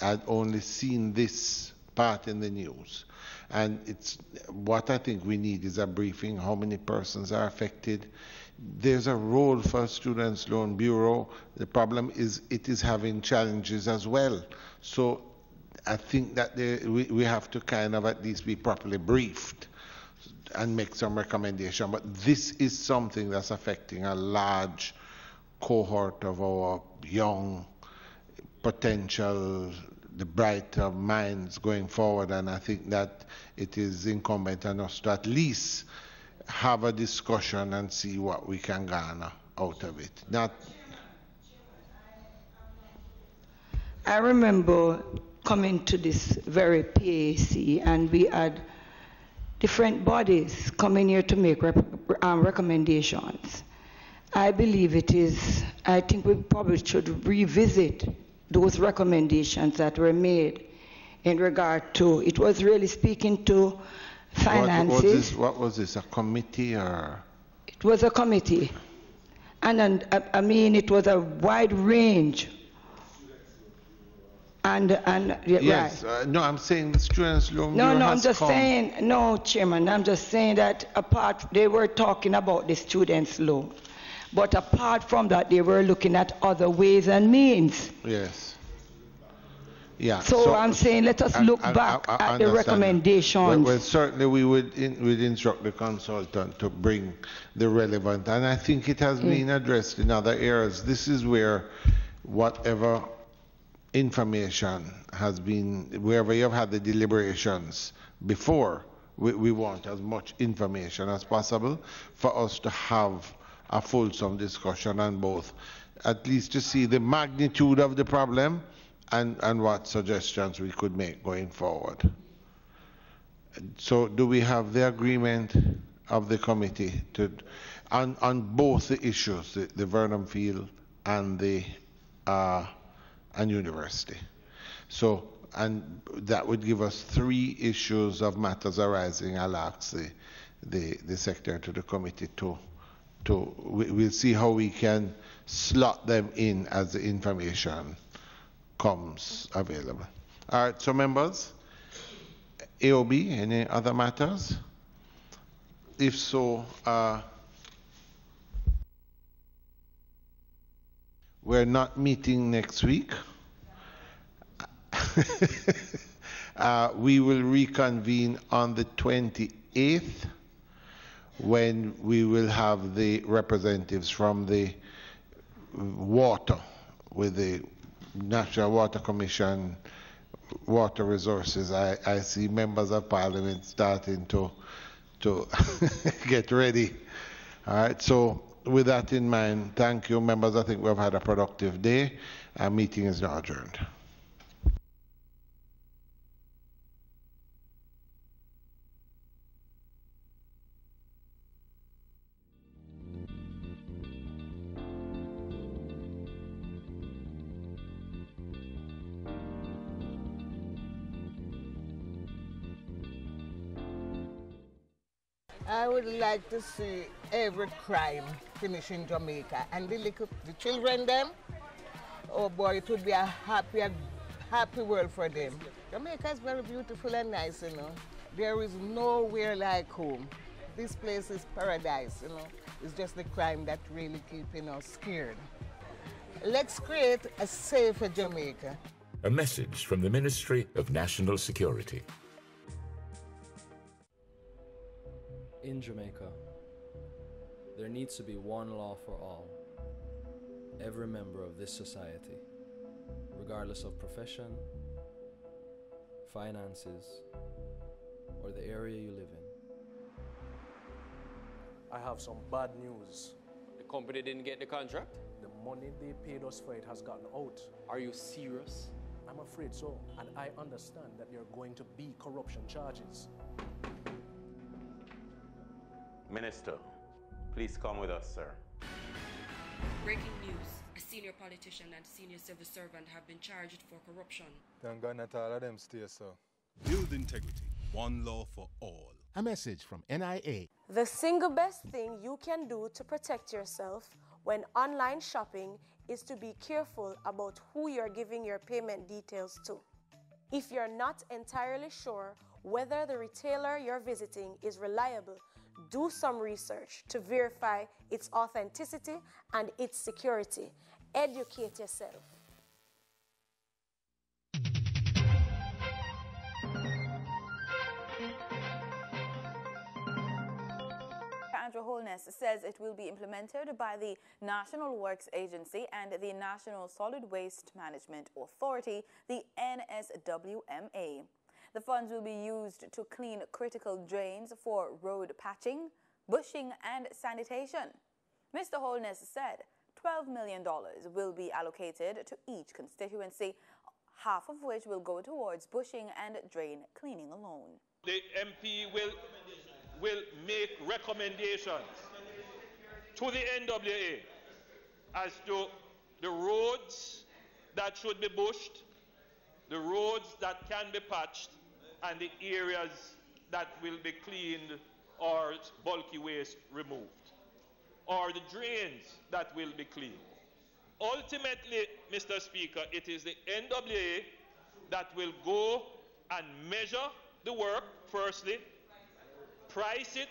Speaker 1: I'd only seen this part in the news, and it's what I think we need is a briefing. How many persons are affected? There's a role for Students' Loan Bureau. The problem is it is having challenges as well. So I think that we have to kind of at least be properly briefed and make some recommendation. But this is something that's affecting a large cohort of our young potential, the brighter minds going forward, and I think that it is incumbent on us to at least have a discussion and see what we can garner out of it.
Speaker 14: I remember coming to this very PAC, and we had different bodies coming here to make recommendations. I believe I think we probably should revisit those recommendations that were made in regard to, it was really speaking to finances.
Speaker 1: What was this, a committee or?
Speaker 14: It was a committee. And I mean, it was a wide range.
Speaker 1: Yes,
Speaker 14: right.
Speaker 1: No, I'm saying the Students' Loan Bureau
Speaker 14: No, I'm
Speaker 1: has
Speaker 14: just
Speaker 1: come.
Speaker 14: saying, no, Chairman, I'm just saying that they were talking about the students' loan. But apart from that, they were looking at other ways and means.
Speaker 1: Yes. Yeah.
Speaker 14: So I'm saying let us look back at the recommendations.
Speaker 1: Well, certainly we would instruct the consultant to bring the relevant, and I think it has been addressed in other areas. This is where whatever information has been, wherever you've had the deliberations before, we want as much information as possible for us to have a fulsome discussion on both, at least to see the magnitude of the problem and what suggestions we could make going forward. So do we have the agreement of the committee on both the issues, the Burnham field and the and university? So, and that would give us 3 issues of matters arising. I'll ask the secretary to the committee we'll see how we can slot them in as the information comes available. All right, so members, AOB, any other matters? If so, we're not meeting next week. We will reconvene on the 28th, when we will have the representatives from the water, with the National Water Commission, Water Resources. I see members of Parliament starting to get ready. All right, so with that in mind, thank you, members. I think we've had a productive day. Our meeting is now adjourned.
Speaker 16: I would like to see every crime finish in Jamaica, and the children them, oh boy, it would be a happy world for them. Jamaica is very beautiful and nice, you know. There is nowhere like home. This place is paradise, you know. It's just the crime that really keeping us scared. Let's create a safer Jamaica.
Speaker 17: A message from the Ministry of National Security.
Speaker 18: In Jamaica, there needs to be one law for all. Every member of this society, regardless of profession, finances, or the area you live in.
Speaker 19: I have some bad news.
Speaker 20: The company didn't get the contract?
Speaker 19: The money they paid us for it has gotten out.
Speaker 20: Are you serious?
Speaker 19: I'm afraid so, and I understand that there are going to be corruption charges.
Speaker 21: Minister, please come with us, sir.
Speaker 22: Breaking news. A senior politician and senior civil servant have been charged for corruption.
Speaker 23: Thank God not all of them stay, sir.
Speaker 24: Build integrity. One law for all.
Speaker 25: A message from NIA.
Speaker 26: The single best thing you can do to protect yourself when online shopping is to be careful about who you're giving your payment details to. If you're not entirely sure whether the retailer you're visiting is reliable, do some research to verify its authenticity and its security. Educate yourself.
Speaker 27: Andrew Holness says it will be implemented by the National Works Agency and the National Solid Waste Management Authority, the NSWMA. The funds will be used to clean critical drains for road patching, bushing and sanitation. Mr. Holness said $12 million will be allocated to each constituency, half of which will go towards bushing and drain cleaning alone.
Speaker 28: The MP will make recommendations to the NWA as to the roads that should be bushed, the roads that can be patched, and the areas that will be cleaned or bulky waste removed, or the drains that will be cleaned. Ultimately, Mr. Speaker, it is the NWA that will go and measure the work, firstly, price it.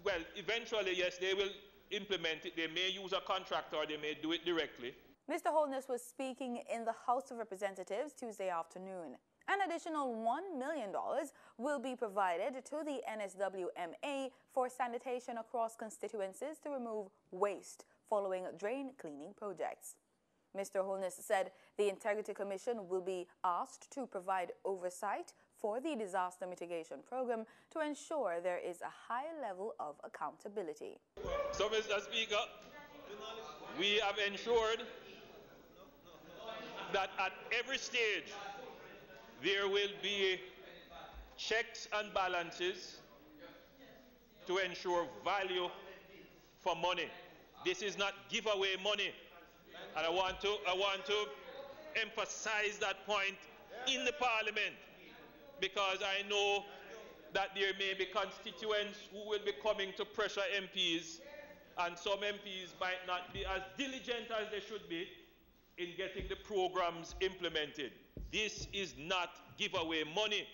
Speaker 28: Well, eventually, yes, they will implement it. They may use a contractor or they may do it directly.
Speaker 27: Mr. Holness was speaking in the House of Representatives Tuesday afternoon. An additional $1 million will be provided to the NSWMA for sanitation across constituencies to remove waste following drain cleaning projects. Mr. Holness said the Integrity Commission will be asked to provide oversight for the disaster mitigation program to ensure there is a high level of accountability.
Speaker 28: So, Mr. Speaker, we have ensured that at every stage there will be checks and balances to ensure value for money. This is not giveaway money. And I want to emphasize that point in the Parliament, because I know that there may be constituents who will be coming to pressure MPs, and some MPs might not be as diligent as they should be in getting the programs implemented. This is not giveaway money.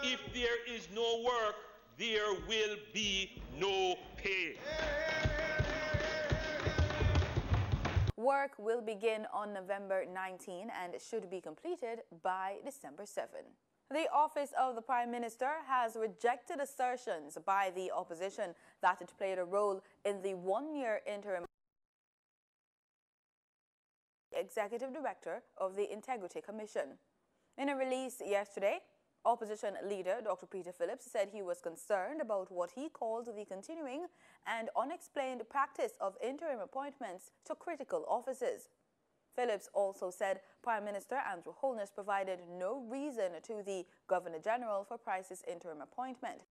Speaker 28: If there is no work, there will be no pay.
Speaker 27: Work will begin on November 19 and should be completed by December 7. The Office of the Prime Minister has rejected assertions by the opposition that it played a role in the one-year interim Executive Director of the Integrity Commission. In a release yesterday, opposition leader Dr. Peter Phillips said he was concerned about what he called the continuing and unexplained practice of interim appointments to critical offices. Phillips also said Prime Minister Andrew Holness provided no reason to the Governor-General for Price's interim appointment.